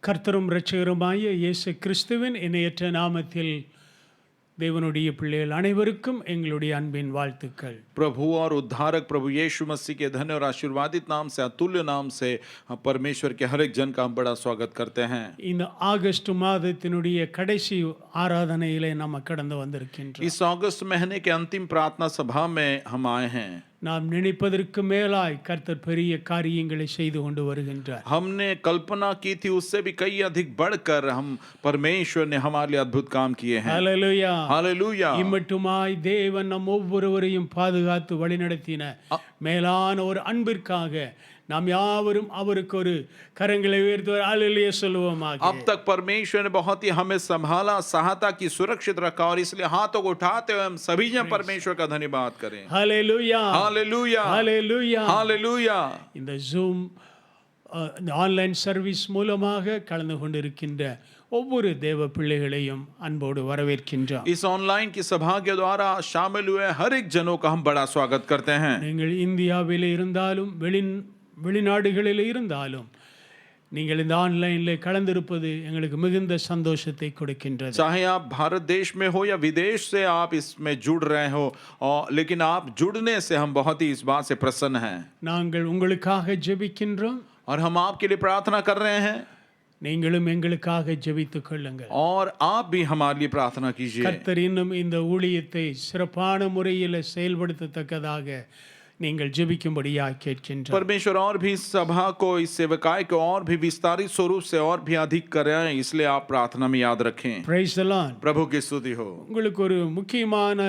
கர்த்தரும் இரட்சகருமாகிய இயேசு கிறிஸ்துவின் இணையற்ற நாமத்தில் தேவனுடைய பிள்ளைகள் அனைவருக்கும் எங்களுடைய அன்பின் வாழ்த்துக்கள். प्रभु और उद्धारक प्रभु यीशु मसीह के धन्य और आशीर्वादित नाम से, अतुल्य नाम से परमेश्वर के हर एक जन का हम बड़ा स्वागत करते हैं. இந்த ஆகஸ்ட் மாதத்தினுடைய கடைசி ஆராதனையிலே நாம் கடந்து வந்திருக்கின்றோம். इस अगस्त महीने के अंतिम प्रार्थना सभा में हम आए हैं. நாம் நினைப்பதற்கு மேலாய் கர்த்தர் பெரிய காரியங்களை செய்து கொண்டு வருகின்றார். हमने कल्पना की थी उससे भी कई अधिक बढ़कर हम परमेश्वर ने हमारे लिए अद्भुत काम किए हैं. ஹல்லேலூயா. हालेलुया. இம்மட்டுமாய் தேவன் நம் ஒவ்வொருவரையும் பாதுகாத்து வழிநடத்தின மேலான ஒரு அன்பிற்காக நாம் யாவரும் அவருக்கு ஒரு கரங்களை உயர்த்தி ஹல்லேலூயா சொல்லுவோமாக. अब तक परमेश्वर ने बहुत ही हमें संभाला, सहायता की, सुरक्षित रखा और इसलिए हाथों को उठाते हुए हम सभी जन परमेश्वर का धन्यवाद करें. ஹல்லேலூயா. हालेलुया. ஹல்லேலூயா. हालेलुया. இந்த ஜூம் இந்த ஆன்லைன் சர்வீஸ் மூலமாக கலந்து கொண்டிருக்கின்ற ஒவ்வொரு தேவ பிள்ளைகளையும் அன்போடு வரவேற்கின்றோம். इस ऑनलाइन की सभा के द्वारा शामिल हुए हर एक जनों का हम बड़ा स्वागत करते हैं. நீங்கள் இந்தியாவில் இருந்தாலும் வெளிநாடுகளில் இருந்தாலும் நீங்கள் இந்த ஆன்லைனில் கலந்திருப்பது எங்களுக்கு மிகுந்த சந்தோஷத்தை கொடுக்கின்றது. चाहे आप भारत देश में हो या विदेश से आप इसमें जुड़ रहे हो, और लेकिन आप जुड़ने से हम बहुत ही इस बात से प्रसन्न हैं. நாங்கள் உங்களுக்காக ஜெபிக்கின்றோம். और हम आपके लिए प्रार्थना कर रहे हैं. நீங்களும் எங்களுக்காக ஜெபித்துக் கொள்ளுங்கள். और आप भी हमारे लिए प्रार्थना कीजिए. கர்த்தர் இன்னும் இந்த ஊழியத்தை சிறப்பான முறையில் செயல்படுத்தத்தக்கதாக நீங்கள் ஜெபிக்கும்படியாக கேட்கின்றோம். परमेश्वर और भी इस सभा को, इस सेवकाई को और भी विस्तारित स्वरूप से और भी अधिक करें, इसलिए आप प्रार्थना में याद रखें. Praise the Lord. प्रभु की स्तुति हो. உங்களுக்கு ஒரு முக்கியமான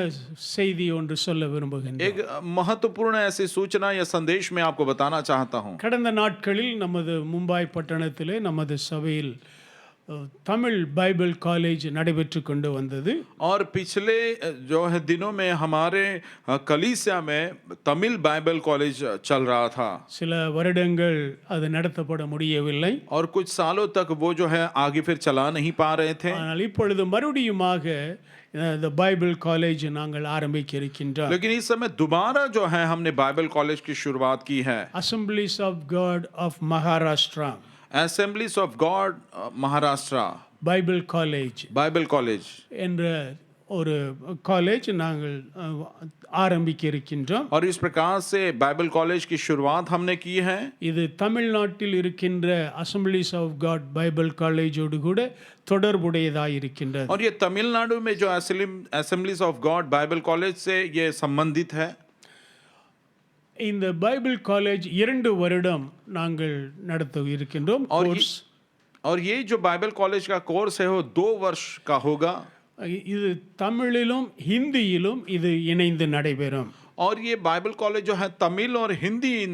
செய்தி ஒன்று சொல்ல விரும்புகின்றேன். एक महत्वपूर्ण ऐसी सूचना या संदेश मैं आपको बताना चाहता हूँ. கடந்த நாட்களில் நமது மும்பாய் பட்டணத்திலே நமது சபையில் தமிழ் பைபிள் காலேஜ் நடைபெற்று கொண்டு வந்தது. और पिछले जो है दिनों में हमारे कलीसिया में तमिल बाइबल कॉलेज चल रहा था. சில வருடங்கள் அது நடத்தப்பட முடியவில்லை. और कुछ सालों तक वो जो है आगे फिर चला नहीं पा रहे थे. ஆனால் இப்பொழுது மறுபடியுமாக இந்த பைபிள் காலேஜ் நாங்கள் ஆரம்பிக்க இருக்கின்றோம். लेकिन इस समय दोबारा जो है हमने बाइबल कॉलेज की शुरुआत की है. Assemblies of God of Maharashtra Assemblies of God Maharashtra Bible college Bible college என்ற ஒரு காலேஜ் நாங்கள் ஆரம்பிக்க இருக்கின்றோம். और इस प्रकार से बाइबल कॉलेज की शुरुआत हमने की है. இது தமிழ்நாட்டில் இருக்கின்ற அசம்பிளிஸ் ஆஃப் காட் பைபிள் காலேஜோடு கூட தொடர்புடையதாக இருக்கின்றது. और ये तमिलनाडु में जो assemblies of God Bible college से ये संबंधित है. இந்த பைபிள் காலேஜ் 2 வருடம் நாங்கள் நடத்த இருக்கின்றோம். और ये जो बाइबल कॉलेज का कोर्स है वो 2 वर्ष का होगा. இது தமிழிலும் ஹிந்தியிலும் இது இணைந்து நடைபெறும். और ये बाइबल कॉलेज जो है तमिल और हिंदी इन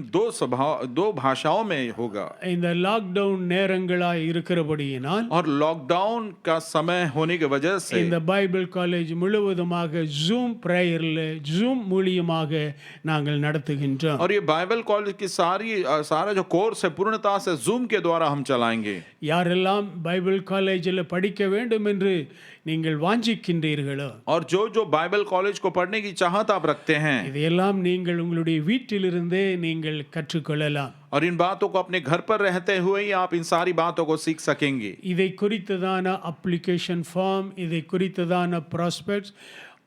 दो भाषाओं में होगा. இந்த லாக்டவுன் நேரங்களாய் இருக்கிறபடியினால் और लॉकडाउन का समय होने की वजह से இந்த பைபிள் காலேஜ் முழுவதுமாக ஜூம் பிரேயர்ல ஜூம் மூலமாக நாங்கள் நடத்துகின்றோம். और ये बाइबल कॉलेज की सारा जो कोर्स है पूर्णतः से जूम के द्वारा हम चलाएंगे. யாரெல்லாம் பைபிள் காலேஜில் படிக்க வேண்டும் என்று நீங்கள் வாஞ்சிக்கின்றீர்களோ, और जो बाइबल कॉलेज को पढ़ने की चाहत आप रखते हैं, இதையெல்லாம் நீங்கள் உங்களுடைய வீட்டிலிருந்தே நீங்கள் கற்றுக்கொள்ளலாம். और इन बातों को अपने घर पर रहते हुए ही आप इन सारी बातों को सीख सकेंगे. இதை குறித்ததான அப்ளிகேஷன் ஃபார்ம், இதை குறித்ததான ப்ராஸ்பெக்ட்ஸ்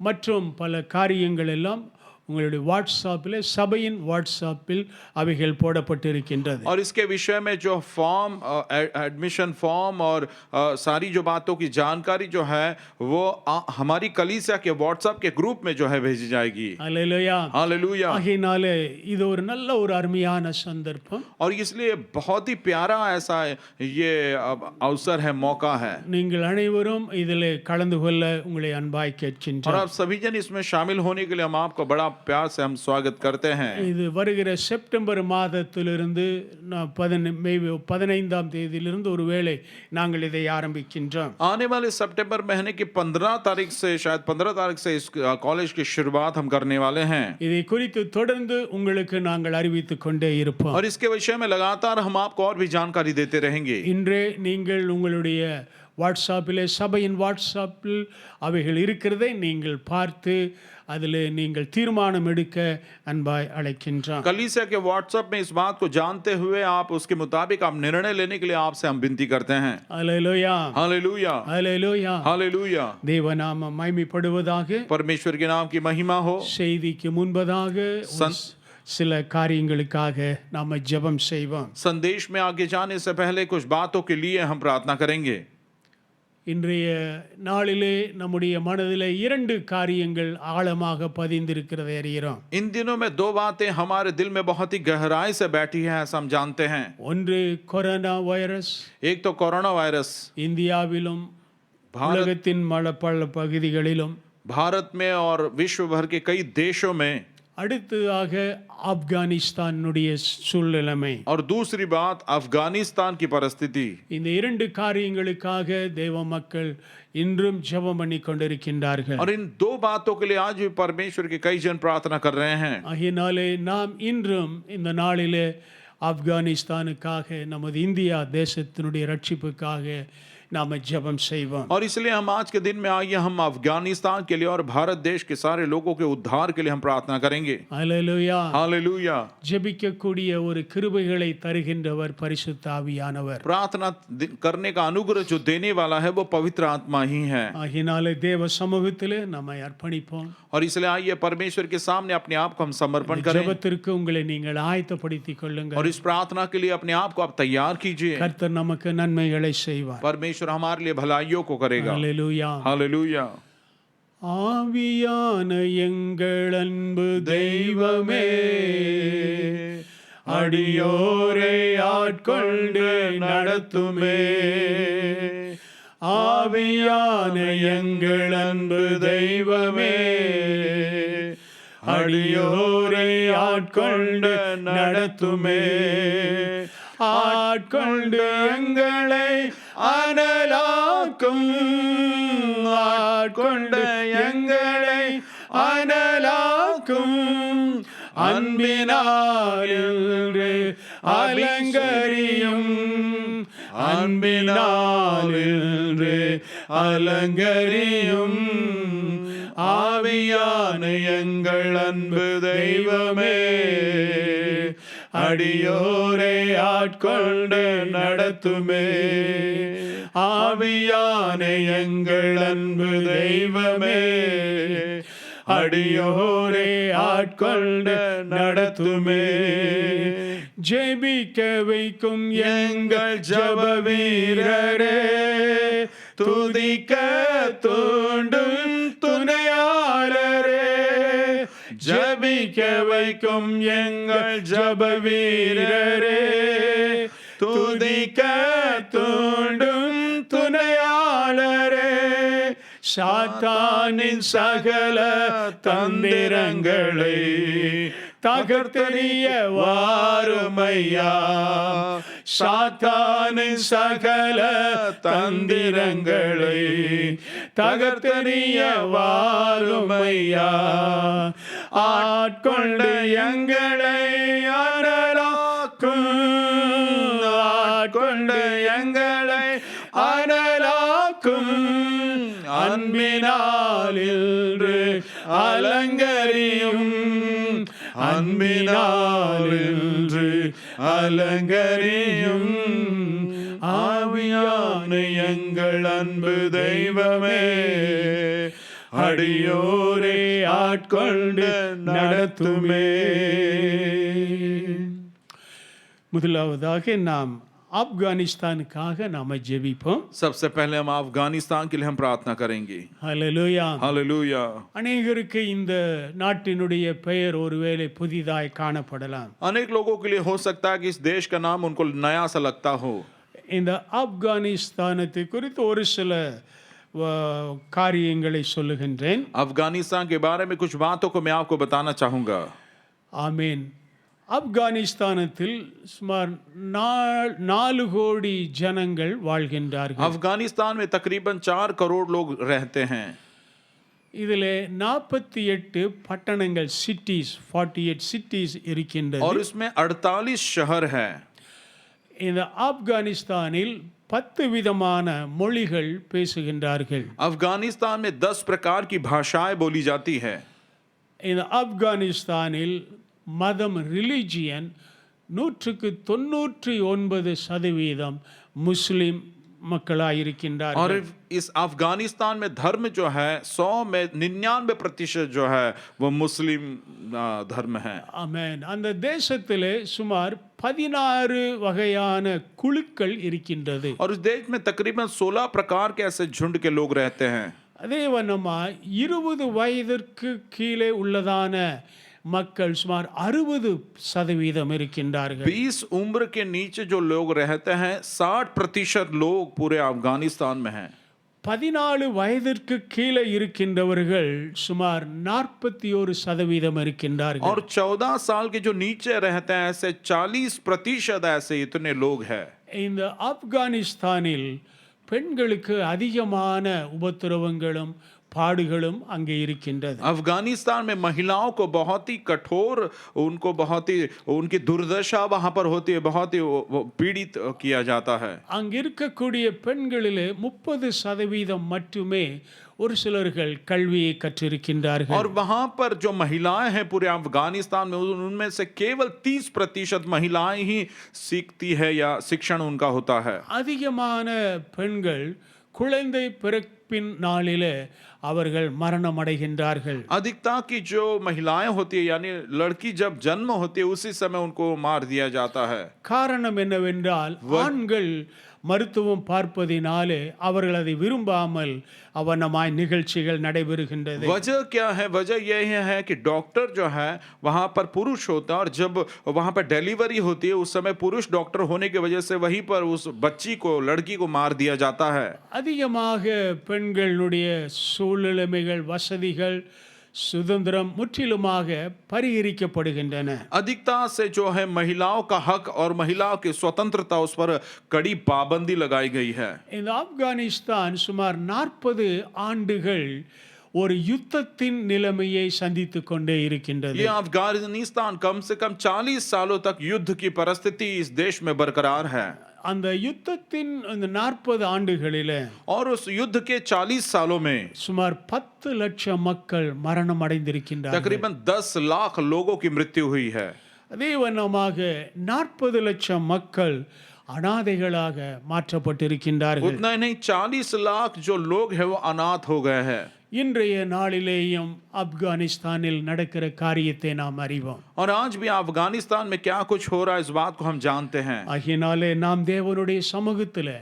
மற்றும் பல காரியங்கள் எல்லாம் உங்களுடைய வாட்ஸ்அப்பில் சபையின் வாட்ஸ்அப்பில் அவைகள் போடப்பட்டிருக்கின்றது. और इसके विषय में जो फॉर्म, एडमिशन फॉर्म और सारी जो बातों की जानकारी जो है वो हमारी कलीसिया के व्हाट्सएप के ग्रुप में जो है भेजी जाएगी. ஹல்லேலூயா. हालेलुया. ஆகையினாலே இது ஒரு நல்ல ஒரு அருமையான சந்தர்ப்பம். और इसलिए बहुत ही प्यारा ऐसा ये अवसर है, मौका है. நீங்கள் அனைவரும் இதில் கலந்து கொள்ள உங்களை அன்பாய் और கேட்கின்றோம். आप सभी जन इसमें शामिल होने के लिए हम आपको बड़ा प्यार से हम स्वागत करते हैं. இது வருகிற செப்டம்பர் மாதத்திலிருந்து 15ஆம் தேதியிலிருந்து ஒருவேளை நாங்கள் இதை ஆரம்பிக்கின்றோம். आने वाले सितंबर महीने की 15 तारीख से, शायद 15 तारीख से इस कॉलेज की शुरुआत हम करने वाले हैं. இதை குறித்து தொடர்ந்து உங்களுக்கு நாங்கள் அறிவித்துக் கொண்டே இருப்போம். और इसके विषय में लगातार हम आपको और भी जानकारी देते रहेंगे. இன்றே நீங்கள் உங்களுடைய வாட்ஸ்அப்பிலே சபையின் வாட்ஸ்அப்பில் அவைகள் இருக்கிறதை நீங்கள் பார்த்து அதில் நீங்கள் தீர்மானம் எடுக்க அன்பாய் அழைக்கின்றோம். कलीसिया के व्हाट्सएप में इस बात को जानते हुए आप उसके मुताबिक आप निर्णय लेने के लिए आपसे हम विनती करते हैं. அல்லேலூயா, हालेलुया, அல்லேலூயா. हालेलुया. தேவநாமம் மகிமைப்படுவதாக. परमेश्वर के नाम की महिमा हो. செய்திக்கு முன்பதாக சில காரியங்களுக்காக நாம் ஜெபம் செய்வோம். संदेश में आगे जाने से पहले कुछ बातों के लिए हम प्रार्थना करेंगे. இன்றைய நாளிலே நம்முடைய மனதிலே 2 காரியங்கள் ஆழமாக பதிந்திருக்கிறதை அறிகிறோம். इन दिनों में 2 बातें हमारे दिल में बहुत ही गहराई से बैठी हैं, ऐसा हम जानते हैं. ஒன்று கொரோனா வைரஸ். एक तो कोरोना वायरस இந்தியாவிலும் உலகத்தின் பல பகுதிகளிலும், भारत में और विश्व भर के कई देशों में, அடுத்ததாக ஆப்கானிஸ்தானுடைய சூழ்நிலைமை. और दूसरी बात अफगानिस्तान की परिस्थिति. இந்த 2 காரியங்களுக்காக தேவ மக்கள் இன்றும் ஜெபம் பண்ணி கொண்டிருக்கின்றார்கள். और इन 2 बातों के लिए आज भी परमेश्वर के कई जन प्रार्थना कर रहे हैं. ஆகையினாலே நாம் இன்றும் இந்த நாளிலே ஆப்கானிஸ்தானுக்காக, நமது இந்தியா தேசத்தினுடைய ரட்சிப்புக்காக நாம் ஜெபம் செய்வோம். और इसलिए हम आज के दिन में आइए हम अफगानिस्तान के लिए और भारत देश के सारे लोगों के उद्धार के लिए हम प्रार्थना करेंगे. அல்லேலூயா. हालेलुया. ஜெபிக்கக்கூடிய ஒரு கிருபைகளை தருகின்றவர் பரிசுத்த ஆவியானவர். प्रार्थना करने का अनुग्रह जो देने वाला है वो पवित्र आत्मा ही है. ஆகையினாலே தேவ சமூகத்திலே நம்மை அர்ப்பணிப்போம். और इसलिए आइए परमेश्वर के सामने अपने आप को हम समर्पण करें. ஜெபத்திற்கு உங்களை நீங்கள் ஆயத்தப்படுத்திக் கொள்ளுங்கள். और इस प्रार्थना के लिए अपने आप को आप तैयार कीजिए. கர்த்தர் நமக்கு நன்மைகளை செய்வார். परमेश्वर हमारे लिए भलाइयों को करेगा. அல்லேலூயா. हालेलुया. ஆவியான எங்கள் அன்பு தெய்வமே, அடியோரை ஆட்கொண்டு நடத்துமே. ஆவியான எங்கள் அன்பு தெய்வமே, அடியோரை ஆட்கொண்டு நடத்துமே. ஆட்கொண்டு எங்களை அனலாக்கும், ஆட்கொண்டு எங்களை அனலாக்கும். அன்பினால் இன்று அலங்கரியும், அன்பினால் இன்று அலங்கரியும். ஆவியான எங்கள் அன்பு தெய்வமே, அடியோரை ஆட்கொண்டு நடத்துமே. ஆவியான எங்கள் அன்பு தெய்வமே, அடியோரை ஆட்கொண்டு நடத்துமே. ஜெபிக்க வைக்கும் எங்கள் ஜெப வீரரே, துதிக்க தூண்டும் துணையாளரே. ஜெபிக்க வைக்கும் எங்கள் ஜெப வீரரே, துதிக்க தூண்டும் துணையாளரே. சாத்தானின் சகல தந்திரங்களை தகர்த்தெறிய வாருமையா. சாத்தானின் சகல தந்திரங்களை தகர்த்தெறிய வாருமையா. ஆட்கொண்ட எங்களை அனலாக்கும், ஆட்கொண்ட எங்களை அனலாக்கும். அன்பினால் இன்று அலங்கரியும், அன்பினால் இன்று அலங்கரியும். ஆவியான எங்கள் அன்பு தெய்வமே, அடியோரை ஆட்கொண்டு நடத்துமே. முதலாவதாக நாம் ஆப்கானிஸ்தானுக்காக நாம ஜெபிப்போம். सबसे पहले हम अफगानिस्तान के लिए हम प्रार्थना करेंगे. ஹல்லேலூயா. हालेलुया. அநேகருக்கு இந்த நாட்டினுடைய பெயர் ஒருவேளை புதிதாய் காணப்படலாம். अनेक लोगों के लिए हो सकता है कि इस देश का नाम उनको नया सा लगता हो. இந்த ஆப்கானிஸ்தானத்தை குறித்து ஒரு சில காரியங்களை சொல்லுகின்றேன். अफगानिस्तान के बारे में कुछ बातों को मैं आपको बताना चाहूंगा. ஆமீன். ஆப்கானிஸ்தானத்தில் சுமார் 4 கோடி ஜனங்கள் வாழ்கின்றார்கள். अफगानिस्तान में तकरीबन 4 करोड़ लोग रहते हैं. இதிலே 48 பட்டணங்கள், சிட்டிஸ், 48 சிட்டிஸ் இருக்கின்றது. और इसमें 48 शहर है. இந்த ஆப்கானிஸ்தானில் 10 விதமான மொழிகள் பேசுகின்றார்கள். अफगानिस्तान में 10 प्रकार की भाषाएं बोली जाती है. இந்த ஆப்கானிஸ்தானில் மதம் ரிலிஜியன் 99% முஸ்லிம் மக்களாக और இருக்கின்றார்கள். इस अफगानिस्तान में धर्म जो है 100 में 99% जो है वो मुस्लिम धर्म है. ஆமென். அந்த தேசத்திலே சுமார் 16 வகையான குழுக்கள் இருக்கின்றது. और उस देश में तकरीबन 16 प्रकार के ऐसे झुंड के लोग रहते हैं. அதே வண்ணமா 20 வயதிற்கு கீழே உள்ளதான மக்கள் சுமார் 60% இருக்கின்றார்கள். 20 उम्र के नीचे जो लोग रहते हैं 60% लोग पूरे अफगानिस्तान में हैं. 14 வயதிற்கு கீழே இருக்கின்றவர்கள் சுமார் 41% இருக்கின்றார்கள். और 14 साल के जो नीचे रहते हैं ऐसे 40% ऐसे इतने लोग हैं. இந்த ஆப்கானிஸ்தானில் பெண்களுக்கு அதிகமான உபத்திரவங்களும் பாடுகளும் அங்கே இருக்கின்றது. अफगानिस्तान में महिलाओं को बहुत ही कठोर उनको बहुत ही उनकी दुर्दशा वहां पर होती है. बहुत ही वो पीड़ित किया जाता है. அங்க இருக்கக்கூடிய பெண்களிலே 30% மட்டுமே ஒரு சிலர்கள் கல்வியை கற்றிருக்கின்றார்கள். और वहां पर जो महिलाएं हैं पूरे अफगानिस्तान में उनमें से केवल 30% महिलाएं ही सीखती है या शिक्षण उनका होता है. அதிகமான பெண்கள் குழந்தை பிறப்பின் நாளிலே அவர்கள் மரணம் அடைகின்றார்கள். अधिकता की जो महिलाएं होती है यानी लड़की जब जन्म होती है उसी समय उनको मार दिया जाता है. காரணம் என்னவென்றால் ஆண்கள் மருத்துவம் பார்ப்பதினாலே அவர்கள் அதை விரும்பாமல் அவனமாய் நிகழ்ச்சிகள் நடைபெறுகின்றது. वजह क्या है? वजह यह है कि डॉक्टर जो है वहां पर पुरुष होता है और जब वहां पर डिलीवरी होती है उस समय पुरुष डॉक्टर होने की वजह से वहीं पर उस बच्ची को लड़की को मार दिया जाता है. அதிகமாக பெண்களுடைய சூழ்நிலைமைகள் வசதிகள் சுதந்திரம் முற்றிலுமாக பரிகரிக்கப்படுகின்றன. अधिकता से जो है महिलाओं का हक और महिलाओं की स्वतंत्रता उस पर कड़ी पाबंदी लगाई गई है. இந்த ஆப்கானிஸ்தான் சுமார் 40 ஆண்டுகள் ஒரு யுத்தத்தின் நிலைமையை சந்தித்துக் கொண்டே இருக்கின்றது. ये अफगानिस्तान कम से कम 40 सालों तक युद्ध की परिस्थिति इस देश में बरकरार है. அந்த யுத்தத்தின் அந்த 40 ஆண்டுகளிலே और उस युद्ध के 40 सालों में சுமார் 10 லட்சம் மக்கள் மரணம் அடைந்திருக்கின்றார்கள். तकरीबन 10 लाख लोगों की मृत्यु हुई है. அதே வண்ணமாக 40 லட்சம் மக்கள் அனாதைகளாக மாற்றப்பட்டிருக்கின்றார்கள். उतना ही नहीं 40 लाख जो लोग हैं वो अनाथ हो गए हैं. இன்றைய நாளிலேயும் ஆப்கானிஸ்தானில் நடக்கிற காரியத்தை நாம் அறிவோம். और आज भी अफगानिस्तान में क्या कुछ हो रहा है इस बात को हम जानते हैं. ஆகினாலே நாம் தேவனுடைய சமூகத்தில்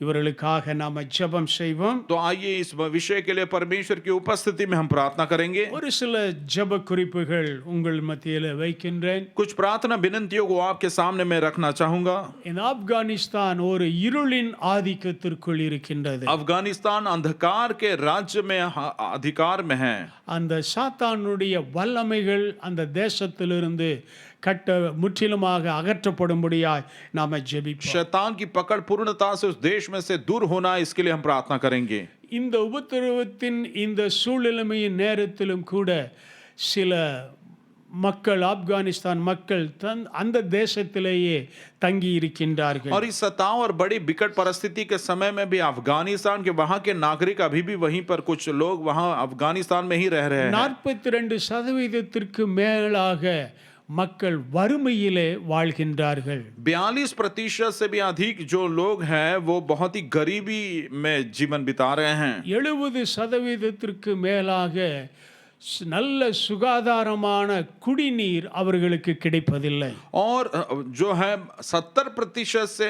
இவர்களுக்காக நாம ஜெபம் செய்வோம். तो आइए इस विषय के लिए परमेश्वर की उपस्थिति में हम प्रार्थना करेंगे. ஒரு சில ஜெப குறிப்புகள் உங்கள் மத்தியில் வைக்கின்றேன். कुछ प्रार्थना विनंतियों को आपके सामने मैं रखना चाहूंगा. இந்த ஆப்கானிஸ்தான் ஒரு இருளின் ஆதிக்கத்திற்குள் இருக்கின்றது. अफगानिस्तान अंधकार के राज्य में अधिकार में है. அந்த சாத்தானுடைய வல்லமைகள் அந்த தேசத்திலிருந்து முற்றிலுமாக அகற்றப்படும்படியாய் நாம ஜெபிப்போம். शैतान की पकड़ पूर्णता से उस देश में से दूर होना इसके लिए हम प्रार्थना करेंगे. இந்த உபத்திரவத்தின் இந்த சூழ்நிலைமையின் நேரத்திலும் கூட சில மக்கள் ஆப்கானிஸ்தான் மக்கள் அந்த தேசத்திலேயே தங்கி இருக்கின்றார்கள். और इस सताव और बड़ी विकट परिस्थिति के समय में भी अफगानिस्तान के वहां के नागरिक अभी भी वहीं पर कुछ लोग वहां अफगानिस्तान में ही रह रहे हैं. 42% மேலாக மக்கள் வறுமையிலே வாழ்கின்றார்கள். 42% से भी अधिक जो लोग हैं वो बहुत ही गरीबी में जीवन बिता रहे हैं. 70% மேலாக நல்ல சுகாதாரமான குடிநீர் அவர்களுக்கு கிடைப்பதில்லை. और जो है 70% से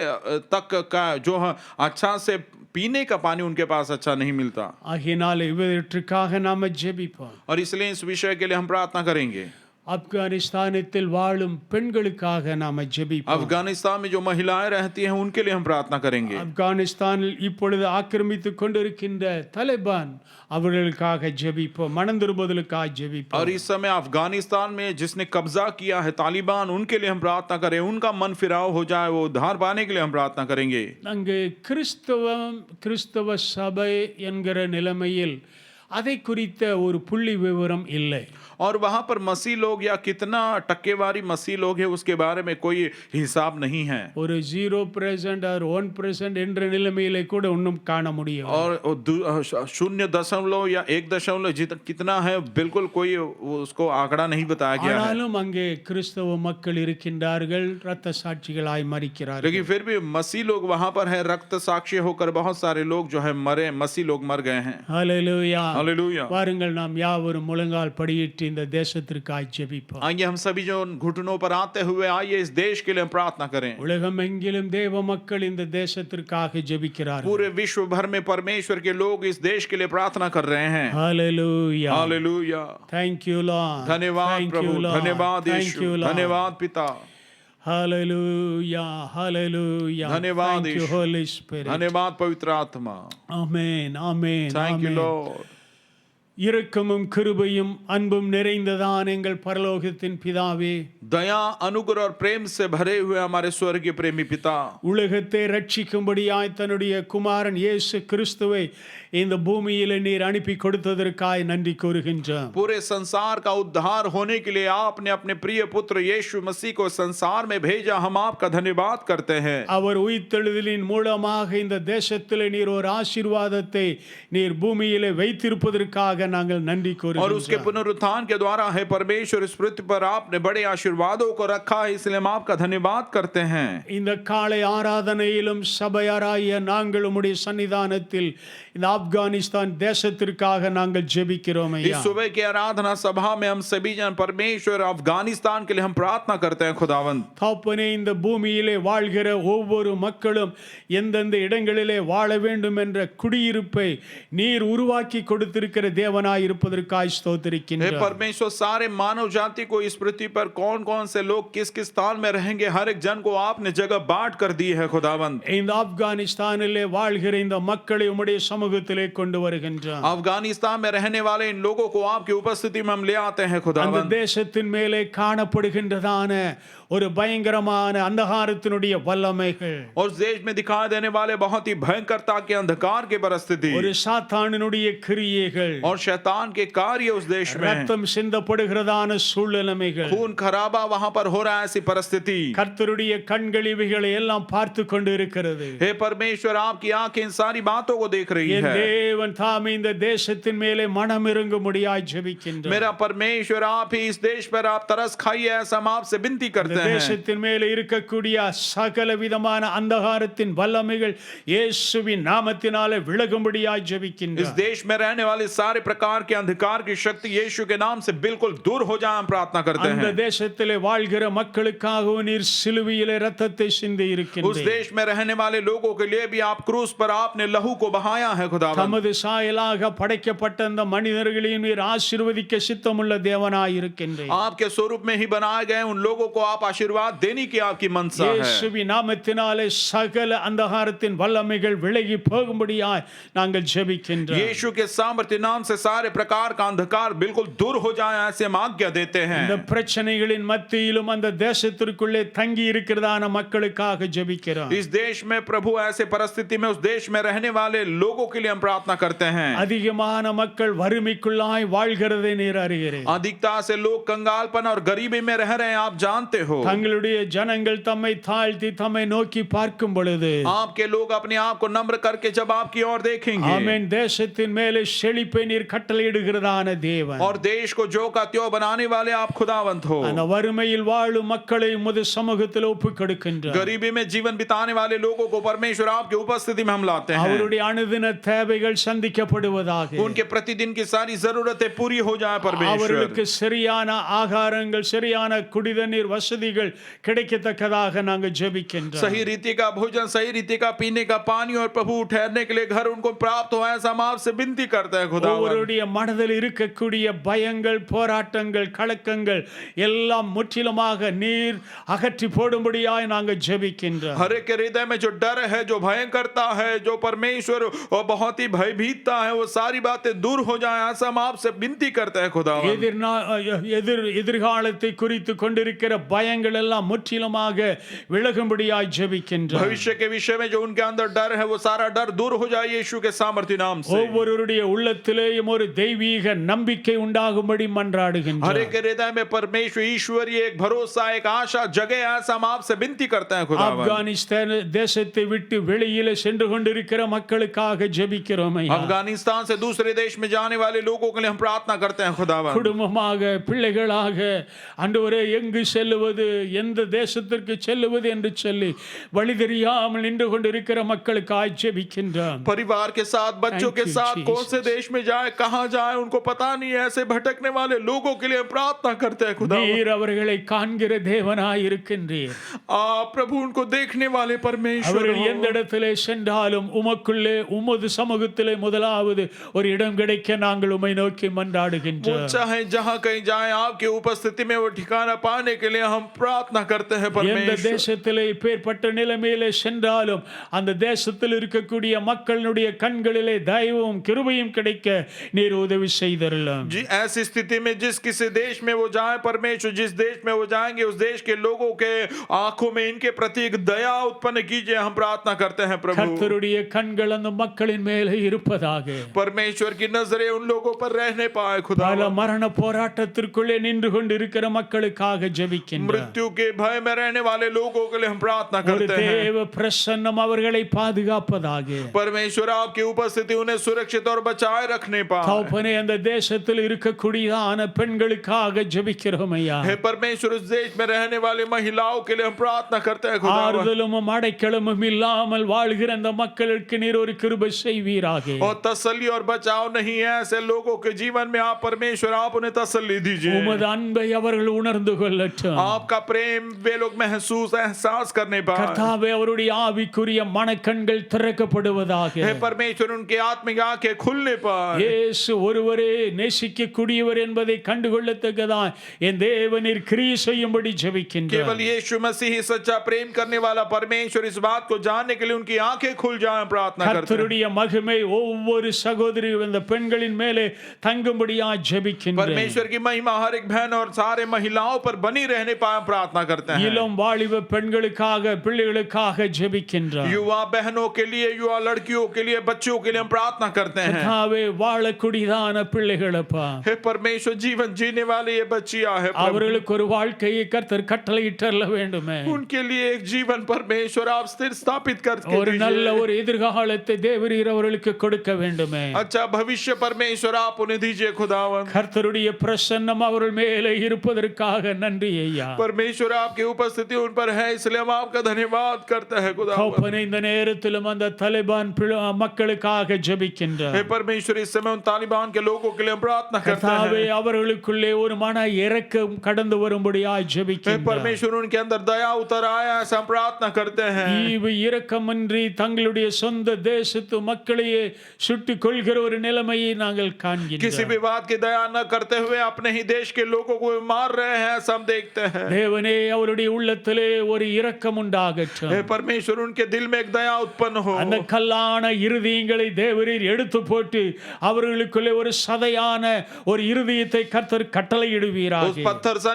तक का जो है अच्छा से पीने का पानी उनके पास अच्छा नहीं मिलता. ஆகையினாலே இவற்றுக்காக நாம ஜெபிப்போம். और इसलिए इस विषय के लिए हम प्रार्थना करेंगे. ஆப்கானிஸ்தானத்தில் வாழும் பெண்களுக்காக நாம ஜெபிப்போம். अफगानिस्तान में जो महिलाएं रहती हैं उनके लिए हम प्रार्थना करेंगे. ஆப்கானிஸ்தானில் இப்பொழுது ஆக்கிரமித்துக் கொண்டிருக்கின்ற தாலிபான் அவர்களுக்காக ஜெபிப்போம். மனம் திரும்புதலுக்காக ஜெபிப்போம். और इस समय अफगानिस्तान में जिसने कब्जा किया है तालिबान उनके लिए हम प्रार्थना करें. उनका मन फिराव हो जाए वो उद्धार पाने के लिए हम प्रार्थना करेंगे. அங்கு கிறிஸ்தவ சபை என்கிற நிலைமையில் அதை குறித்த ஒரு புள்ளி விவரம் இல்லை. और वहां पर मसीह लोग या कितना टक्केवारी मसीह लोग है उसके बारे में कोई हिसाब नहीं है. ஒரு 0% और 1% என்ற நிலைமையிலே கூட ஒன்றும் காண முடியும். और 0 या 1 कितना है बिल्कुल कोई उसको आंकड़ा नहीं बताया गया है. ஆனாலும் அங்கே கிறிஸ்தவ மக்கள் இருக்கின்றார்கள், இரத்த சாட்சிகளாய் மரிக்கிறார்கள். लेकिन फिर भी मसीह लोग वहां पर है, रक्त साक्षी होकर बहुत सारे लोग जो है मरे, मसीह लोग मर गए हैं. ஹல்லேலூயா. हालेलुया. வாருங்கள் நாம் யாவரும் முழங்கால் படியிட்டு இந்த தேசத்திற்காய் ஜெபிப்போம். आइए हम सभी जो घुटनों पर आते हुए आइए इस देश के लिए हम प्रार्थना करें. உலகம் எங்கிலும் தேவ மக்கள் இந்த தேசத்திற்காக ஜெபிக்கிறார்கள். पूरे विश्व भर में परमेश्वर के लोग इस देश के लिए प्रार्थना कर रहे हैं. ஹல்லேலூயா. हालेलुया. Thank you Lord. धन्यवाद Thank प्रभु, you, Lord. धन्यवाद Thank यीशु, you, Lord. धन्यवाद पिता, Hallelujah, hallelujah. धन्यवाद Thank you, Yeshu, Holy Spirit. धन्यवाद पवित्र आत्मा. Amen, amen, Thank you amen. Lord. இரக்கமும் கிருபையும் அன்பும் நிறைந்ததான் எங்கள் பரலோகத்தின் பிதாவே, दया अनुग्रह और प्रेम से भरे हुए हमारे स्वर्गीय प्रेमी पिता, உலகத்தை ரட்சிக்கும்படியாய் தன்னுடைய குமாரன் இயேசு கிறிஸ்துவை இந்த பூமியிலே நீர் அனுப்பி கொடுத்ததற்காய் நன்றி கூறுகின்றோம். पूरे संसार का उद्धार होने के लिए आपने अपने प्रिय पुत्र यीशु मसीह को संसार में भेजा. हम आपका धन्यवाद करते हैं. அவர் உயிர்த்தெழுதலின் மூலமாக இந்த தேசத்திலே நீர் ஒரு ஆசீர்வாதத்தை நீர் பூமியிலே வைத்திருப்பதற்காக நாங்கள் நன்றி और उसके கூறுகிறோம். पुनरुत्थान के द्वारा है परमेश्वर इस पृथ्वी पर आपने बड़े आशीर्वादों को रखा है, इसलिए हम आपका धन्यवाद करते हैं. இந்த காலை ஆராதனையிலும் சபையாராகிய நாங்கள் உம்முடைய சன்னிதானத்தில் இந்த ஆப்கானிஸ்தான் தேசத்திற்காக நாங்கள் ஜெபிக்கிறோம் इस ஐயா. सुबह की आराधना सभा में हम सभी जन परमेश्वर अफगानिस्तान के लिए हम प्रार्थना करते हैं खुदावंद. தகப்பனே, இந்த பூமியிலே வாழ்கிற ஒவ்வொரு மக்களும் எந்தெந்த இடங்களிலே வாழ வேண்டும் என்ற குடியிருப்பை நீர் உருவாக்கி கொடுத்திருக்கிற தேவனாய் இருப்பதற்காய் हे ஸ்தோத்திரிக்கின்றோம். परमेश्वर, सारे मानव जाति को इस पृथ्वी पर कौन कौन से लोग किस किस स्थान में रहेंगे, हर एक जन को आपने जगह बांट कर दी है खुदावंद. இந்த ஆப்கானிஸ்தானிலே வாழ்கிற இந்த மக்களை உம்முடைய சமூகத்திலே கொண்டு வருகின்றோம். अफगानिस्तान में रहने वाले इन लोगों को आपकी उपस्थिति में हम ले आते हैं அந்த खुदावंद. தேசத்தின் மேலே காணப்படுகின்றதான ஒரு பயங்கரமான அந்தகாரத்தினுடைய வல்லமைகள், और उस देश में दिखाई देने वाले बहुत ही भयंकरता के अंधकार की परिस्थिति ஒரு சாத்தானினுடைய கிரியைகள், और शैतान के कार्य उस देश में, ரத்தம் சிந்தப்படுகிறதான சூழ்நிலைமைகள், खून खराबा वहां पर हो रहा है, ऐसी परिस्थिति. கர்த்தருடைய கண்கள் இவைகளை எல்லாம் பார்த்து கொண்டு இருக்கிறது. हे परमेश्वर, आपकी आंखें इन सारी बातों को देख रही என் है. தேவன் தாமே இந்த தேசத்தின் மேலே மனம் இறங்கும்படியாய் ஜெபிக்கின்றார். मेरा परमेश्वर, आप ही इस देश पर आप तरस खाइए, ऐसा हम आपसे विनती இந்த करते हैं. தேசத்தின் மேலே இருக்கக்கூடிய சகல விதமான அந்தகாரத்தின் வல்லமைகள் இயேசுவின் நாமத்தினாலே விலகும்படியாய் इस ஜெபிக்கின்றார். देश में रहने वाले सारे प्रकार के अंधकार की शक्ति यीशु के नाम से बिल्कुल दूर हो जाए, हम प्रार्थना करते அந்த हैं. தேசத்திலே வாழ்கிற மக்களுக்காகவும் நீர் சிலுவையிலே ரத்தத்தை சிந்தி उस இருக்கின்றீர். देश में रहने वाले लोगों के लिए भी आप क्रूस पर आपने लहू को बहाया है खुदावंद. தமது சாயலாக படைக்கப்பட்ட அந்த மனிதர்களையும் நீர் ஆசீர்வதிக்க சித்தமுள்ள தேவனாய் இருக்கின்றீர். आपके स्वरूप में ही बनाए गए उन लोगों को आप आशीर्वाद देने की आपकी मनसा है. இயேசுவின் நாமத்தினாலே சகல அந்தகாரத்தின் வல்லமைகள் விலகி போகும்படியாய் நாங்கள் ஜெபிக்கின்றோம். यीशु के सामर्थ्य नाम से सारे प्रकार का अंधकार बिल्कुल दूर हो जाए, ऐसे हम आज्ञा देते இந்த हैं. பிரச்சனைகளின் மத்தியிலும் அந்த தேசத்திற்குள்ளே தங்கி இருக்கிறதான மக்களுக்காக ஜெபிக்கிறோம். इस देश में प्रभु ऐसे परिस्थिति में उस देश में रहने वाले लोगों के लिए हम प्रार्थना करते हैं. அதிகமான மக்கள் வறுமைக்குள்ளாய் வாழ்கிறதை நீர் அறிகிறீர். अधिकता से लोग कंगालपन और गरीबी में रह रहे हैं, आप जानते हो. தங்களுடைய ஜனங்கள் தம்மை தாழ்த்தி தம்மை நோக்கி பார்க்கும் பொழுது आपके लोग अपने आप को नम्र करके जब आपकी ओर देखेंगे ஆமென், தேசத்தின் மேலே செழிப்பை நீர் கட்டளையிடுகிறதான தேவன், और देश को जो का त्यों बनाने वाले आप खुदावंत हो. அந்த வறுமையில் வாழும் மக்களை உமது சமூகத்தில் ஒப்புக் கொடுக்கின்றார். गरीबी में जीवन बिताने वाले लोगों को परमेश्वर आपकी उपस्थिति में हम लाते हैं. அவருடைய அனுதின தேவைகள் சந்திக்கப்படுவதாக, उनके प्रतिदिन की सारी जरूरतें पूरी हो जाए परमेश्वर. அவர்களுக்கு சரியான ஆகாரங்கள் சரியான குடிதண்ணீர் வசதிகள் கிடைக்கத்தக்கதாக நாங்கள் ஜெபிக்கின்றோம். सही रीति का भोजन, सही रीति का पीने का पानी और प्रभु ठहरने के लिए घर उनको प्राप्त हो, ऐसा हम आपसे विनती करते हैं खुदावंद. ஒவ்வொருடைய மனதில் இருக்கக்கூடிய பயங்கள், போராட்டங்கள், கலக்கங்கள் எல்லாம் முற்றிலுமாக நீர் அகற்றி போடும்படியாய் நாங்கள் ஜெபிக்கின்றோம். हर एक के हृदय में जो डर है, जो भयंकरता है, जो परमेश्वर और बहुत ही भयभीतता है, वो सारी बातें दूर हो जाए, ऐसा हम आपसे विनती करते हैं खुदावंद. எதிர்காலத்தை குறித்து கொண்டிருக்கிற பயங்கள் பயங்கள் எல்லாம் முற்றிலுமாக விலகும்படியாய் ஜெபிக்கின்றோம். भविष्य के विषय में जो उनके अंदर डर है वो सारा डर दूर हो जाए यीशु के सामर्थ्य नाम से। ஒவ்வொருவருடைய உள்ளத்திலேயும் ஒரு தெய்வீக நம்பிக்கை உண்டாகும்படி हर மன்றாடுகின்றோம். एक के हृदय में परमेश्वर ईश्वरीय एक भरोसा एक आशा जगे, ऐसा हम आपसे विनती करते हैं खुदावन। ஆப்கானிஸ்தான் தேசத்தை விட்டு வெளியில சென்று கொண்டிருக்கிற மக்களுக்காக ஜெபிக்கிறோம் ஐயா. अफगानिस्तान से दूसरे देश में जाने वाले लोगों के लिए हम प्रार्थना करते हैं खुदावन। குடும்பமாக பிள்ளைகளாக ஆண்டவரே எங்கு செல்லுவது எந்த தேசத்திற்கு செல்லுவது என்று சொல்லி வழி தெரியாமல் நின்று கொண்டிருக்கிற மக்களுக்காக ஜெபிக்கின்றோம். परिवार के साथ बच्चों के साथ कौन से देश में जाए कहां जाए उनको पता नहीं है, ऐसे भटकने वाले लोगों के लिए हम प्रार्थना करते हैं खुदा। நீர் அவர்களை காண்கிற தேவனாய் இருக்கின்றீர். आप प्रभु उनको देखने वाले परमेश्वर அவர்கள் हो। எந்த இடத்திலே சென்றாலும் உமக்குள்ளே உமது சமூகத்திலே முதலாவது ஒரு இடம் கிடைக்க நாங்கள் உம்மை நோக்கி वो மன்றாடுகின்றோம். चाहे जहां कहीं जाए आपके उपस्थिति में वो ठिकाना पाने के लिए हम प्रार्थना करते हैं எந்த परमेश्वर। தேசத்திலே இப்பேற்பட்ட நிலைமையிலே சென்றாலும் அந்த தேசத்தில் இருக்கக்கூடிய மக்களுடைய கண்களிலே தயவும் கிருபையும் கிடைக்க நீர் உதவி செய்தருளும். जी ऐसी स्थिति में जिस किसी देश में वो जाए परमेश्वर, जिस देश में वो जाएंगे उस देश के लोगों के आंखों में इनके प्रति एक दया उत्पन्न कीजिए, हम प्रार्थना करते हैं प्रभु। கர்த்தருடைய கண்கள் அந்த மக்களின் மேலே இருப்பதாக. परमेश्वर की नजरें उन लोगों पर रहने पाए खुदा। பல மரண போராட்டத்திற்குள்ளே நின்று கொண்டிருக்கிற மக்களுக்காக ஜெபிக்கின்றோம். मृत्यु के भय में रहने वाले लोगों के लिए हम प्रार्थना ஒரு करते हैं தேவ பிரசன்னம் அவர்களை பாதுகாப்பதாக. परमेश्वर आपकी उपस्थिति उन्हें सुरक्षित और बचाए रखने पाए। தகப்பனே அந்த தேசத்தில் இருக்கக்கூடியதான பெண்களுக்காக ஜெபிக்கிறோம் ஐயா. हे परमेश्वर उस देश में रहने वाली महिलाओं के लिए हम प्रार्थना करते हैं खुदा। ஆறுதலும் அடைக்கலமும் இல்லாமல் வாழ்கிற அந்த மக்களுக்கு நீர் ஒரு கிருபை செய்வீராக. और तसल्ली और बचाव नहीं है ऐसे लोगों के जीवन में आप परमेश्वर आप उन्हें तसल्ली दीजिए। உமது அன்பை அவர்கள் உணர்ந்து கொள்ளட்டும். आपका प्रेम वे लोग महसूस एहसास करने पाए। கர்த்தாவே அவருடைய ஆவிக்குரிய மனக்கண்கள் திறக்கப்படுவதாக. हे परमेश्वर उनके आत्मिक आंखें खुलने पाए। இயேசு ஒருவரே நேசிக்கக்கூடியவர் என்பதை கண்டுகொள்ளத்தக்கதாய் என் தேவனீர் கிரியை செய்யும்படி ஜெபிக்கின்றோம். केवल यीशु मसीह ही सच्चा प्रेम करने वाला परमेश्वर, इस बात को जानने के लिए उनकी आंखें खुल जाएं, प्रार्थना करते हैं। கர்த்தருடைய மகிமை ஒவ்வொரு சகோதரி இந்த பெண்களின் மேலே தங்கும்படியாய் ஜெபிக்கின்றோம். परमेश्वर की महिमा हर एक बहन और सारे महिलाओं पर बनी रहने पाए, प्रार्थना करते हैं। இளம் வாலிப பெண்களுக்காக பிள்ளைகளுக்காக ஜெபிக்கின்றோம். युवा बहनों के लिए, युवा लड़कियों के लिए, बच्चों के लिए हम प्रार्थना करते हैं। கர்த்தாவே வாழக்கூடியதான பிள்ளைகளப்பா, हे परमेश्वर जीवन जीने वाले ये बच्चियां है प्रभु, அவர்களுக்கு ஒரு வாழ்க்கையை கர்த்தர் கட்டளையிட்டருள வேண்டுமே. उनके लिए एक जीवन परमेश्वर आप स्थिर स्थापित करके ஒரு நல்ல दीजिए। ஒரு எதிர்காலத்தை தேவரீர் அவர்களுக்கு கொடுக்க வேண்டுமே. अच्छा भविष्य परमेश्वर आप उन्हें दीजिए खुदावन। கர்த்தருடைய பிரசன்னம் அவர்கள் மேலே இருப்பதற்காக நன்றி ஐயா. परमेश्वर आपकी उपस्थिति उन पर है, इसलिए हम आपका धन्यवाद करते हैं खुदावन। தகப்பனே இந்த நேரத்திலும் அந்த தாலிபான் மக்களுக்காக ஜெபிக்கின்றோம். हे परमेश्वर इस समय उन तालिबान के लोगों के लिए हम प्रार्थना करते கர்த்தாவே हैं। அவர்களுக்குள்ளே ஒரு மன இரக்கம் கடந்து வரும்படியாய் हे ஜெபிக்கின்றோம். परमेश्वर उनके अंदर दया उतर आया, ऐसा हम प्रार्थना करते हैं। ஈவு இரக்கமின்றி தங்களுடைய சொந்த தேசத்து மக்களையே சுட்டுக் கொள்கிற ஒரு நிலைமையை நாங்கள் किसी காண்கின்றோம். भी बात की दया न करते हुए अपने ही देश के लोगों को मार रहे हैं, ऐसा हम देखते हैं। தேவனே அவருடைய உள்ளத்திலே ஒரு இரக்கம் உண்டாகட்டும். हे परमेश्वर उनके दिल में एक दया उत्पन्न हो। அந்த கல்லான இருதயங்களை தேவரீர் எடுத்து போட்டு அவர்களுக்குள்ளே ஒரு சதையான ஒரு இருதயத்தை கர்த்தர் கட்டளையிடுவீராக. उस पत्थर सा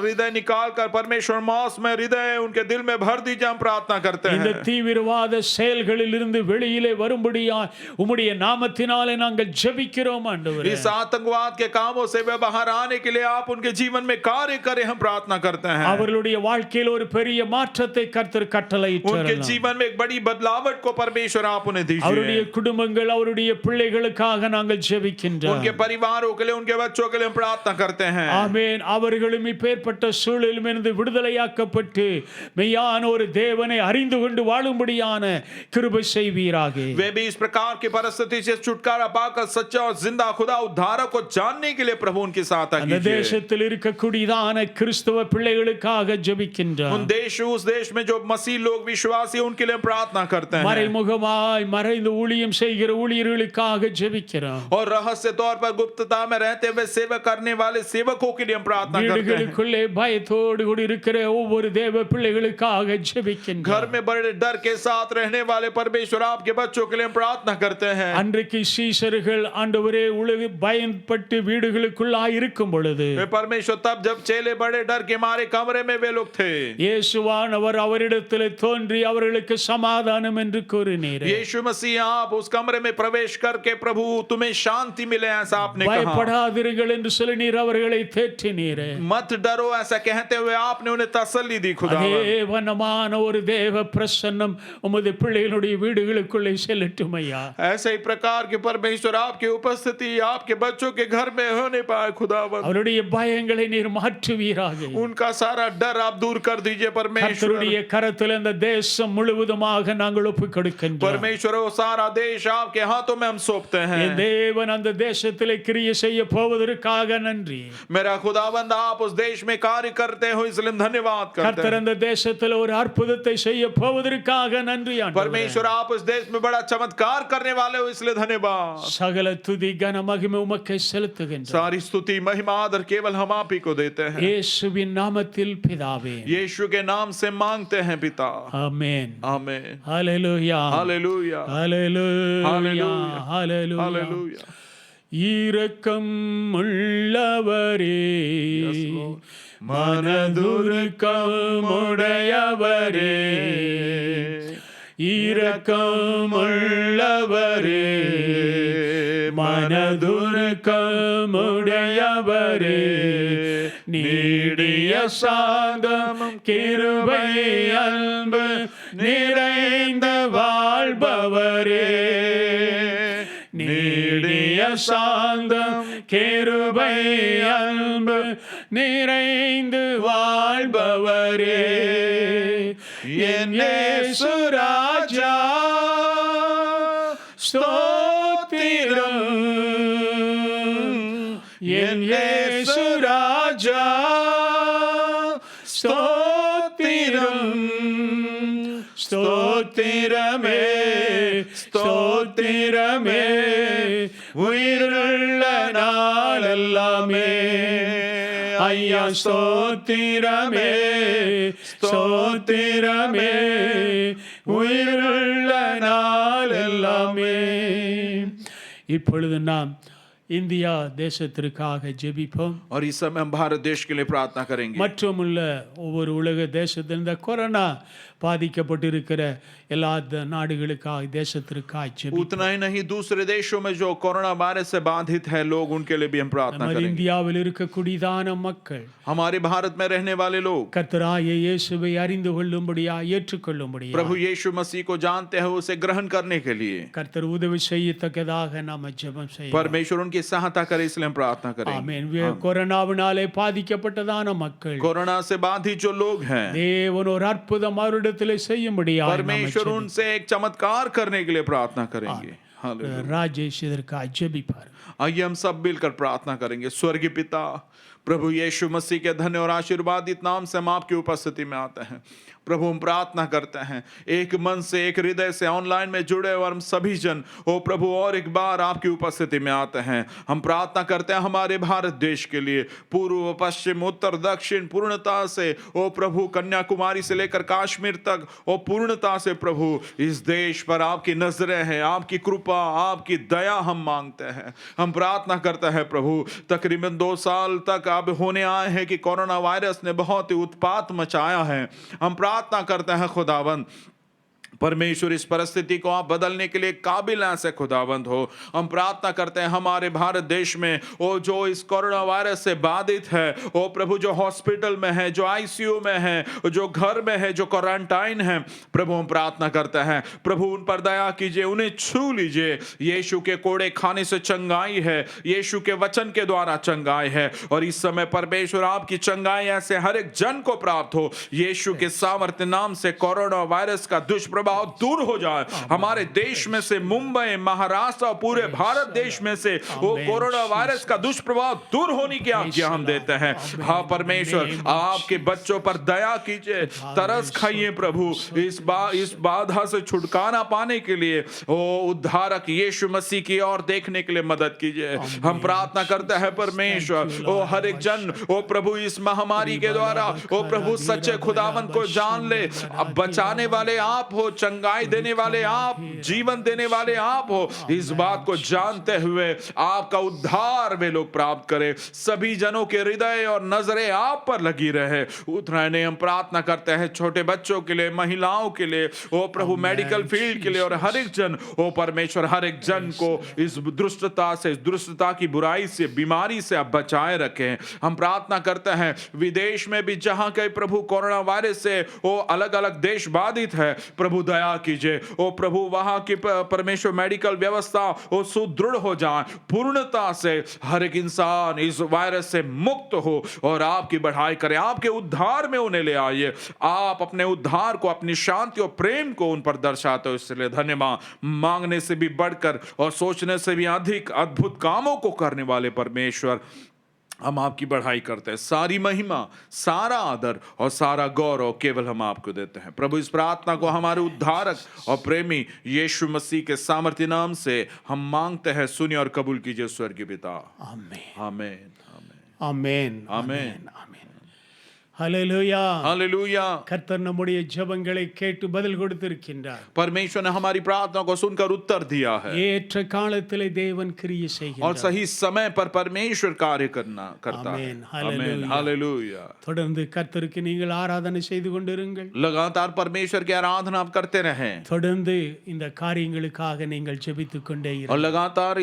हृदय निकाल कर परमेश्वर मांस में हृदय उनके दिल में भर दीजिए, हम प्रार्थना करते இந்த हैं। தீவிரவாத செயல்களில் இருந்து வெளியிலே வரும்படியாய் உம்முடைய நாமத்தினாலே நாங்கள் ஜெபிக்கிறோம் ஆண்டவரே. इस आतंकवाद के कामों से वे बाहर आने के लिए आप उनके जीवन में कार्य करें, हम प्रार्थना करते हैं। அவர்களுடைய வாழ்க்கையில் ஒரு பெரிய மாற்றத்தை கர்த்தர் उनके கட்டளையிட்டார். जीवन में एक बड़ी बदलावट को परमेश्वर आप उन्हें அவருடைய दीजिए। குடும்பங்கள் அவருடைய பிள்ளைகளுக்காக நாங்கள் ஜெபிக்கின்றோம். उनके परिवारों के लिए, उनके बच्चों के लिए हम प्रार्थना करते हैं। ஆமென். அவர்களும் இப்பேற்பட்ட சூழலிலிருந்து விடுதலையாக்கப்பட்டு மெய்யான ஒரு தேவனை அறிந்து கொண்டு வாழும்படியான கிருபை செய்வீராக. वे भी इस प्रकार की परिस्थिति से छुटकारा पाकर सच्चा और जिंदा खुदा उद्धारक को जानने के लिए प्रभु उनकी सहायता அந்த कीजिए। தேசத்தில் இருக்கக்கூடியதான கிறிஸ்தவ பிள்ளைகளுக்காக ஜெபிக்கின்றோம். उन उस देश में जो मसीह लोग विश्वासी उनके लिए हम प्रार्थना करते हैं। மறைமுகமாய் மறைந்து ஊழியம் செய்கிற ஊழியர்களுக்காக ஜெபிக்கிறோம். और रहस्य तौर पर गुप्तता में रहते हुए सेवा करने वाले सेवकों के लिए हम प्रार्थना करते हैं। வீடுகளுக்குள்ளே பயத்தோடு கூட இருக்கிற ஒவ்வொரு தேவ பிள்ளைகளுக்காக ஜெபிக்கின்றோம். घर में बड़े डर के साथ रहने वाले परमेश्वर आपके बच्चों के लिए हम प्रार्थना करते हैं। அன்றைக்கு சீஷர்கள் ஆண்டவரே உலக பயன்பட்டு வீடுகளுக்குள்ளாய் இருக்கும் பொழுது परमेश्वर तब जब चेले बड़े डर के मारे हमारे कमरे में वे लोग थे। இயேசுவானவர் அவரிடத்திலே தோன்றி அவர்களுக்கு சமாதானம் என்று கூறினீரே. यीशु मसीह आप उस कमरे में प्रवेश करके प्रभु तुम्हें शांति मिले ऐसा आपने कहा। பயப்படாதீர்கள் என்று சொல்லி நீர் அவர்களை தேற்றினீரே. मत डरो ऐसा कहते हुए आपने उन्हें तसल्ली दी खुदा। தேவனமான ஒரு தேவ பிரசன்னம் உமது பிள்ளைகளுடைய வீடுகளுக்குள்ளே செல்லட்டும் ஐயா. ऐसे ही प्रकार के परमेश्वर आपकी उपस्थिति आपके बच्चों के घर में होने पाए खुदावंद। அவருடைய பயங்களை நீர் மாற்றுவீராக. उनका सारा डर आप दूर कर दीजिए परमेश्वर। கர்த்தருடைய கரத்தில் இந்த தேசம் முழுவதுமாக நாங்கள் ஒப்புக் கொடுக்கின்றோம். परमेश्वर वो सारा देश आपके हाथों में हम सौंपते हैं। என் தேவன் அந்த தேசத்திலே கிரியை செய்ய போவதற்காக நன்றி. मेरा खुदावंद आप उस देश में कार्य करते हो इसलिए हम धन्यवाद करते கர்த்தர் हैं। அந்த தேசத்தில் ஒரு அற்புதத்தை செய்ய போவதற்காக நன்றி ஆண்டவரே. परमेश्वर आप उस देश में बड़ा चमत्कार करने वाले हो इसलिए धन्यवाद। சகல துதி கன மகிமை உமக்கே செலுத்துகின்றோம். सारी स्तुति महिमा आदर केवल हम आप ही को देते हैं। இயேசுவின் நாமத்தில் பிதாவே. यीशु के नाम से मांगते हैं पिता। ஆமென். आमीन। ஹalleluya. हालेलुया। ஹalleluya. हालेलुया। ஹalleluya. हालेलुया। இரக்கம் உள்ளவரே, Yes, Lord. மனதுருக்கம் உடையவரே, இரக்கம் உள்ளவரே, மனதுருக்கம் உடையவரே, நீடிய சாந்தம் கிருபை அன்பு நிறைந்த வாழ்பவரே, நீடிய சாந்தம் கிருபை அன்பு நிறைந்து வாழ்பவரே, என் இயேசு ராஜா ஸ்தோத்திரம், என் இயேசு ராஜா ஸ்தோத்திரம், ஸ்தோத்திரமே ஸ்தோத்திரமே உயிருள்ள நாளெல்லாமே ஐயா ஸ்தோத்திரமே ஸ்தோத்திரமே உயிருள்ள நாளெல்லாமே. இப்பொழுது நாம் இந்தியா தேசத்திற்காக ஜெபிப்போம். और इस समय हम भारत देश के लिए प्रार्थना करेंगे। மற்றுமுள்ள ஒவ்வொரு உலக தேசத்தில் இந்த கொரோனா பாதிக்கப்பட்டிருக்கிற எல்லா நாடுகளுக்காக தேசத்திற்காக ஜெபிப்போம். उतना ही नहीं दूसरे देशों में जो कोरोना वायरस से बाधित है लोग उनके लिए भी हम प्रार्थना நமது करेंगे। இந்தியாவில் இருக்கக்கூடியதான மக்கள் हमारे भारत में रहने वाले लोग கர்த்தராகிய இயேசுவை அறிந்து கொள்ளும்படியா ஏற்றுக்கொள்ளும்படியா प्रभु यीशु मसीह को जानते हैं उसे ग्रहण करने के लिए கர்த்தர் உதவி செய்யத்தக்கதாக நாம் ஜெபம் செய்வோம். परमेश्वर उनकी सहायता करे इसलिए हम प्रार्थना करेंगे। ஆமென். கொரோனாவினாலே பாதிக்கப்பட்டதான மக்கள் कोरोना से बाधित जो लोग हैं தேவன் ஒரு அற்புதம் அவரிடத்திலே செய்யும்படியா परमेश्वर उनसे एक चमत्कार करने के लिए प्रार्थना करेंगे। हालेलुया। ராஜேஷ் இதற்காக ஜெபிப்பார். आइए हम सब मिलकर प्रार्थना करेंगे। स्वर्गीय पिता प्रभु यीशु मसीह के धन्य और आशीर्वादित नाम से हम आपकी उपस्थिति में आते हैं। प्रभु हम प्रार्थना करते हैं एक मन से एक हृदय से ऑनलाइन में जुड़े और हम सभी जन ओ प्रभु और एक बार आपकी उपस्थिति में आते हैं। हम प्रार्थना करते हैं हमारे भारत देश के लिए पूर्व पश्चिम उत्तर दक्षिण पूर्णता से ओ प्रभु कन्याकुमारी से लेकर कश्मीर तक ओ पूर्णता से प्रभु इस देश पर आपकी नजरें हैं, आपकी कृपा आपकी दया हम मांगते हैं। हम प्रार्थना करते हैं प्रभु तकरीबन 2 साल तक अब होने आए हैं कि कोरोना वायरस ने बहुत ही उत्पात मचाया है। हम प्रार्थना करते हैं खुदावंद परमेश्वर इस परिस्थिति को आप बदलने के लिए काबिल ऐसे खुदावंद हो। हम प्रार्थना करते हैं हमारे भारत देश में ओ जो इस कोरोना वायरस से बाधित है ओ प्रभु जो हॉस्पिटल में है जो आईसीयू में है जो घर में है जो क्वारंटाइन है प्रभु हम प्रार्थना करते हैं प्रभु उन पर दया कीजिए उन्हें छू लीजिए। यीशु के कोड़े खाने से चंगाई है, यीशु के वचन के द्वारा चंगाई है और इस समय परमेश्वर आपकी चंगाई ऐसे हर एक जन को प्राप्त हो। यीशु के सामर्थ्य नाम से कोरोना वायरस का दुष्प्रभाव दूर हो जाए। हमारे देश में से मुंबई महाराष्ट्र और पूरे भारत देश में से वो कोरोना वायरस का दुष्प्रभाव दूर होने की आज्ञा हम देते हैं। हाँ परमेश्वर आपके बच्चों पर दया कीजिए, तरस खाइए प्रभु इस बाधा से छुटकारा पाने के लिए ओ उद्धारक यीशु मसीह की ओर देखने के लिए मदद कीजिए। हम प्रार्थना करते हैं परमेश्वर ओ हर एक जन ओ प्रभु इस महामारी के द्वारा ओ प्रभु सच्चे खुदावंत को जान ले। अब बचाने वाले आप हो, चंगाई देने वाले आप, जीवन देने वाले आप हो, इस बात को जानते हुए आपका उद्धार वे लोग प्राप्त करें। सभी जनों के हृदय और नजरें आप पर लगी रहे। उतना नहीं, हम प्रार्थना करते हैं छोटे बच्चों के लिए, महिलाओं के लिए, ओ प्रभु मेडिकल फील्ड के लिए, और हर एक जन, ओ परमेश्वर, हर एक जन को इस दुष्टता से, इस दुष्टता की बुराई से, बीमारी से आप बचाए रखें। हम प्रार्थना करते हैं विदेश में भी जहां कई प्रभु कोरोना वायरस से वो अलग अलग देश बाधित है, प्रभु दया कीजिए। ओ प्रभु वहां की परमेश्वर मेडिकल व्यवस्था वो सुदृढ़ हो जाए, पूर्णता से हर एक इंसान इस वायरस से मुक्त हो और आपकी बढ़ाई करें, आपके उद्धार में उन्हें ले आइए। आप अपने उद्धार को, अपनी शांति और प्रेम को उन पर दर्शाते हो, इसलिए धन्यवाद। मांगने से भी बढ़कर और सोचने से भी अधिक अद्भुत कामों को करने वाले परमेश्वर, हम आपकी बढ़ाई करते हैं। सारी महिमा, सारा आदर और सारा गौरव केवल हम आपको देते हैं। प्रभु, इस प्रार्थना को हमारे उद्धारक और प्रेमी यीशु मसीह के सामर्थ्य नाम से हम मांगते हैं। सुनिए और कबूल कीजिए स्वर्गीय पिता। आमेन आमेन आमेन आमेन ஆமென். ஹல்லேலூயா. हालेलुया। கர்த்தர் நம்முடைய ஜெபங்களை கேட்டு பதில் கொடுத்திருக்கின்றார். परमेश्वर ने हमारी प्रार्थना को सुनकर उत्तर दिया है ஏற்ற காலத்திலே தேவன் கிரியை और செய்கிறார். सही समय पर परमेश्वर कार्य करता है। आमेन, आमेन हालेलुया. हालेलुया। தொடர்ந்து கர்த்தருக்கு நீங்கள் ஆராதனை செய்து கொண்டிருங்கள். लगातार परमेश्वर की आराधना आप करते रहें தொடர்ந்து இந்த காரியங்களுக்காக நீங்கள் ஜெபித்துக் கொண்டே और இருங்கள். लगातार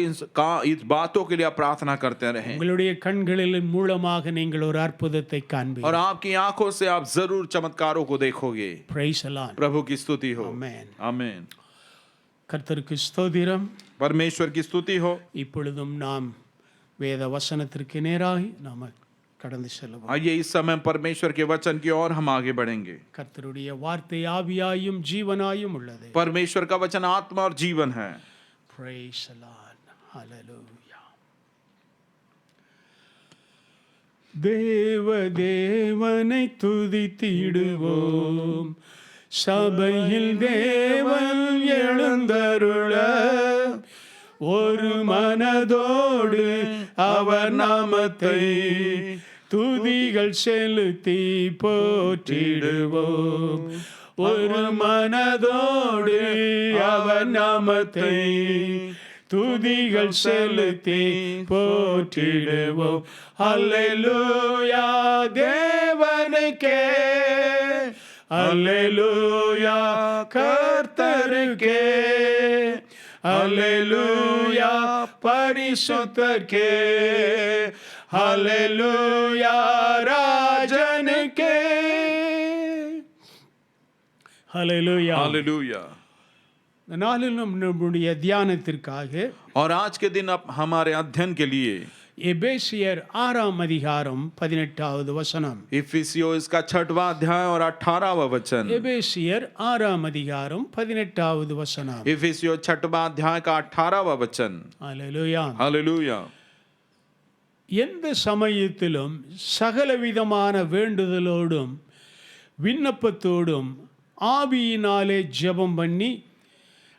इस बातों के लिए आप प्रार्थना करते रहें உங்களுடைய கண்களின் மூலமாக நீங்கள் ஒரு அற்புதத்தை और காண்பீர்கள். आपकी आंखों से आप जरूर चमत्कारों को देखोगे। Praise the Lord. प्रभु की स्तुति हो। ஆமென். आमेन। கர்த்தருக்கு ஸ்தோத்திரம். परमेश्वर की स्तुति हो। இப்பொழுதும் நாம் வேத வசனத்திற்கு நேராக நாம் கடந்து செல்வோம். आइए इस समय परमेश्वर के वचन की ओर हम आगे बढ़ेंगे। கர்த்தருடைய வார்த்தை ஆவியாயும் ஜீவனாயும் உள்ளது. परमेश्वर का वचन आत्मा और जीवन है। Praise the Lord. Hallelujah. தேவனை துதித்திடுவோம், சபையில் தேவன் எழுந்தருள ஒரு மனதோடு அவர் நாமத்தை துதிகள் செலுத்தி போற்றிடுவோம். ஒரு மனதோடு அவர் நாமத்தை துதிகள் செலுத்தி போற்றிடுவோம். அல்லேலூயா தேவனுக்கே, அல்லேலூயா கர்த்தருக்கே, அல்லேலூயா பரிசுத்தர்க்கே, அல்லேலூயா ராஜனுக்கே. அல்லேலூயா. हालेलुया। இந்த நாளில் நம்முடைய தியானத்திற்காக और आज के दिन अब हमारे अध्ययन के लिए எபேசியர் 6ஆம் அதிகாரம் 18வது வசனம். इफिसियों इसका 6वां अध्याय और 18वां वचन। எபேசியர் 6ஆம் அதிகாரம் 18வது வசனம். इफिसियों 6वां अध्याय का 18वां वचन। அல்லேலூயா. हालेलुया। எந்த சமயத்திலும் சகலவிதமான வேண்டுதலோடும் விண்ணப்பத்தோடும் ஆவியினாலே ஜெபம் பண்ணி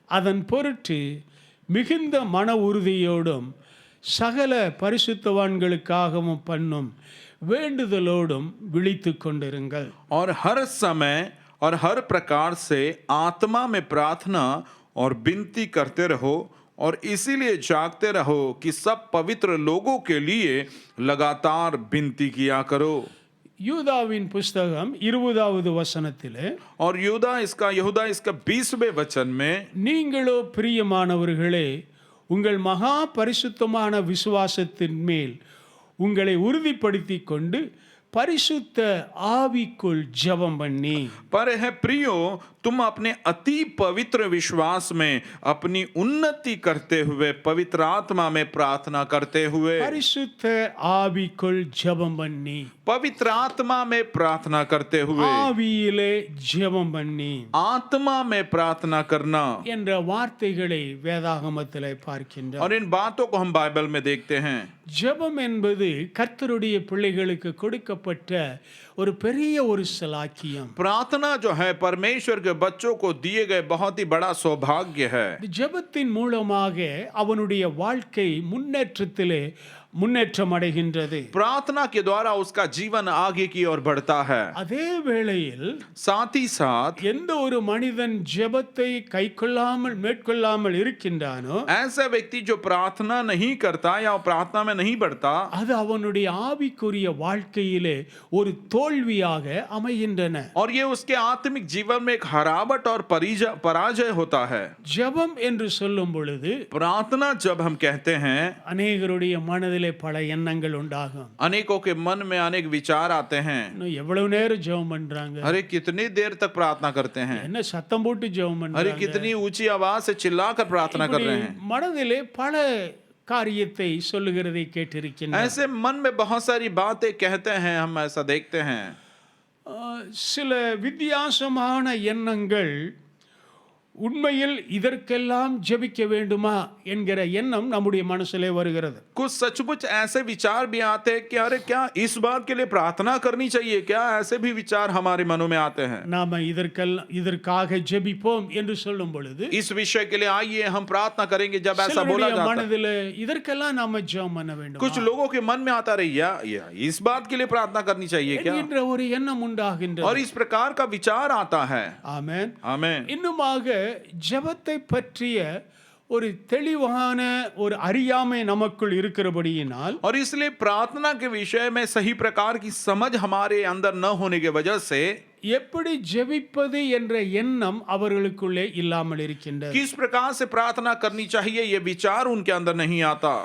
அதன் பொருட்டு மிகுந்த மன உறுதியோடும் சகல பரிசுத்தவான்களுக்காகவும் பண்ணும் வேண்டுதலோடும் விழித்துக் கொண்டிருங்கள். और हर समय और हर प्रकार से आत्मा में प्रार्थना और विनती करते रहो और इसीलिए जागते रहो कि सब पवित्र लोगों के लिए लगातार विनती किया करो। யூதாவின் புஸ்தகம் 20வது வசனத்திலே, और यहूदा इसका 20वें वचन में, நீங்களோ பிரியமானவர்களே உங்கள் மகா பரிசுத்தமான விசுவாசத்தின் மேல் உங்களை உறுதிப்படுத்திக் கொண்டு பரிசுத்த ஆவிக்குள் ஜெபம் பண்ணி. पर है प्रियो तुम अपने अति पवित्र विश्वास में अपनी उन्नति करते हुए पवित्र आत्मा में प्रार्थना करते हुए, பரிசுத்த ஆவிக்குள் ஜெபம் பண்ணி, पवित्र आत्मा में प्रार्थना करते हुए, ஆவியிலே ஜெபம் பண்ணி आत्मा में प्रार्थना करना। என்ற வார்த்தைகளை வேதாகமத்திலே பார்க்கின்றோம். और इन बातों को हम बाइबल में देखते हैं। ஜெபம் என்பது கர்த்தருடைய பிள்ளைகளுக்கு கொடுக்கப்பட்ட ஒரு பெரிய ஒரு சலாக்கியம். प्रार्थना जो है परमेश्वर के बच्चों को दिए गए बहुत ही बड़ा सौभाग्य है। ஜெபத்தின் மூலமாக அவனுடைய வாழ்க்கை முன்னேற்றத்திலே முன்னேற்றம் அடைகின்றது. प्रार्थना के द्वारा उसका जीवन आगे की ओर बढ़ता है। அதே வேளையில் साथ ही साथ எந்த ஒரு மனிதன் ஜெபத்தை கைக்கொள்ளாமல் மேற்கொள்ளாமல் இருக்கின்றானோ ऐसा व्यक्ति जो प्रार्थना नहीं करता या प्रार्थना में नहीं बढ़ता, அது அவனுடைய ஆவிக்குரிய வாழ்க்கையிலே ஒரு தோல்வியாக அமைகின்றன. और ये उसके आत्मिक जीवन में एक हरावट और पराजय होता है। ஜெபம் என்று சொல்லும் பொழுது प्रार्थना जब हम कहते हैं, அநேகருடைய மனதிலே பல எண்ணங்கள் உண்டாகும். अनेकों के मन में अनेक विचार आते हैं। இன்னும் எவ்வளவு நேரம் ஜெபம் பண்றாங்க, अरे कितनी देर तक प्रार्थना करते हैं, என்ன சத்தம் போட்டு ஜெபம் अरे பண்றாங்க, कितनी ऊंची आवाज से चिल्लाकर प्रार्थना कर रहे हैं। மனதிலே பல காரியத்தை சொல்லுகிறதை கேட்டிருக்கின்றேன். ऐसे मन में बहुत सारी बातें कहते हैं, हम ऐसा देखते हैं। சில வித்தியாசமான எண்ணங்கள் உண்மையில் இதற்கெல்லாம் ஜெபிக்க வேண்டுமா என்கிற எண்ணம் நம்முடைய மனசிலே வருகிறது. कुछ सचमुच ऐसे विचार भी आते हैं कि अरे क्या इस बात के लिए प्रार्थना करनी चाहिए क्या, ऐसे भी विचार हमारे मनों में आते हैं। நாம இதற்காக ஜெபிப்போம் என்று சொல்லும் பொழுது इस विषय के लिए आइए हम प्रार्थना करेंगे, जब ऐसा बोला சிலருடைய जाता है, மனதிலே இதற்கெல்லாம் நாம ஜெபம் பண்ண வேண்டும் कुछ लोगों के मन में आता रही या इस बात के लिए प्रार्थना करनी चाहिए क्या, என்கிற ஒரு எண்ணம் உண்டாகின்றது. और इस प्रकार का विचार आता है। ஆமென். आमीन। இன்னுமாக ஜெபத்தை பற்றிய ஒரு தெளிவான ஒரு அறியாமை நமக்குள் இருக்கிறபடியினால் और इसलिए प्रार्थना के विषय में सही प्रकार की समझ हमारे अंदर न होने की वजह से எப்படி ஜெபிப்பது என்ற எண்ணம் அவர்களுக்குள்ளே இல்லாமல் இருக்கின்றது. किस प्रकार से प्रार्थना करनी चाहिए ये विचार उनके अंदर नहीं आता।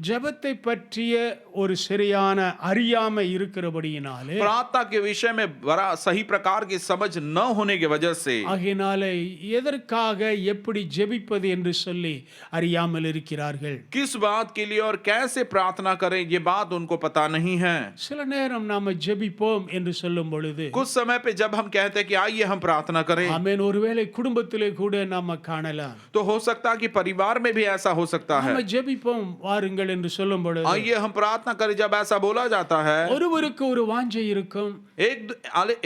ஜெபத்தை பற்றிய ஒரு சரியான அறியாமை இருக்கிறபடியினாலே प्रार्थना के विषय में बड़ा सही प्रकार की समझ न होने की वजह से ஆகையினாலே எதற்காக எப்படி ஜெபிப்பது என்று சொல்லி அறியாமல் இருக்கிறார்கள். किस बात के लिए और कैसे प्रार्थना करें ये बात उनको पता नहीं है। சில நேரம் நாம ஜெபிப்போம் என்று சொல்லும் பொழுது कुछ समय पे जब हम कहते हैं कि आइए हम प्रार्थना करें, ஆமென், ஒருவேளை குடும்பத்திலே கூட நாம காணலாம், तो हो सकता है कि परिवार में भी ऐसा हो सकता है। நாம ஜெபிப்போம் வாருங்கள் என்று சொல்லும் பொழுது आइए हम प्रार्थना करें, जब ऐसा बोला जाता है, ஒருவருக்கு ஒரு வாஞ்சை இருக்கும்,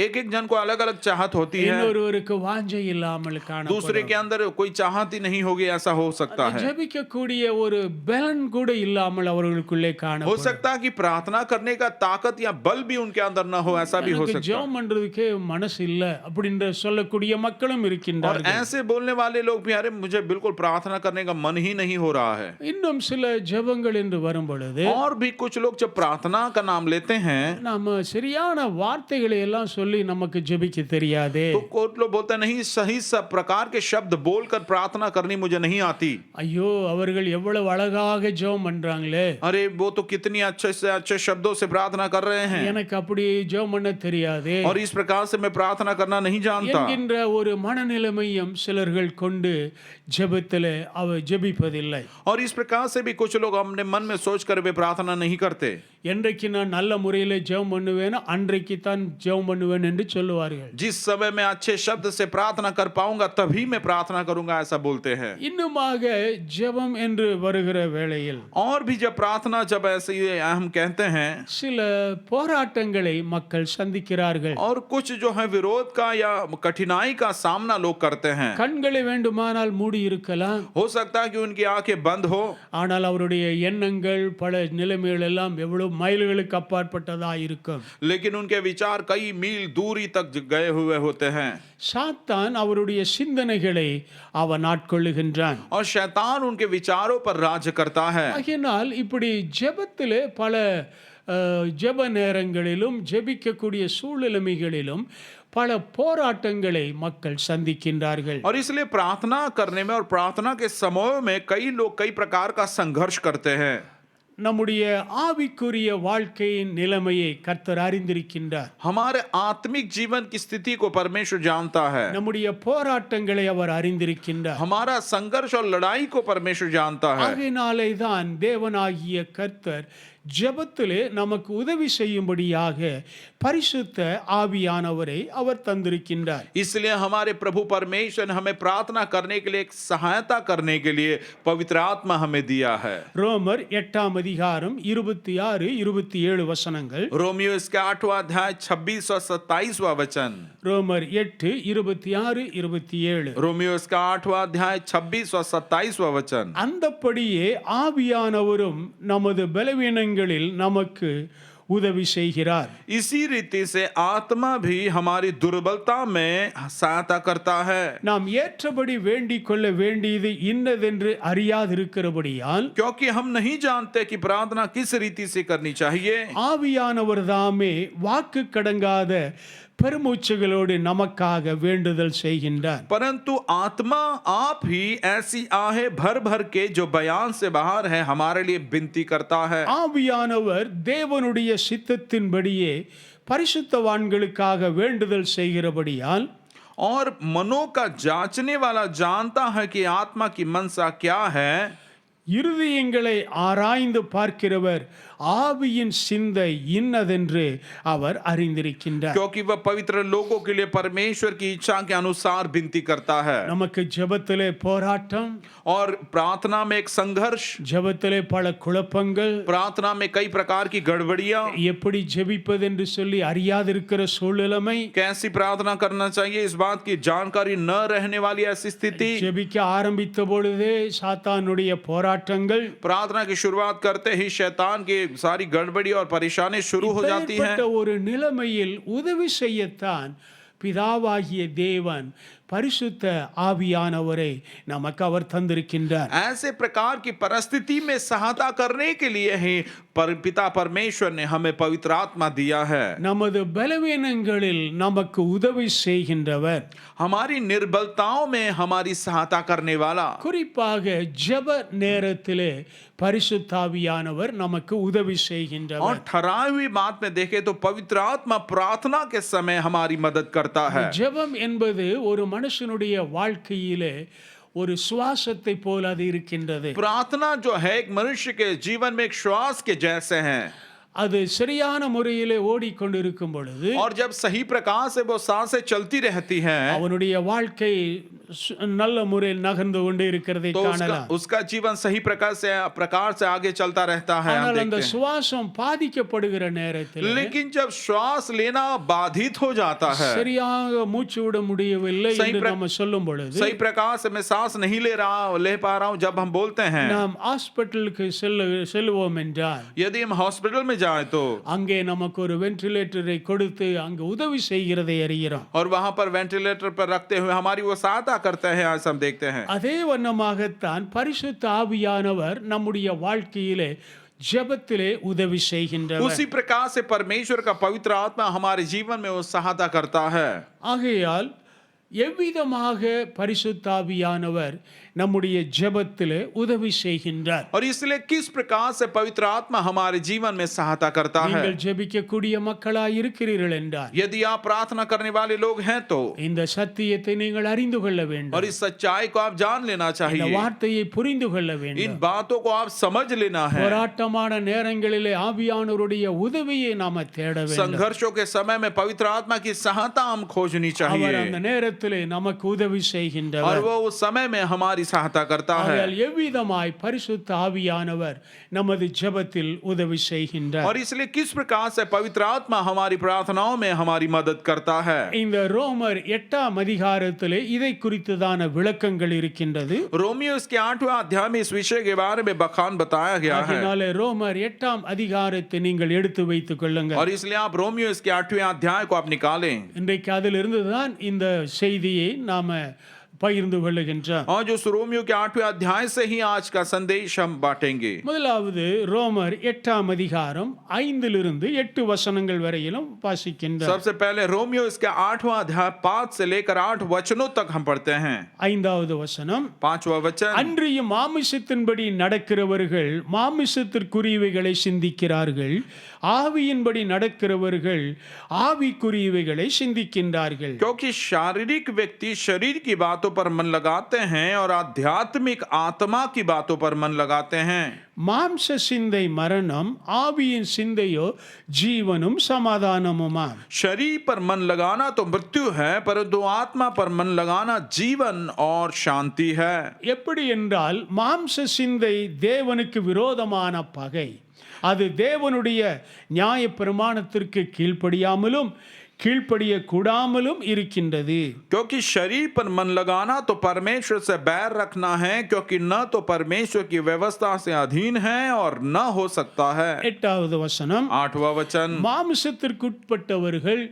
एक जन को अलग अलग चाहत होती है, இன்னொருவருக்கு வாஞ்சை இல்லாமல் காணப்படும். दूसरे के अंदर कोई चाहत ही नहीं होगी, ऐसा हो सकता है। ஜெபிக்கக்கூடிய ஒரு பலன் கூட இல்லாமல் அவர்களுக்குள்ளே हो காணப்படும். सकता है कि प्रार्थना करने का ताकत या बल भी उनके अंदर न हो, ऐसा भी हो எனக்கு सकता है। ஜெபம் பண்றதுக்கே மனசு இல்ல அப்படின்ற சொல்லக்கூடிய மக்களும் और இருக்கின்றார்கள். ऐसे बोलने वाले लोग भी, अरे मुझे बिल्कुल प्रार्थना करने का मन ही नहीं हो रहा है। இன்னும் சில ஜெபங்கள் என்று வரும் பொழுது और भी कुछ लोग जब प्रार्थना का नाम लेते हैं நாம சரியான வார்த்தைகளை எல்லாம் சொல்லி நமக்கு ஜெபிக்க தெரியாதே, तो कुछ लोग बोलते हैं नहीं, सही सब प्रकार के शब्द बोलकर प्रार्थना करनी मुझे नहीं आती। ஐயோ அவர்கள் எவ்வளவு அழகாக ஜெபம் பண்றாங்களே, अरे वो तो कितनी अच्छे से अच्छे शब्दों से प्रार्थना कर रहे हैं, எனக்கு அப்படி ஜெபம் பண்ண தெரியாதே और इस प्रकार से मैं प्रार्थना करना नहीं जानता। என்கின்ற ஒரு மனநிலைமையும் சிலர்கள் கொண்டு ஜெபத்திலே ஜெபிப்பதில்லை. और इस प्रकार से भी कुछ लोग अपने मन में सोच कर वे प्रार्थना नहीं करते। என்றைக்கு நான் நல்ல முறையில் ஜெபம் பண்ணுவேனோ அன்றைக்கு தான் ஜெபம் பண்ணுவேன் என்று சொல்லுவார்கள். जिस समय मैं अच्छे शब्द से प्रार्थना कर पाऊंगा तभी मैं प्रार्थना करूंगा, ऐसा बोलते हैं। இன்னுமாக ஜெபம் என்று வருகிற வேளையில் और भी जब प्रार्थना जब ऐसे हम कहते हैं, சில போராட்டங்களை மக்கள் சந்திக்கிறார்கள். और कुछ जो है विरोध का या कठिनाई का सामना लोग करते हैं। கண்களை வேண்டுமானால் மூடி இருக்கலாம், हो सकता है कि उनकी आंखें बंद हो, ஆனால் அவருடைய எண்ணங்கள் பல நிலைமைகள் எல்லாம் எவ்வளவு மைல்களுக்கு அப்பாற்பட்டதா இருக்கும். लेकिन उनके विचार कई मील दूरी तक गए हुए होते हैं। சாத்தான் அவருடைய சிந்தனைகளை அவன் ஆட்கொள்ளுகின்றான். और शैतान उनके विचारों पर राज करता है। ஆகையினால் இப்படி ஜெபத்திலே பல ஜெப நேரங்களிலும் ஜெபிக்கக்கூடிய சூழ்நிலைகளிலும் பல போராட்டங்களை மக்கள் சந்திக்கின்றார்கள். और इसलिए प्रार्थना करने में और प्रार्थना के समय में कई लोग कई प्रकार का संघर्ष करते हैं। நம்முடைய ஆவிக்குரிய வாழ்க்கையின் நிலைமையை கர்த்தர் அறிந்திருக்கின்றார். हमारे आत्मिक जीवन की स्थिति को परमेश्वर जानता है। நம்முடைய போராட்டங்களை அவர் அறிந்திருக்கின்றார். हमारा संघर्ष और लड़ाई को परमेश्वर जानता है। ஆகையினாலே தான் தேவனாகிய கர்த்தர் ஜெபத்திலே நமக்கு உதவி செய்யும்படியாக பரிசுத்த ஆவியானவரை அவர் தந்திருக்கின்றார். इसलिए हमारे प्रभु परमेश्वर हमें प्रार्थना करने के लिए एक सहायता करने के लिए पवित्र आत्मा हमें दिया है। ரோமர் 8 அதிகாரம் 26 27 வசனங்கள். रोमियो इसका 8वां अध्याय 26 और 27वां वचन। ரோமர் 8 26 27. रोमियो इसका 8वां अध्याय 26 और 27वां वचन। அந்தப்படியே ஆவியானவரும் நமது பலவீனங்கள் நேரங்களில் நமக்கு உதவி செய்கிறார். इसी रीति से आत्मा भी हमारी दुर्बलता में सहायता करता है. நாம் ஏற்றபடி வேண்டிக் கொள்ள வேண்டியது இன்னதென்று அறியாதிருக்கிறபடியால் क्योंकि हम नहीं जानते कि प्रार्थना किस रीति से करनी चाहिए. ஆவியானவர் தாமே வாக்கு கடங்காத பெருமூச்சுகளோடு நமக்காக வேண்டுதல் செய்கின்றார். परंतु आत्मा आप ही ऐसी आहें भर भर के जो बयान से बाहर है हमारे लिए विनती करता है. ஆவியானவர் தேவனுடைய சித்தத்தின்படியே பரிசுத்தவான்களுக்காக வேண்டுதல் செய்கிறபடியால் और मनों का जांचने वाला जानता है कि आत्मा की मनसा क्या है. இருதயங்களை ஆராய்ந்து பார்க்கிறவர் ஆவியின் சிந்தை இன்னதென்று அவர் அறிந்திருக்கின்றார். क्योंकि वह पवित्र लोगों के लिए परमेश्वर की इच्छा के अनुसार विनती करता है. நமக்கு ஜெபத்திலே போராட்டம், और प्रार्थना में एक संघर्ष, ஜெபத்திலே பல குழப்பங்கள், प्रार्थना में कई प्रकार की गड़बड़ियां, எப்படி ஜெபிப்பது என்று சொல்லி அறியாதிருக்கிற சூழ்நிலைமை, कैसी प्रार्थना करना चाहिए इस बात की जानकारी न रहने वाली ऐसी स्थिति, ஜெபிக்க ஆரம்பித்த பொழுதே சாத்தானுடைய போராட்டங்கள், प्रार्थना की शुरुआत करते ही शैतान की सारी गड़बड़ी और परेशानी शुरू हो जाती है. இப்படிப்பட்ட ஒரு நிலைமையில் உதவி செய்யத்தான் பிதாவாகிய தேவன் பரிசுத்த ஆவியானவரை நமக்கு அவர் தந்திருக்கின்றார். ऐसे प्रकार की परिस्थिति में सहायता करने के लिए ही पिता परमेश्वर ने हमें पवित्र आत्मा दिया है. நமது பலவீனங்களில் நமக்கு உதவி செய்கின்றவர், हमारी निर्बलताओं में हमारी सहायता करने वाला. குறிப்பாக ஜெப நேரத்திலே பரிசுத்தாவியானவர் நமக்கு உதவி और செய்கின்றவர். ठहराई हुई बात में देखें तो पवित्र आत्मा प्रार्थना के समय हमारी मदद करता है. ஜெபம் என்பது ஒரு மனுஷனுடைய வாழ்க்கையிலே ஒரு சுவாசத்தை போல அது இருக்கின்றது. प्रार्थना जो है एक मनुष्य के जीवन में एक श्वास के जैसे हैं. அது சரியான முறையிலே ஓடிக்கொண்டிருக்கும் பொழுது और जब सही प्रकार से वो सांसें चलती रहती हैं அவனுடைய வாழ்க்கை நல்ல முறையில் நகர்ந்து கொண்டு இருக்கிறதை तो காணலாம். उसका जीवन सही प्रकार से आगे चलता रहता है. हम ஆனால் அந்த देखते हैं. சுவாசம் பாதிக்கப்படுகிற நேரத்தில் लेकिन जब श्वास लेना बाधित हो जाता है, சரியாக மூச்சு விட முடியவில்லை सही என்று प्र- நம்ம சொல்லும் பொழுது सही प्रकार से मैं सांस नहीं ले पा रहा हूं जब हम बोलते हैं, நாம் ஹாஸ்பிட்டலுக்கு செல்லுவோம் என்றால் यदि हम हॉस्पिटल में जाएं तो அங்கே நமக்கு ஒரு வென்டிலேட்டரை கொடுத்து அங்கு உதவி செய்கிறதை அறிகிறோம். और वहां पर वेंटिलेटर पर रखते हुए हमारी वो सहायता करते हैं, ऐसा हम देखते हैं. அதே வண்ணமாகத்தான் பரிசுத்த ஆவியானவர் நம்முடைய வாழ்க்கையிலே ஜெபத்திலே உதவி செய்கின்றவர். उसी प्रकार से परमेश्वर का पवित्र आत्मा हमारे जीवन में वो सहायता करता है. ஆகையால் எவ்விதமாக பரிசுத்தாவியானவர் நம்முடைய ஜெபத்திலே உதவி செய்கின்றார். और इसलिए किस प्रकार से पवित्र आत्मा हमारे जीवन में सहायता करता है. நீங்கள் ஜெபிக்கக்கூடிய மக்களாய் இருக்கிறீர்கள் என்றால் यदि आप प्रार्थना करने वाले लोग हैं तो இந்த சத்தியத்தை நீங்கள் அறிந்து கொள்ள வேண்டும். और इस सच्चाई को आप जान लेना இந்த चाहिए. வார்த்தையை புரிந்து கொள்ள इन வேண்டும். बातों को आप समझ लेना है. போராட்டமான நேரங்களிலே ஆவியானவருடைய உதவியை நாம தேட வேண்டும். संघर्षों के समय में पवित्र आत्मा की सहायता हम खोजनी அவர் चाहिए. அந்த நேரத்திலே நமக்கு உதவி और செய்கின்றவர். वो उस समय में हमारी सहायता करता है. ஆகையால் எவ்விதமாய் பரிசுத்த ஆவியானவர் நமது ஜெபத்தில் உதவி செய்கின்றார். और इसलिए किस प्रकार से पवित्र आत्मा हमारी प्रार्थनाओं में हमारी मदद करता है. இந்த ரோமர் 8ஆம் அதிகாரத்திலே இதை குறித்துதான விளக்கங்கள் இருக்கின்றது. रोमियो इसके 8वें अध्याय में इस विषय के बारे में बखान बताया गया है. அதனாலே ரோமர் 8ஆம் அதிகாரத்தை நீங்கள் எடுத்து வைத்துக் கொள்ளுங்கள். और इसलिए आप रोमियो इसके 8वें अध्याय को आप निकालें. இன்றைக்கு அதிலிருந்து தான் இந்த செய்தியை நாம பகிர்ந்து கொள்ளுகின்றோம். और जो रोमियो के 8वें अध्याय से ही आज का संदेश हम बांटेंगे. முதலாவது ரோமர் 8ஆம் அதிகாரம் 5 8 வசனங்கள் வரையிலும் வாசிக்கின்றோம். सबसे पहले रोमियो इसका 8वां अध्याय 5 से लेकर 8 वचनों तक हम पढ़ते हैं. 5வது வசனம், 5वां वचन, அன்றியும் மாமிசத்தின்படி நடக்கிறவர்கள் மாமிசத்திற்குரியவைகளை சிந்திக்கிறார்கள், ஆவியின்படி நடக்கிறவர்கள் ஆவிக்குரியவைகளை சிந்திக்கின்றார்கள். क्योंकि शारीरिक व्यक्ति शरीर की बातों पर मन लगाते हैं और आध्यात्मिक आत्मा की बातों पर मन लगाते हैं. மாம்ச சிந்தை மரணம், ஆவியின் சிந்தையோ ஜீவனும் சமாதானமுமாம். शरीर पर मन लगाना तो मृत्यु है, परंतु आत्मा पर मन लगाना जीवन और शांति है. எப்படி என்றால் மாம்ச சிந்தை தேவனுக்கு விரோதமான பகை. அது தேவனுடைய நியாய பிரமாணத்திற்கு கீழ்ப்படியாமலும் கீழ்ப்படிய கூடாமலும் இருக்கின்றது. क्योंकि शरीर पर मन लगाना तो परमेश्वर से बैर रखना है, क्योंकि न तो परमेश्वर की व्यवस्था से अधीन है और न हो सकता है। 8வது வசனம், 8वां वचन, மாம்சத்திற்குட்பட்டவர்கள்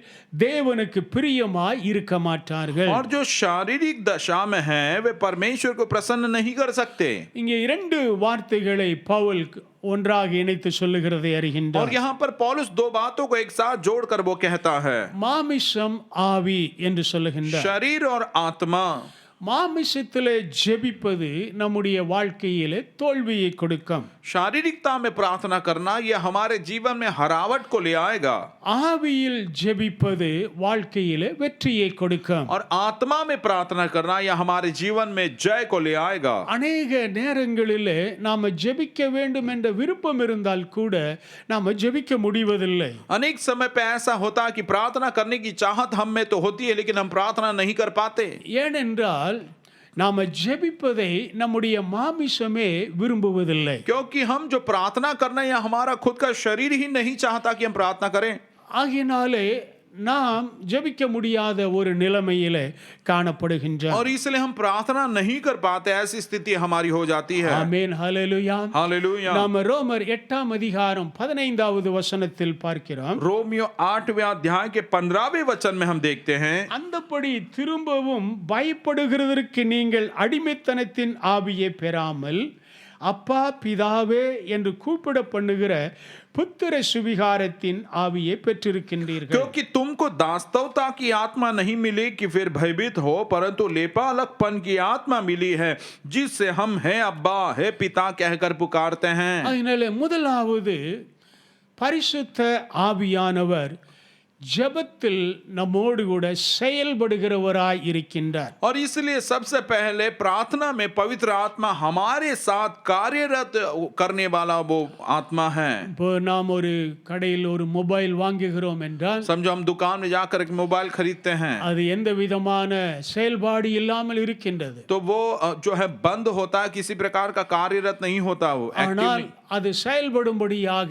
தேவனுக்கு பிரியமாய் இருக்க மாட்டார்கள். और जो शारीरिक दशा में है वे परमेश्वर को प्रसन्न नहीं कर सकते। இங்கே இரண்டு வார்த்தைகளை பவுல் ஒன்றாக இணைத்து சொல்லுகிறதை और அறிகின்றார். यहाँ पर पौलुस दो बातों को एक साथ जोड़कर वो कहता है, மாமிசம் ஆவி என்று சொல்லுகின்றார். शरीर और आत्मा। மாமிசத்திலே ஜெபிப்பது நம்முடைய வாழ்க்கையிலே தோல்வியை கொடுக்கும். शारीरिकता में प्रार्थना करना यह हमारे जीवन में हरावट को ले आएगा, ஆவியில் ஜெபிப்பது வாழ்க்கையிலே வெற்றியை கொடுக்கும். और आत्मा में प्रार्थना करना यह हमारे जीवन में जय को ले आएगा। அநேக நேரங்களிலே நாம ஜெபிக்க வேண்டும் என்ற விருப்பம் இருந்தால் கூட நாம ஜெபிக்க முடிவதில்லை. अनेक समय पे ऐसा होता है कि प्रार्थना करने की चाहत हम में तो होती है, लेकिन हम प्रार्थना नहीं कर पाते। ஏனென்றால் நாம ஜெபிப்பதை நம்முடைய மாமிசமே விரும்புவதில்லை. क्योंकि हम जो प्रार्थना करना है, या हमारा खुद का शरीर ही नहीं चाहता कि हम प्रार्थना करें। ஆகினாலே நாம் ஜெபிக்க முடியாத ஒரு நிலைமையிலே காணப்படுகின்றோம். और इसलिए हम प्रार्थना नहीं कर पाते, ऐसी स्थिति हमारी हो जाती है। ஆமென், ஹல்லேலூயா. हालेलुया। நாம் ரோமர் 8ஆம் அதிகாரம் 15வது வசனத்தில் பார்க்கிறோம். रोमियो 8वें अध्याय के 15वें वचन में हम देखते हैं, அந்தப்படி திரும்பவும் பயப்படுகிறதற்கு நீங்கள் அடிமைத்தனத்தின் ஆவியை பெறாமல் அப்பா பிதாவே என்று கூப்பிட பண்ணுகிற புத்திர சுவிகாரத்தின் ஆவியை பெற்றிருக்கின்றீர்கள். क्योंकि तुमको दासत्वता की आत्मा नहीं मिली कि फिर भयभीत हो, परंतु लेपालकपन की आत्मा मिली है, जिससे हम है अब्बा है पिता कहकर पुकारते हैं। அதனால முதலாவது பரிசுத்த ஆவியானவர் ஜெபத்தில் நம்மோடு கூட செயல்படுகிறவராய் இருக்கின்றார். और इसलिए सबसे पहले प्रार्थना में पवित्र आत्मा हमारे साथ कार्यरत करने वाला वो आत्मा है। இப்போ நாம் ஒரு கடையில் ஒரு மொபைல் வாங்குகிறோம் என்றால் समझो हम दुकान में जाकर एक मोबाइल खरीदते हैं, அது எந்த விதமான செயல்பாடு இல்லாமல் இருக்கின்றது. तो वो जो है बंद होता है, किसी प्रकार का कार्यरत नहीं होता, वो एक्टिव ஆனால் नहीं। அது செயல்படும்படியாக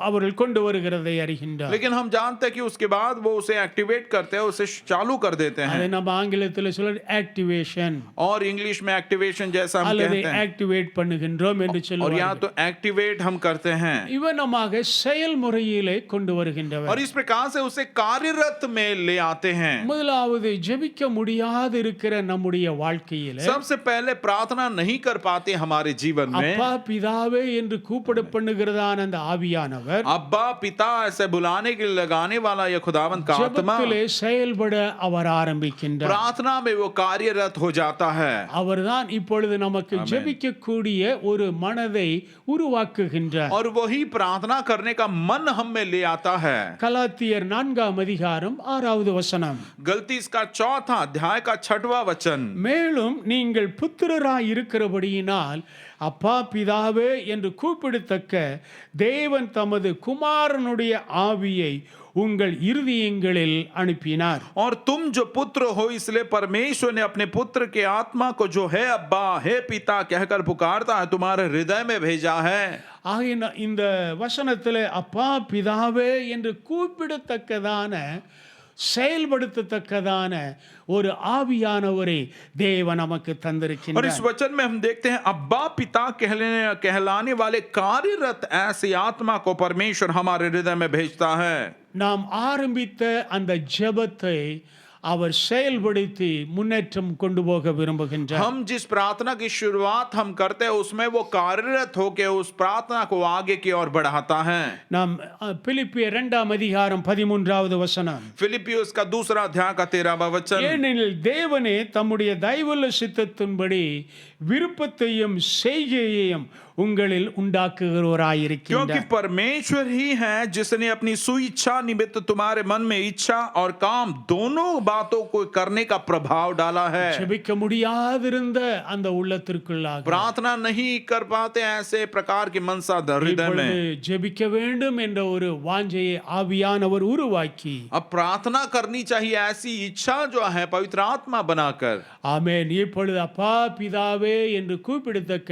அவர்கள் கொண்டு வருகிறதை அறிகின்றார். लेकिन हम जानते हैं कि उसके बाद वो उसे एक्टिवेट करते हैं, उसे चालू कर देते हैं। அதை நம்ம ஆங்கிலத்தில் சொல்ல ஆக்டிவேஷன் और इंग्लिश में एक्टिवेशन जैसा हम அல்லது कहते हैं, ஆக்டிவேட் பண்ணுகின்றோம் என்று और சொல்லுவார்கள். या तो एक्टिवेट हम करते हैं, இவனமாக செயல்முறையிலே கொண்டு வருகின்றவர். और इस प्रकार से उसे कार्यरत में ले आते हैं। முதலாவது ஜெபிக்க முடியாது இருக்கிற நம்முடைய வாழ்க்கையிலே सबसे पहले प्रार्थना नहीं कर पाते हमारे जीवन में, அப்பா பிதாவே என்று கூப்பிட பண்ணுகிறதான அந்த ஆவியானவர் अब्बा पिता ऐसे बुलाने के लिए लगाने वाला यह खुदावंत का आत्मा ஜெபத்திலே செயல்பட அவர் ஆரம்பிக்கின்றார். प्रार्थना में वो कार्यरत हो जाता है। அவர்தான் இப்பொழுது நமக்கு ஜெபிக்க கூடிய ஒரு மனதை உருவாக்குகின்றார். और वही प्रार्थना करने का मन हम में ले आता है। கலாத்தியர் 4ஆம் அதிகாரம் 6வது வசனம், गलती इसका 4था अध्याय का 6वां वचन, மேலும் நீங்கள் புத்திரராய் இருக்கிறபடியினால் அப்பா பிதாவே என்று கூப்பிடத்தக்க தேவன் தமது குமாரனுடைய ஆவியை உங்கள் இருதயங்களில் அனுப்பினார். और तुम जो पुत्र हो इसलिए परमेश्वर ने अपने पुत्र के आत्मा को जो है अब्बा है पिता कहकर पुकारता है तुम्हारे हृदय में भेजा है। ஆகின இந்த வசனத்திலே அப்பா பிதாவே என்று கூப்பிடத்தக்கதான செயல்படுத்தத்தக்கதான ஒரு ஆவியானவரை தேவன் நமக்கு और इस தந்திருக்கின்றார். वचन में हम देखते हैं अब्बा पिता कहलाने वाले कार्यरत ऐसी आत्मा को परमेश्वर हमारे हृदय में भेजता है। நாம் ஆரம்பித்த அந்த ஜெபத்தை அவர் செயல்படுத்தி முன்னேற்றம் கொண்டு போக விரும்புகின்றார். हम जिस प्रार्थना की शुरुआत हम करते हैं उसमें वो कार्यरत होकर उस प्रार्थना को आगे की ओर बढ़ाता है। நாம் பிலிப்பியர் 2ஆம் அதிகாரம் 13வது வசனம், फिलिपियोस का दूसरा अध्याय का 13वां वचन, ஏனெனில் தேவனே தம்முடைய தயவுள்ள சித்தத்தின்படி விருப்பத்தையும் செய்கையையும் உங்களில் क्योंकि உண்டாக்குகிறவராயிருக்கின்றார். परमेश्वर ही है जिसने अपनी सुइच्छा निमित्त तुम्हारे मन में इच्छा और काम दोनों बातों को करने का प्रभाव डाला है। ஜெபிக்க முடியாதிருந்த அந்த உள்ளத்திற்குள்ளாக प्रार्थना नहीं कर पाते ऐसे प्रकार की मनसा हृदय में, இப்பொழுது ஜெபிக்க வேண்டும் என்ற ஒரு வாஞ்சையை ஆவியானவர் உருவாக்கி, अब प्रार्थना करनी चाहिए ऐसी इच्छा जो है पवित्र आत्मा बनाकर, ஆமென், இப்பொழுது அப்பா பிதாவே பிதாவே என்று கூப்பிடத்தக்க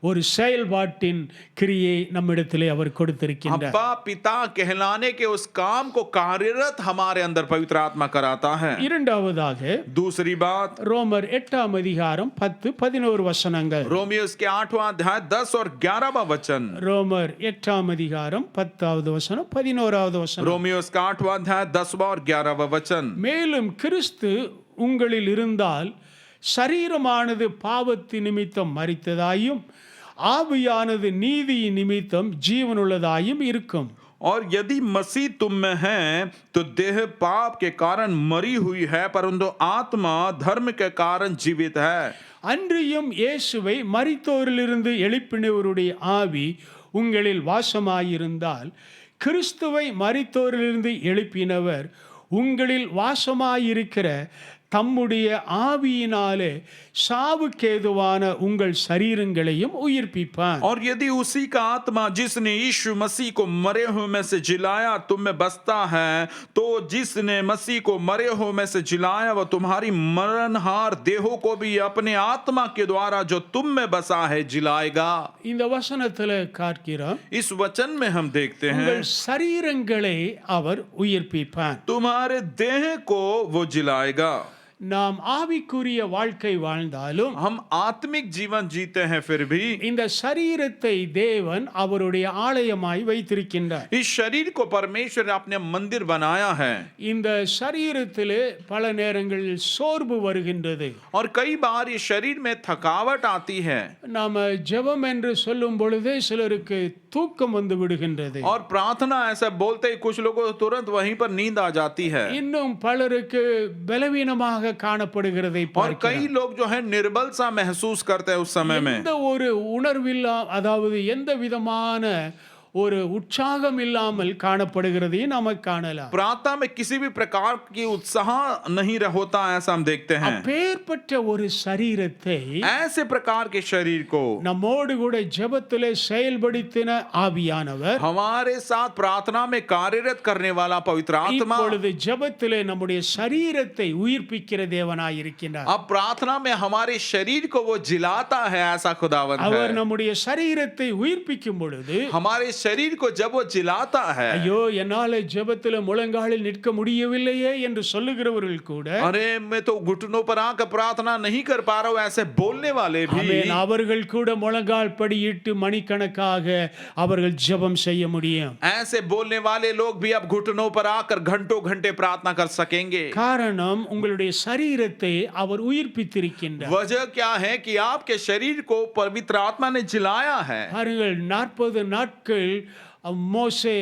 ஒரு செயல்பாட்டின் கிரியை நம்மிடத்திலே அவர் கொடுத்திருக்கின்றார். अब्बा पिता कहलाने के उस काम को कार्यरत हमारे अंदर पवित्र आत्मा कराता है. இரண்டாவதாக दूसरी बात, ரோமர் 8ஆம் அதிகாரம் 10-11 வசனங்கள். रोमियोस के 8वां अध्याय 10 और 11वां वचन. ரோமர் 8ஆம் அதிகாரம் 10வது வசனம் 11வது வசனம். रोमियोस का 8वां अध्याय 10वां और 11वां वचन. மேலும் கிறிஸ்து உங்களில் இருந்தால் சரீரமானது பாவத்து நிமித்தம் மரித்ததாயும் ஆவியானது நீதி நிமித்தம் ஜீவனுள்ளதாயும் இருக்கும். और यदि मसीह तुम में है तो देह पाप के कारण मरी हुई है, परंतु आत्मा धर्म के कारण जीवित है. அன்றியும் இயேசுவை மரித்தோரிலிருந்து எழுப்பினவருடைய ஆவி உங்களில் வாசமாயிருந்தால் கிறிஸ்துவை மரித்தோரிலிருந்து எழுப்பினவர் உங்களில் வாசமாயிருக்கிற தம்முடைய ஆவியினாலே சாவுக்கேதுவான உங்கள் शरीरங்களையும் உயிர்ப்பிப்பார். और यदि उसी का आत्मा जिसने यीशु मसीह को मरे हुए में से जिलाया तुम में बसता है, तो जिसने मसीह को मरे हुए में से जिलाया वह तुम्हारी मरणहार देहों को भी अपने आत्मा के द्वारा जो तुम में बसा है जिलाएगा. இந்த வசனத்துல பார்க்கிறோம், इस वचन में हम देखते हैं உங்கள் शरीरங்களை அவர் உயிர்ப்பிப்பார். तुम्हारे देह को वो जिलाएगा. நாம் ஆவிக்குரிய வாழ்க்கை வாழ்ந்தாலும் हम आत्मिक जीवन जीते हैं फिर भी இந்த शरीरத்தை தேவன் அவருடைய ஆலயமாய் வைத்திருக்கின்றார். इस शरीर को परमेश्वर ने अपने मंदिर बनाया है. இந்த शरीரத்திலே பல நேரங்களில் சோர்வு வருகின்றது. और कई बार इस शरीर में थकावट आती है. நாம ஜெபம் என்று சொல்லும் பொழுதே சிலருக்கு தூக்கம் வந்து விடுகின்றது. और प्रार्थना ऐसा बोलते ही कुछ लोगों को तुरंत वहीं पर नींद आ जाती है. இன்னும் பலருக்கு பலவீனமாக காணப்படுகிறதை और பார்க்கிறோம். कई लोग जो है निर्बल सा महसूस करते हैं उस समय में. எந்த ஒரு உணர்வில்லா, அதாவது எந்த விதமான ஒரு உற்சாகம் இல்லாமல் காணப்படுகிறதையும் நாம் காணலாம். प्रार्थना में किसी भी प्रकार की उत्साह नहीं होता, ऐसा हम देखते हैं. அப்பேற்பட்ட ஒரு சரீரத்தை ऐसे प्रकार के शरीर को நம்மோடு கூட ஜெபத்திலே செயல்படுத்தின ஆவியானவர் हमारे साथ प्रार्थना में कार्यरत करने वाला पवित्र आत्मा இப்பொழுது ஜெபத்திலே நம்முடைய சரீரத்தை உயிர்ப்பிக்கிற தேவனாய் இருக்கிறார். अब प्रार्थना में हमारे शरीर को वो जिलाता है, ऐसा खुदावंद அவர் है. நம்முடைய சரீரத்தை உயிர்ப்பிக்கும் பொழுது हमारे शरीर को जब वो जिलाता है, ஐயோ என்னால ஜெபத்திலே முழங்காலில் நிற்க முடியவில்லையே என்று சொல்லுகிறவர்கள் கூட अरे मैं तो घुटनों पर आकर प्रार्थना नहीं कर पा रहा हूं, ऐसे बोलने वाले भी ஆமென், அவர்கள் கூட முழங்கால் படியிட்டு மணிக்கணக்காக அவர்கள் ஜெபம் செய்ய முடியும். ऐसे बोलने वाले लोग भी अब घुटनों पर आकर घंटों घंटे प्रार्थना कर सकेंगे. காரணம் உங்களுடைய சரீரத்தை அவர் உயிர்ப்பித்திருக்கின்றார். वजह क्या है कि आपके शरीर को पवित्र आत्मा ने जिलाया है. பாருங்கள், 40 நாட்கள் மோசே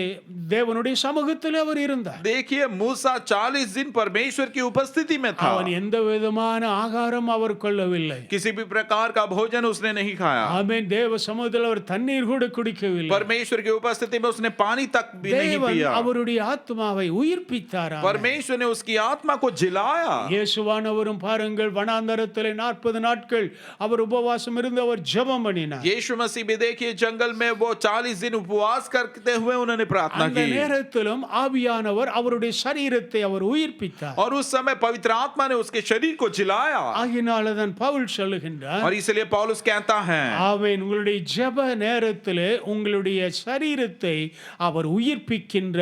தேவனுடைய சமூகத்தில் அவர் இருந்தார். देखिए मूसा 40 दिन परमेश्वर की उपस्थिति में था. அவன் எந்த விதமான ஆகாரம் அவர் கொள்ளவில்லை. किसी भी प्रकार का भोजन उसने नहीं खाया. ஆமென், தேவ சமூகத்தில் அவர் தண்ணீர் கூட குடிக்கவில்லை. परमेश्वर की उपस्थिति में उसने पानी तक भी नहीं தேவன் पिया. அவருடைய ஆத்மாவை உயிர்ப்பித்தார். परमेश्वर ने उसकी आत्मा को जिलाया. இயேசுவானவரும் பாருங்கள், வனாந்தரத்திலே 40 நாட்கள் அவர் உபவாசம் இருந்து அவர் ஜெபம் பண்ணினார். यीशु मसीह भी देखिए जंगल में वो 40 दिन उपवास करते हुए उन्होंने प्रार्थना அந்த की. நேரத்திலும் ஆவியானவர் அவருடைய சரீரத்தை அவர் உயிர்ப்பித்தார். और उस समय पवित्र आत्मा ने उसके शरीर को जिलाया. ஆகினால்தான் பவுல் சொல்லுகின்றார், और इसलिए पौलुस कहता है ஆமென், உங்களுடைய ஜெப நேரத்திலே உங்களுடைய சரீரத்தை அவர் உயிர்ப்பிக்கின்ற,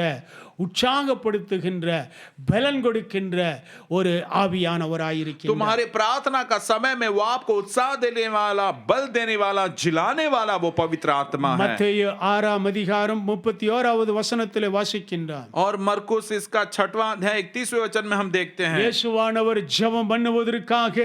உற்சாகப்படுத்துகின்ற, பலன் கொடுக்கின்ற ஒரு ஆவியானவராயிருக்கிறார். तुम्हारे प्रार्थना का समय में वो आपको उत्साह देने वाला, बल देने वाला, जिलाने वाला वो पवित्र आत्मा है. மத்தேயு 6ஆம் அதிகாரம் 31வது வசனத்திலே வாசிக்கின்றார். और मरकुस इसका 6वां अध्याय 31वें वचन में हम देखते हैं இயேசுவானவர் ஜெபம் பண்ணுவதற்காக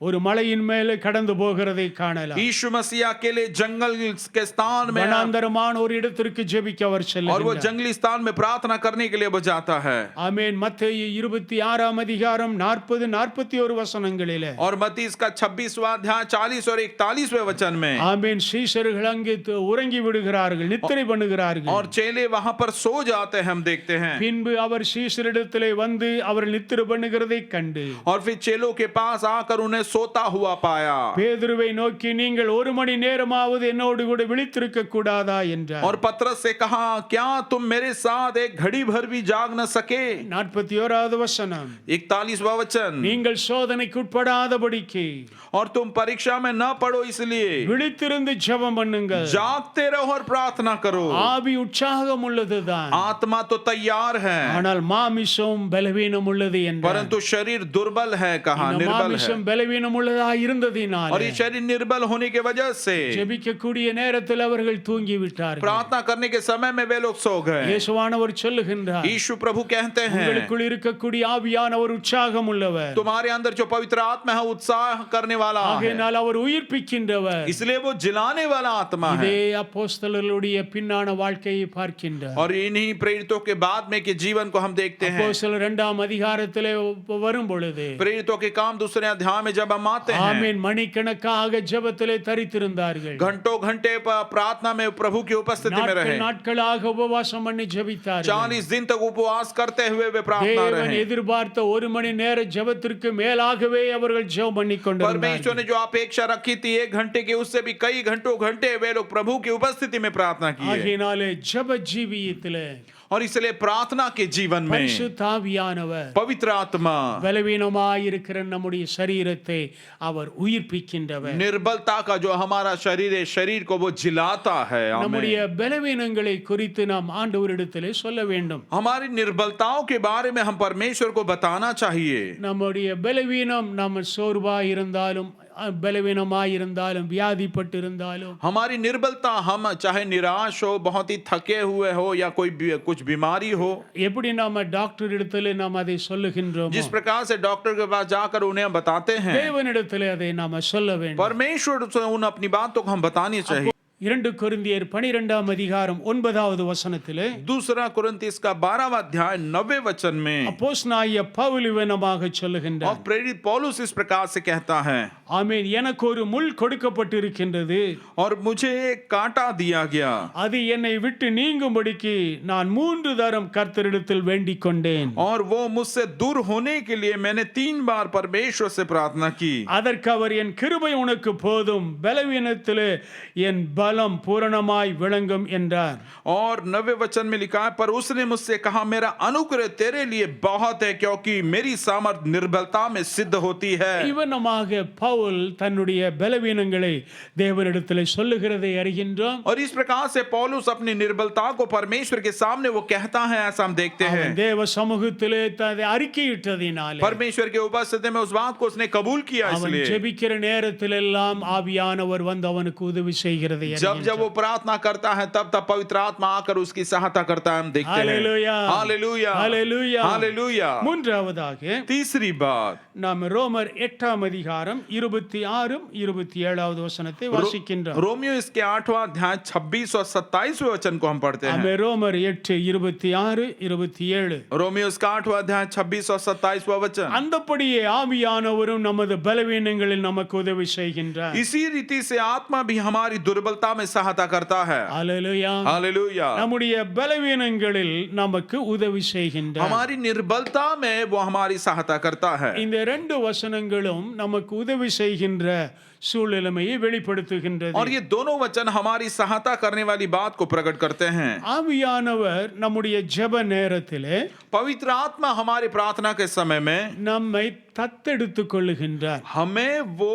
ஒரு மலையின் மேலே கடந்து போகிறதை காணலாம். यीशु मसीह अकेले जंगल के स्थान में வனாந்தரமான ஒரு இடத்திற்கு ஜெபிக்க அவர் और वो செல்லுகிறார். जंगली स्थान में प्रार्थना करने के लिए वो जाता है. ஆமென். மத்தேயு 26ஆம் அதிகாரம் 40-41 வசனங்களிலே और मत्ती इसका 26वां अध्याय 40 और 41वें वचन में ஆமென், சீஷர்கள் அங்கே உறங்கி விடுகிறார்கள், நித்திரை பண்ணுகிறார்கள். और चेले वहां पर सो जाते हैं, हम देखते हैं. பின்பு அவர் சீஷரிடத்திலே வந்து அவர் நித்திரை பண்ணுகிறதை கண்டு और फिर चेलों के पास आकर उन्हें सोता हुआ पाया. பேதுருவை நோக்கி, நீங்கள் 1 மணி நேரமாவது என்னோடு கூட விழித்திருக்க கூடாதா என்றார். और पतरस से कहा, क्या तुम मेरे साथ एक घड़ी भर भी जाग न सके। 41வது வசனம், 41वां वचन, நீங்கள் சோதனைக்கு உட்படாதபடிக்கு और तुम परीक्षा में न पड़ो इसलिए விழித்திருந்து ஜெபம் பண்ணுங்கள். जागते रहो और प्रार्थना करो। ஆவி உற்சாகம் உள்ளதுதான், आत्मा तो तैयार है ஆனால் மாமிசம் பலவீனம் உள்ளது என்றார். परंतु शरीर दुर्बल है, कहा இந்த निर्बल है। மாமிசம் பலவீனம் உள்ளதா இருந்ததினால் और ये शरीर निर्बल होने की वजह से ஜெபிக்கக்கூடிய நேரத்தில் அவர்கள் தூங்கி விட்டார்கள். प्रार्थना करने के समय में वे लोग सो गए। இயேசுவானவர் சொல்லுகின்றார், यीशु प्रभु कहते हैं உங்களுக்குள் இருக்கக்கூடிய ஆவியானவர் உற்சாகம் உள்ளவர், तुम्हारे अंदर जो पवित्र आत्मा है उत्साह करने वाला है, ஆகையினால் அவர் உயிர்ப்பிக்கின்றவர். इसलिए वो जिलाने वाला आत्मा है। இதே அப்போஸ்தலர்களுடைய பின்னான வாழ்க்கையை பார்க்கின்றார். और इन्हीं प्रेरितों के बाद में के जीवन को हम देखते हैं। அப்போஸ்தலர் 2ஆம் அதிகாரத்திலே வரும் பொழுது प्रेरितों के काम दूसरे अध्याय में जब हम आते हैं, ஆமென், மணிக்கணக்காக ஜெபத்திலே தரித்திருந்தார்கள். घंटों घंटे प्रार्थना में प्रभु की उपस्थिति में रहे। நாட்களாக உபவாசம் பண்ணி ஜெபித்தார்கள். 40 दिन तक उपवास करते हुए वे प्रार्थना தேவன் रहे। எதிர்பார்த்த 1 மணி நேர ஜெபத்திற்கு மேலாகவே அவர்கள் ஜெபம் பண்ணி परमेश्वर கொண்டிருந்தார்கள். ने जो अपेक्षा रखी थी 1 घंटे की, उससे भी कई घंटे वे लोग प्रभु की उपस्थिति में प्रार्थना किए। ஆகையினாலே ஜெப ஜீவியத்திலே और इसलिए प्रार्थना के जीवन में பரிசுத்த ஆவியானவர் पवित्र आत्मा பலவீனமாயிருக்கிற நம்முடைய சரீரத்தை அவர் உயிர்ப்பிக்கின்றவர். निर्बलता का जो हमारा शरीर है, शरीर को वो जिलाता है। आमीन। நம்முடைய பலவீனங்களை குறித்து நாம் ஆண்டவரிடத்திலே சொல்ல வேண்டும். हमारी निर्बलताओं के बारे में हम परमेश्वर को बताना चाहिए। நம்முடைய பலவீனம், நம்ம சோர்வாய் இருந்தாலும், பலவீனமாய் இருந்தாலும், வியாதிப்பட்டு இருந்தாலும், हमारी निर्बलता, हम चाहे निराश हो, बहुत ही थके हुए हो, या कोई कुछ बीमारी हो, எப்படி நாம டாக்டர் இடத்திலே நாம் அதை சொல்லுகின்றோம், जिस प्रकार से डॉक्टर के पास जाकर उन्हें हम बताते हैं, தேவனிடத்திலே அதை நாம சொல்ல வேண்டும். परमेश्वर से उन अपनी बातों को हम बतानी चाहिए। 2 கொரிந்தியர் 12ஆம் அதிகாரம் 9வது வசனத்திலே दूसरा कुरिन्थियों का 12वां अध्याय 90 वचन में அப்போஸ்தலனாகிய பவுல் இவ்விதமாக और சொல்லுகின்றார், प्रेरित पौलुस इस प्रकार से कहता है, ஆமென், எனக்கு ஒரு முள் கொடுக்கப்பட்டிருக்கின்றது, और मुझे एक कांटा दिया गया, அது என்னை விட்டு நீங்கும்படிக்கு நான் 3 தரம் கர்த்தரிடத்தில் வேண்டிக் கொண்டேன். और वो मुझसे दूर होने के लिए मैंने 3 बार परमेश्वर से प्रार्थना की। அதற்கு அவர், என் கிருபை உனக்கு போதும், பலவீனத்திலே என் பலம் பூரணமாய் விளங்கும் என்றார். और 90 वचन में लिखा है, पर उसने मुझसे कहा, मेरा अनुग्रह तेरे लिए बहुत है, क्योंकि मेरी सामर्थ निर्बलता में सिद्ध होती है। இவனமாக பவுல் தன்னுடைய பலவீனங்களை தேவனிடத்திலே சொல்லுகிறதை அறிகின்றோம். और इस प्रकार से पौलुस अपनी निर्बलता को परमेश्वर के सामने वो कहता है, ऐसा हम देखते हैं। அவன் தேவ சமூகத்திலே அதை அறிக்கையிட்டதினாலே, परमेश्वर के उपस्थिति में उस बात को उसने कबूल किया। அவன் इसलिए ஜெபிக்கிற நேரத்திலெல்லாம் ஆவியானவர் வந்து அவனுக்கு உதவி செய்கிறதை जब जब वो प्रार्थना करता है, तब तब पवित्र आत्मा आकर उसकी सहायता करता है, हम देखते हैं। Hallelujah, hallelujah, hallelujah, hallelujah. மூன்றாவதாக तीसरी बात, நாம் ரோமர் 8ஆம் அதிகாரம் 26 27வது வசனத்தை வாசிக்கின்றோம். रोमियो इसके 8वां अध्याय 26 और 27वें वचन को हम पढ़ते हैं। ஆமென், ரோமர் 8 26 27. रोमियो इसका 8वां अध्याय 26 और 27वां वचन, அந்தப்படியே ஆவியானவரும் நமது பலவீனங்களில் நமக்கு உதவி செய்கின்றார். इसी रीति से आत्मा भी हमारी दुर्बलता में सहायता करता है। ஹalleluya, हालेलुया। நம்முடைய பலவீனங்களில் நமக்கு உதவி செய்கின்றார். हमारी निर्बलता में वो हमारी सहायता करता है। இந்த 2 வசனங்களும் நமக்கு உதவி செய்கின்ற சூழ்நிலையை வெளிப்படுத்துகின்றது. और ये दोनों वचन हमारी सहायता करने वाली बात को प्रकट करते हैं। ஆவியானவர் நம்முடைய ஜெப நேரத்திலே पवित्र आत्मा हमारी प्रार्थना के समय में நம்மை தத்தெடுத்துக் கொள்ளுகின்றார். हमें वो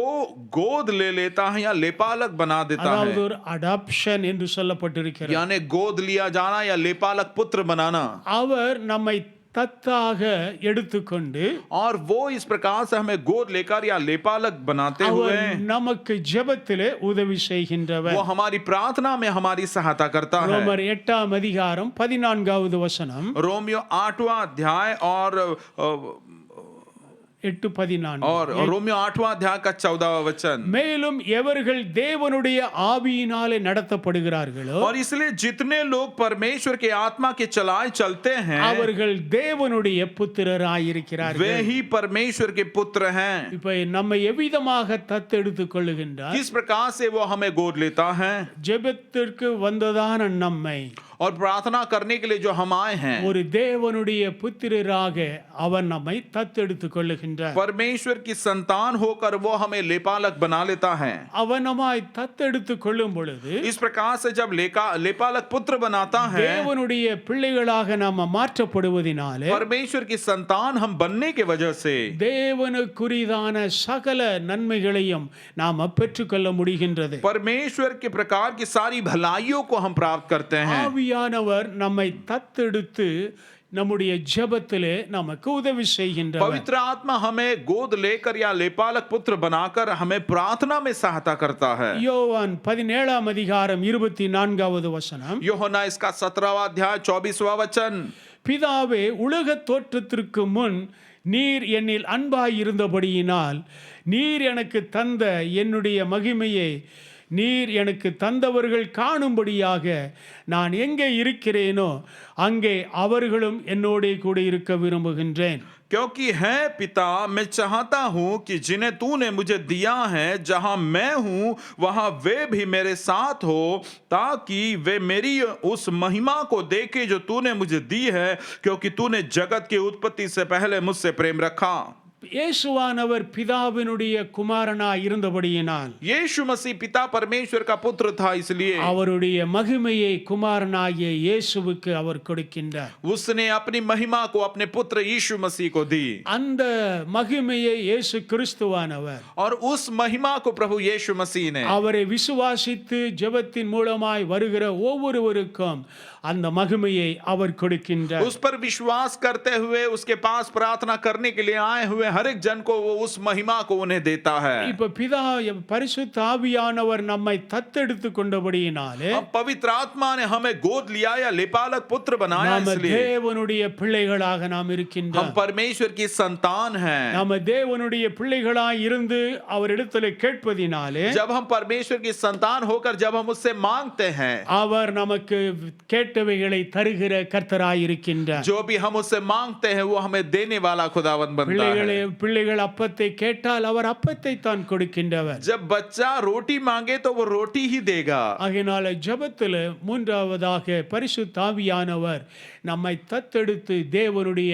गोद ले लेता है या लेपालक बना देता அதாவது है। ஒரு அடாப்ஷன் என்று சொல்லப்பட்டிருக்கிறது. यानी गोद लिया जाना या लेपालक पुत्र बनाना। அவர் நம்மை தத்தாக எடுத்துக்கொண்டு और वो इस प्रकार से हमें गोद लेकर या लेपालक बनाते हुए அவர் நமக்கு ஜெபத்திலே உதவி செய்கின்றவர். वो हमारी प्रार्थना में हमारी सहायता करता है। ரோமர் 8ஆம் அதிகாரம் 14வது வசனம், रोमियो 8वां अध्याय और 8:14. रोमियो 8वां अध्याय का 14वां वचन, மேலும் எவர்கள் தேவனுடைய ஆவியினாலே நடத்தப்படுகிறார்களோ, और इसलिए जितने लोग परमेश्वर के आत्मा के चलाए चलते हैं, அவர்கள் தேவனுடைய புத்திரராயிருக்கிறார்கள். वे ही परमेश्वर के पुत्र हैं। இப்ப நம்ம எவ்விதமாக தத்தெடுத்துக் கொள்ளுகின்றார்? किस प्रकार से वो हमें गोद लेता है, ஜெபத்திற்கு வந்ததான நம்மை और प्रार्थना करने के लिए जो हम आए हैं, ஒரு தேவனுடைய புத்திரராக அவர் நம்மை தத்தெடுத்துக் கொள்ளுகின்றார். परमेश्वर की संतान होकर वो हमें लेपालक बना लेता है. அவர் நம்மை தத்தெடுத்துக் கொள்ளும் பொழுது इस प्रकार से जब लेपालक पुत्र बनाता है, தேவனுடைய பிள்ளைகளாக நாம மாற்றப்படுவதினாலே परमेश्वर की संतान हम बनने के वजह से தேவனுக்குரிதான சகல நன்மைகளையும் நாம பெற்றுக்கொள்ள முடிகின்றது. परमेश्वर के प्रकार की सारी भलाइयों को हम प्राप्त करते हैं. ஆவியானவர் நம்மை தத்தெடுத்து நம்முடைய ஜெபத்திலே நமக்கு உதவி செய்கின்றவர். पवित्र आत्मा हमें गोद लेकर या लेपालक पुत्र बनाकर हमें प्रार्थना में सहायता करता है. யோவான் 17ஆம் அதிகாரம் 24வது வசனம், யோहन्ना इसका 17वां अध्याय 24वां वचन, பிதாவே உலக தோற்றத்திற்கு முன் நீர் என்னில் அன்பாய் இருந்தபடியினால் நீர் எனக்கு தந்த என்னுடைய மகிமையை நீர் எனக்கு தந்தவர்கள் காணும்படியாக நான் எங்கே இருக்கிறேனோ அங்கே அவர்களும் என்னோடே கூட இருக்க விரும்புகின்றேன். क्योंकि है पिता, मैं चाहता हूं कि जिन्हें तूने मुझे दिया है, जहां मैं हूं वहां वे भी मेरे साथ हो, ताकि वे मेरी उस महिमा को देखे जो तूने मुझे दी है, क्योंकि तूने जगत की उत्पत्ति से पहले मुझसे प्रेम रखा. இயேசுவானவர் பிதாவினுடைய குமாரனாய் இருந்தபடியினால் यीशु मसीह पिता परमेश्वर का पुत्र था, इसलिए அவருடைய மகிமையை குமாரனாகிய இயேசுவுக்கு அவர் கொடுக்கின்றார். उसने अपनी महिमा को अपने पुत्र यीशु मसीह को दी. அந்த மகிமையை இயேசு கிறிஸ்துவானவர் और उस महिमा को प्रभु यीशु मसीह ने அவரை விசுவாசித்து ஜெபத்தின் மூலமாய் வருகிற ஒவ்வொருவருக்கும் அந்த மகிமையை அவர் கொடுக்கின்றார். उस पर विश्वास करते हुए उसके पास प्रार्थना करने के लिए आए हुए हर एक जन को वो उस महिमा को उन्हें देता है. இப்ப பிதா பரிசுத்த ஆவியானவர் நம்மை தத்தெடுத்து கொண்டபடியினாலே अब पवित्र आत्मा ने हमें गोद लिया या लेपालक पुत्र बनाया, நாம इसलिए தேவனுடைய பிள்ளைகளாக நாம் हम இருக்கின்றோம். परमेश्वर की संतान हैं. நாம தேவனுடைய பிள்ளைகளாய் இருந்து அவரிடத்தில் கேட்பதினாலே जब हम परमेश्वर की संतान होकर जब हम उससे मांगते हैं, அவர் நமக்கு கேட்டவைகளை தருகிற கர்த்தராய் இருக்கின்றார். जो भी हम उससे मांगते हैं वो हमें देने वाला खुदावंद बनता है. பிள்ளைகள் அப்பத்தை கேட்டால் அவர் அப்பத்தை தான் கொடுக்கின்றவர். जब बच्चा रोटी मांगे तो वो रोटी ही देगा. ஆகையினால ஜெபத்தில் மூன்றாவதாக பரிசுத்த ஆவியானவர் நம்மை தத்தெடுத்து தேவனுடைய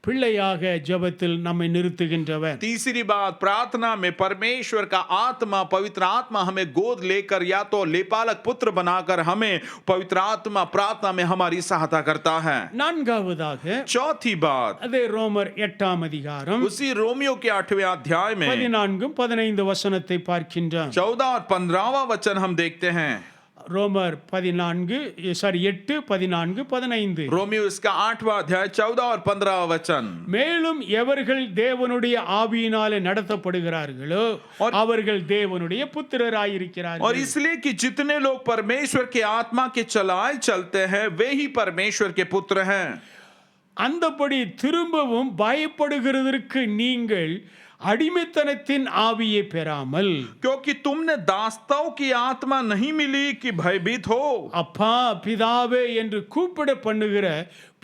பிள்ளையாக ஜெபத்தில் நம்மை நிறுத்துகின்றவர். तीसरी बात, प्रार्थना में परमेश्वर का आत्मा, पवित्र आत्मा हमें गोद लेकर या तो लेपालक पुत्र बनाकर हमें पवित्र आत्मा प्रार्थना में हमारी सहायता करता है. நான்காவதாக चौथी बात, அதே ரோமர் 8ஆம் அதிகாரம் उसी रोमियो के 8वें अध्याय में 14-15 वचनத்தை பார்க்கின்றோம். 14 और 15वां वचन हम देखते हैं. ரோமர் 8-14-15 रोमियो इसका 8वां अध्याय 14 और 15वां वचन, மேலும் எவர்கள் தேவனுடைய ஆவியினாலே நடத்தப்படுகிறார்களோ அவர்கள் தேவனுடைய புத்திரராய் और இருக்கிறார்கள். इसलिए कि जितने लोग परमेश्वर के आत्मा के चलाए चलते हैं वे ही परमेश्वर के पुत्र हैं. அந்தபடி திரும்பவும் பயப்படுகிறதற்கு நீங்கள் அடிமைத்தனத்தின் ஆவியை பெறாமல், क्योंकि तुमने दासताओं की आत्मा नहीं मिली कि भयभीत हो, அப்பா பிதாவே என்று கூப்பிட பண்ணுகிற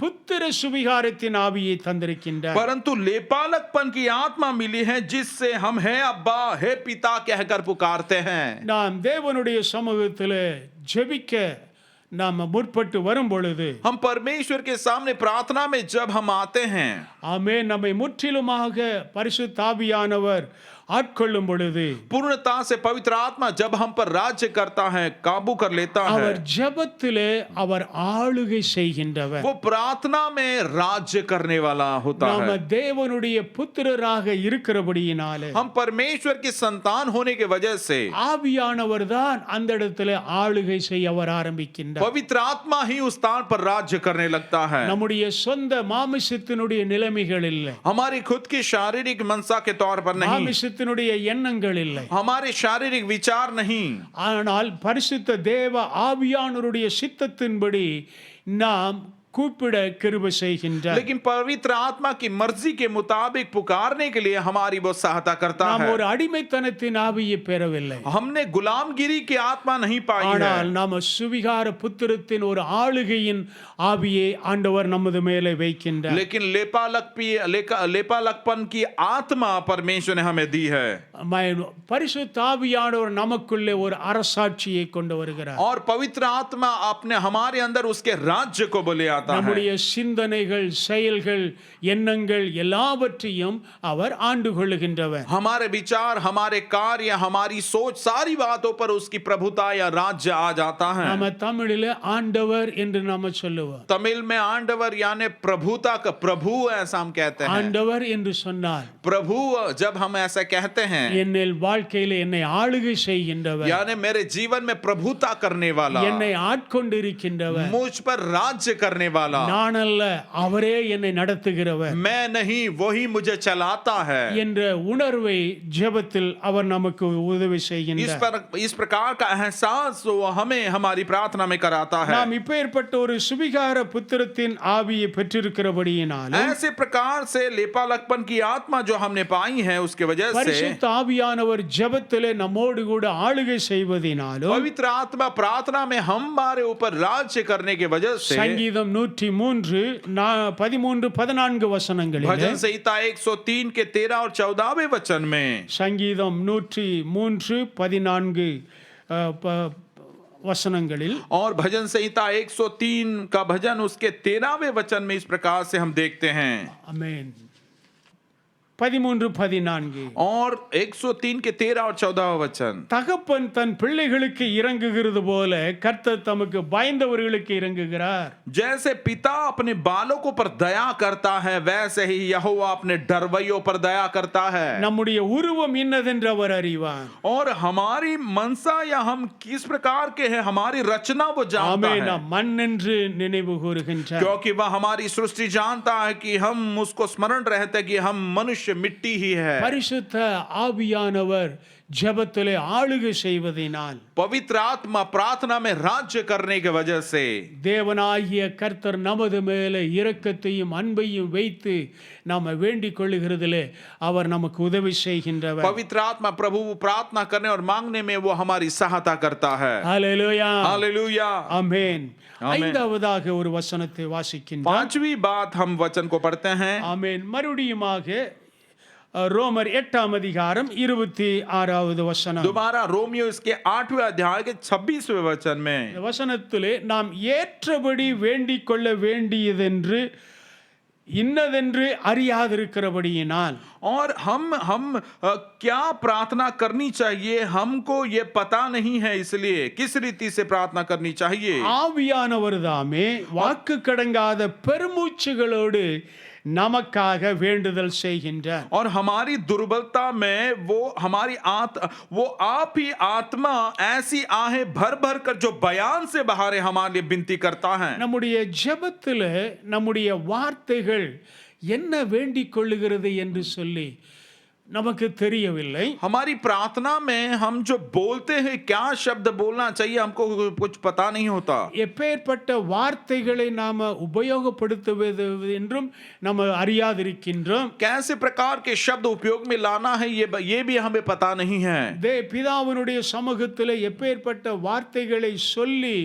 புத்திர சுவிகாரத்தின் ஆவியை தந்திருக்கின்றார். परंतु लेपालकपन की आत्मा मिली है जिससे हम है अब्बा, है पिता कहकर पुकारते हैं. நாம் தேவனுடைய சமூகத்திலே ஜெபிக்க நாம் முற்பட்டு வரும் பொழுது हम परमेश्वर के सामने प्रार्थना में जब हम आते हैं, ஆமென், நம்மை முற்றிலுமாக பரிசுத்த ஆவியானவர் ஆட்கொள்ளும் பொழுது पूर्णता से पवित्र आत्मा जब हम पर राज्य करता है, काबू कर लेता है, அவர் ஜெபத்திலே அவர் ஆளுகை செய்கின்றவர். वो प्रार्थना में राज्य करने वाला होता நாம है. தேவனுடைய புத்திரராக இருக்கிறபடியினாலே हम परमेश्वर की संतान होने के वजह से ஆவியானவர் தான் அந்த இடத்துல ஆளுகை செய்ய அவர் ஆரம்பிக்கின்றார். पवित्र आत्मा ही उस स्थान पर राज्य करने लगता है. நம்முடைய சொந்த மாமிசத்தினுடைய நிலைமைகள் இல்லை, हमारी खुद की शारीरिक मनसा के तौर पर नहीं, மாமிசத்தினுடைய எண்ணங்கள் இல்லை, हमारे शारीरिक विचार नहीं, ஆனால் பரிசுத்த தேவ ஆவியானவருடைய சித்தத்தின்படி நாம் கூப்பிட கிருபை செய்கின்றார். लेकिन पवित्र आत्मा की मर्जी के मुताबिक पुकारने के लिए हमारी वो सहायता करता நாம் है. ஒரு அடிமைத்தனத்தின் ஆவியை பெறவில்லை, हमने गुलामगिरी की आत्मा नहीं पाई है, ஆனால் நாம் சுவிகார புத்திரத்தின் ஒரு ஆளுகையின் ஆவியை ஆண்டவர் நமது மேலே வைக்கின்றார். लेकिन लेपालकपन की आत्मा परमेश्वर ने हमें दी है. பரிசுத்த ஆவியானவர் நமக்குள்ளே ஒரு அரசாட்சியை கொண்டு வருகிறார். और पवित्र आत्मा अपने हमारे अंदर उसके राज्य को ले आता है. நம்முடைய சிந்தனைகள், செயல்கள், எண்ணங்கள் எல்லாவற்றையும் அவர் ஆண்டு கொள்ளுகின்றவர். हमारे विचार, हमारे कार्य, हमारी सोच, सारी बातों पर उसकी प्रभुता या राज्य आ जाता है. நாம தமிழிலே ஆண்டவர் என்று நாம சொல்லுவோம். तमिल में आंडवर यानी प्रभुता का प्रभु ऐसा हम कहते हैं. ஆண்டவர் என்று சொன்னால் प्रभु जब हम ऐसा कहते हैं என்னில் வாழ்க்கையிலே என்னை ஆளுகை செய்கின்றவர், यानी मेरे जीवन में प्रभुता करने वाला, என்னை ஆட்கொண்டிருக்கின்றவர், मुझ पर राज्य करने वाला, நான் அல்ல அவரே என்னை நடத்துகிறவர் मैं नहीं वही मुझे चलाता है. என்ற உணர்வை ஜெபத்தில் அவர் நமக்கு உதவி செய்கின்றார். इस प्रकार का एहसास वो हमें हमारी प्रार्थना में कराता है. நாம் இப்பேற்பட்ட ஒரு சுவிகார புத்திரத்தின் ஆவியை பெற்றிருக்கிறபடியினாலும், ऐसे प्रकार से लेपालकपन की आत्मा जो हमने पाई है उसके वजह से பரிசுத்த ஆவியானவர் ஜெபத்திலே நம்மோடு கூட ஆளுகை செய்வதினாலும், पवित्र आत्मा प्रार्थना में हमारे ऊपर राज्य करने के वजह से சங்கீதம் 103:13-14 வசனங்களில், भजन संहिता 103 के 13 और 14वें वचन में, சங்கீதம் 103:14 वचनங்களில், और भजन संहिता 103 का भजन उसके 13वें वचन में इस प्रकार से हम देखते हैं. आमेन. 13-14 और 103 के 13 और 14 वचन, தகப்பன் தன் பிள்ளைகளுக்கு இறங்குகிறது போல கர்த்தர் தமக்கு பயந்தவர்களுக்கு இறங்குகிறார். जैसे पिता अपने बालकों पर दया करता है वैसे ही यहोवा अपने डरवैयों पर दया करता है. நம்முடைய உருவம் இன்னதென்று அவர் அறிவார். और हमारी मनसा या हम किस प्रकार के हैं, हमारी रचना वो जानता ஆமென். है, நாம் மண் என்று நினைவு கூறுகின்றார். क्योंकि वह हमारी सृष्टि जानता है कि हम उसको स्मरण रहते हैं कि हम मनुष्य मिट्टी ही है. பரிசுத்த ஆவியானவர் ஜெபத்திலே ஆளுகை செய்வதினால், पवित्र आत्मा प्रार्थना में राज्य करने के वजह से தேவனாகிய கர்த்தர் நமது மேலே இரக்கத்தையும் அன்பையும் வைத்து நாம வேண்டிக் கொள்ளுகிறதிலே அவர் நமக்கு உதவி செய்கின்றவர். पवित्र आत्मा प्रभु प्रार्थना करने और मांगने में वो हमारी सहायता करता है. ஹல்லேலூயா. हालेलुया. ஆமென். ஆமென். ஐந்தாவதாக ஒரு வசனத்தை வாசிக்கின்றோம். पांचवी बात हम वचन को पढ़ते हैं. ஆமென். மறுபடியுமாக ரோமர் 8:26 வசனம். दोबारा रोमियो इसके 8वें अध्याय के 26वें वचन में, இந்த வசனத்திலே நாம் ஏற்றபடி வேண்டிக் கொள்ள வேண்டியதென்று இன்னதென்று அறியாதிருக்கிறபடியினால், और हम क्या प्रार्थना करनी चाहिए हमको ये पता नहीं है, इसलिए किस रीति से प्रार्थना करनी चाहिए. ஆவியானவர் தாமே வாக்கு கடங்காத பெருமூச்சுகளோடு நமக்காக வேண்டுதல் செய்கின்றார். और हमारी दुर्बलता में वो आप ही आत्मा ऐसी आहें भर भर कर जो बयान से बाहर हमारे लिए विनती करता है. நம்முடைய ஜெபத்திலே நம்முடைய வார்த்தைகள் என்ன வேண்டிக் கொள்ளுகிறது என்று சொல்லி நமக்கு தெரியவில்லை. हमारी प्रार्थना में हम जो बोलते हैं क्या शब्द बोलना चाहिए हमको कुछ पता नहीं होता. எப்பேற்பட்ட வார்த்தைகளை நாம உபயோகப்படுத்துவது என்றும் நம்ம அறியாதிருக்கின்றோம். कैसे प्रकार के शब्द उपयोग में लाना है ये भी हमें पता नहीं है. பிதாவினுடைய சமூகத்திலே எப்பேற்பட்ட வார்த்தைகளை சொல்லி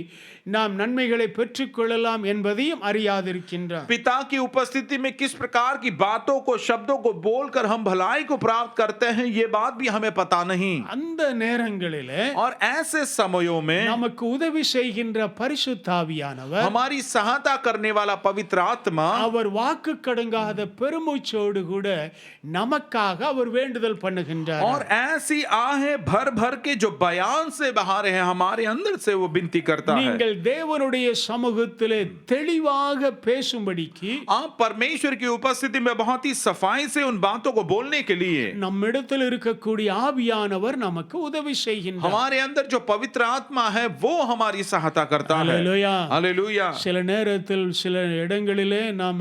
நாம் நன்மைகளை பெற்றுக்கொள்ளலாம் என்பதையும் அறியாதிருக்கின்றோம். पिता की उपस्थिति में किस प्रकार की बातों को, शब्दों को बोलकर हम भलाई को प्राप्त करते हैं ये बात भी हमें पता नहीं. அந்த நேரங்களிலே और ऐसे समयों में நமக்கு உதவி செய்கின்ற பரிசுத்த ஆவியானவர், हमारी सहायता करने वाला पवित्र आत्मा, அவர் வாக்கு கடங்காத பெருமூச்சோடு கூட நமக்காக அவர் வேண்டுதல் பண்ணுகின்றார். और ऐसी आहें भर भर के जो बयान से बाहर है हमारे अंदर से वो विनती करता है. நீங்கள் தேவனுடைய சமூகத்திலே தெளிவாக பேசும்படிக்கு आप परमेश्वर की उपस्थिति में बहुत ही सफाई से उन बातों को बोलने के लिए நம்மிடத்தில் இருக்கக்கூடிய ஆவியானவர் நமக்கு உதவி செய்கின்றார். हमारे अंदर जो पवित्र आत्मा है वो हमारी सहायता करता है. हालेलुया. हालेलुया. சில நேரத்தில் சில இடங்களிலே நாம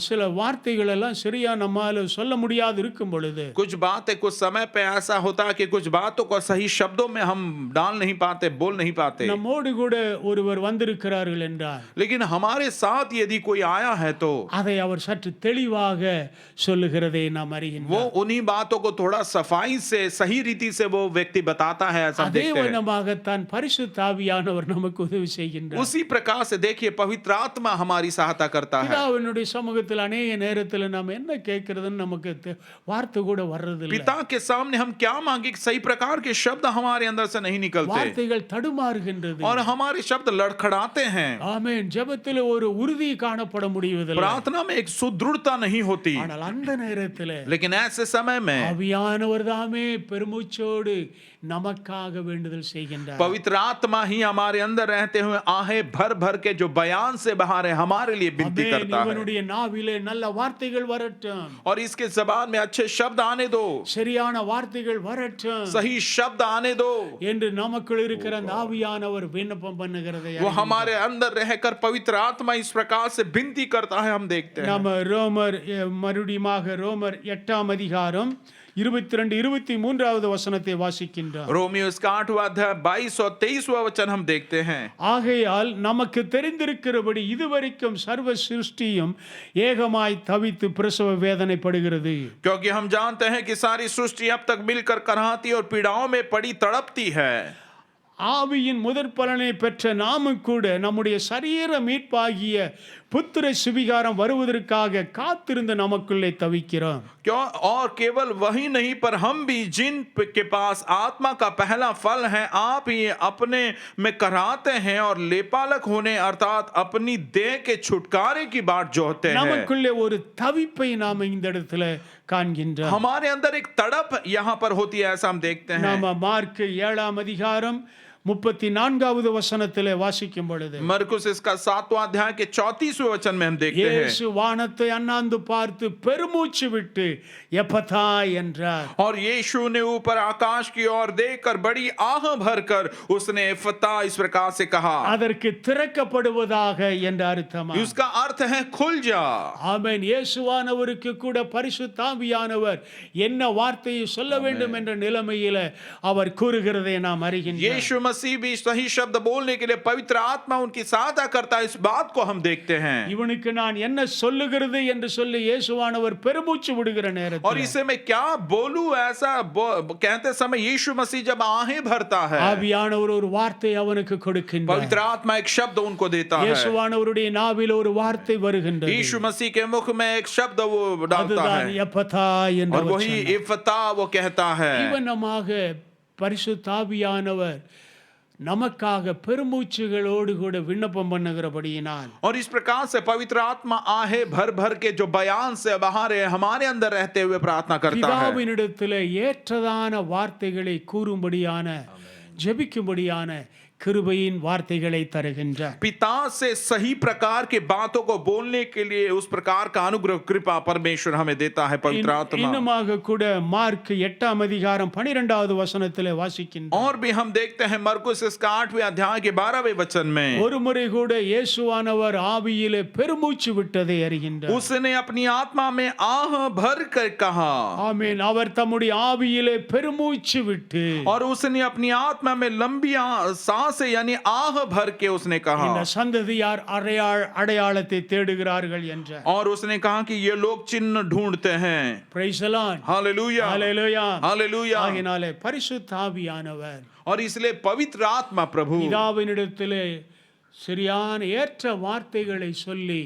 சில வார்த்தைகள் எல்லாம் சரியா நம்மால சொல்ல முடியாது இருக்கும் பொழுது कुछ बातें कुछ समय पे ऐसा होता है कि कुछ बातों को सही शब्दों में हम डाल नहीं पाते, बोल नहीं पाते। நம்மோடு கூட ஒருவர் வந்திருக்கிறார்கள் என்றால் लेकिन हमारे साथ यदि कोई आया है तो அதை அவர் சற்று தெளிவாக சொல்லுகிறதை நாம் वो அறிகின்றோம். उन्हीं बातों को थोड़ा सफाई से सही रीति से वो व्यक्ति बताता है, ऐसा அதே देखते हैं। வண்ணமாகத்தான் பரிசுத்த ஆவியானவர் நமக்கு உதவி செய்கின்றார். उसी प्रकार से देखिए पवित्र आत्मा हमारी सहायता करता है। பிதாவினுடைய சமூகத்தில் அநேக நேரத்தில் நாம் என்ன கேட்கிறதுன்னு நமக்கு வார்த்தை கூட வர்றதில்லை. पिता के सामने हम क्या मांगे, सही प्रकार के शब्द हमारे अंदर से नहीं निकलते வார்த்தைகள் தடுமாறுகின்றது. और हमारे शब्द लड़खड़ाते हैं। ஆமென். ஜெபத்தில் ஒரு உறுதி காணப்பட முடிவதில்லை. प्रार्थना में एक सुदृढ़ता नहीं होती, ஆனால் அந்த நேரத்தில் लेकिन ऐसे समय में ஆவியானவர் தாமே பெருமூச்சோடு நமக்காக வேண்டுதல் செய்கின்றார். पवित्र आत्मा ही हमारे अंदर रहते हुए आहे भर भर के जो बयान से बाहर है हमारे लिए विनती ஆமென். करता है। இவனுடைய நாவிலே நல்ல வார்த்தைகள் வரட்டும். और इसके जबान में अच्छे शब्द आने दो, சரியான வார்த்தைகள் வரட்டும் सही शब्द आने दो। என்று நமக்குள் இருக்கிற அந்த ஆவியானவர் விண்ணப்பம் பண்ணுகிறதை वो हमारे अंदर रहकर पवित्र आत्मा इस प्रकार से विनती करता है, हम देखते हैं। நம்ம ரோமர் மறுபடியுமாக ரோமர் 8ஆம் அதிகாரம் 22 23வது வசனத்தை வாசிக்கின்றோம். रोमियो इसका 8वां अध्याय 22 और 23वां वचन हम देखते हैं। ஆகையால் நமக்கு தெரிந்திருக்கிறபடி இதுவரைக்கும் சர்வ சிருஷ்டியும் ஏகமாய் தவித்து பிரசவ வேதனைப்படுகிறது. क्योंकि हम जानते हैं कि सारी सृष्टि अब तक मिलकर कराहती और पीड़ाओं में पड़ी तड़पती है। ஆவியின் முதற் பலனை பெற்ற நாமும் கூட நம்முடைய சரீர மீட்பாகிய புத்திர சுவிகாரம் வருவதற்காக காத்திருந்து நமக்குள்ளே தவிக்கிறோம். क्यों? और केवल वही नहीं पर हम भी जिन के पास आत्मा का पहला फल है आप ही अपने में कराते हैं और लेपालक होने अर्थात अपनी देह के छुटकारे की बाट जोहते हैं। நமக்குள்ளே ஒரு தவிப்பை நாம் இந்த இடத்துல காண்கின்றோம். हमारे अंदर एक तड़प यहाँ पर होती है, ऐसा हम देखते हैं। நாம மார்க் 7ஆம் அதிகாரம் 34வது வசனத்திலே வாசிக்கும் பொழுது मरकुस इसका 7वां अध्याय के 34वें वचन में हम देखते हैं। இயேசு வானத்தை அண்ணாந்து பார்த்து பெருமூச்சு விட்டு எப்பதா என்றார். और यीशु ने ऊपर आकाश की ओर देखकर बड़ी आह भरकर उसने फता इस प्रकार से कहा, அதற்கு திறக்கப்படுவதாக என்ற அர்த்தமா. उसका अर्थ है खुल जा। ஆமென். இயேசுவானவருக்கு கூட பரிசுத்த ஆவியானவர் என்ன வார்த்தையை சொல்ல வேண்டும் என்ற நிலைமையில அவர் கூறுகிறதை நாம் அறிகின்றோம். यीशु मसीह भी सही शब्द बोलने के लिए पवित्र आत्मा उनकी सहायता करता है, इस बात को हम देखते हैं। இவனுக்கு நான் என்ன சொல்லுகிறது என்று சொல்லி இயேசுவானவர் பெருமூச்சு விடுகிற और நேரத்தில் इसे मैं क्या बोलूं ऐसा कहते समय यीशु मसीह जब आहें भरता है, ஆவியானவர் ஒரு வார்த்தை அவனுக்கு கொடுக்கின்றார். पवित्र आत्मा एक शब्द उनको देता है। இயேசுவானவருடைய நாவில் ஒரு வார்த்தை வருகின்றது. यीशु मसीह के मुख में एक शब्द वो डालता அதுதான் है எப்பதா என்ற और वही வசனம். इफ्ता वो कहता है। இவனமாக பரிசுத்த ஆவியானவர் நமக்காக பெருமூச்சுகளோடு கூட விண்ணப்பம் பண்ணுகிறபடியினால் और इस प्रकार से पवित्र आत्मा आहे भर भर के जो बयान से बाहर है हमारे अंदर रहते हुए प्रार्थना करता है। பிதாவினிடத்தில் ஏற்றதான வார்த்தைகளை கூறும்படியான ஜெபிக்கும்படியான கிருபையின் வார்த்தைகளை தருகின்றார். पिता से सही प्रकार के बातों को बोलने के लिए उस प्रकार का अनुग्रह कृपा परमेश्वर हमें देता है पवित्र आत्मा। இன்னுமாக கூட மார்க் 8ஆம் அதிகாரம் 12வது வசனத்திலே வாசிக்கின்றோம். और भी हम देखते हैं मरकुस इसका 8वें अध्याय के 12वें वचन में ஒரு முறை கூட இயேசுவானவர் ஆவியிலே பெருமூச்சு விட்டதை அறிகின்றார். उसने अपनी आत्मा में आह भर कर कहा, ஆமென். அவர் தம்முடைய ஆவியிலே பெருமூச்சு விட்டு और उसने अपनी आत्मा में लंबी सांस से यानी आह भर के उसने कहा, இந்த சந்ததியார் அடையாளத்தை தேடுகிறார்கள் என்றார். और उसने कहा कि ये लोग चिन्ह ढूंढते हैं। Praise the Lord. Hallelujah Hallelujah. Hallelujah. ஆகையினாலே பரிசுத்த ஆவியானவர் और इसलिए पवित्र आत्मा प्रभु பிதாவினிடத்திலே சரியான ஏற்ற வார்த்தைகளை சொல்லி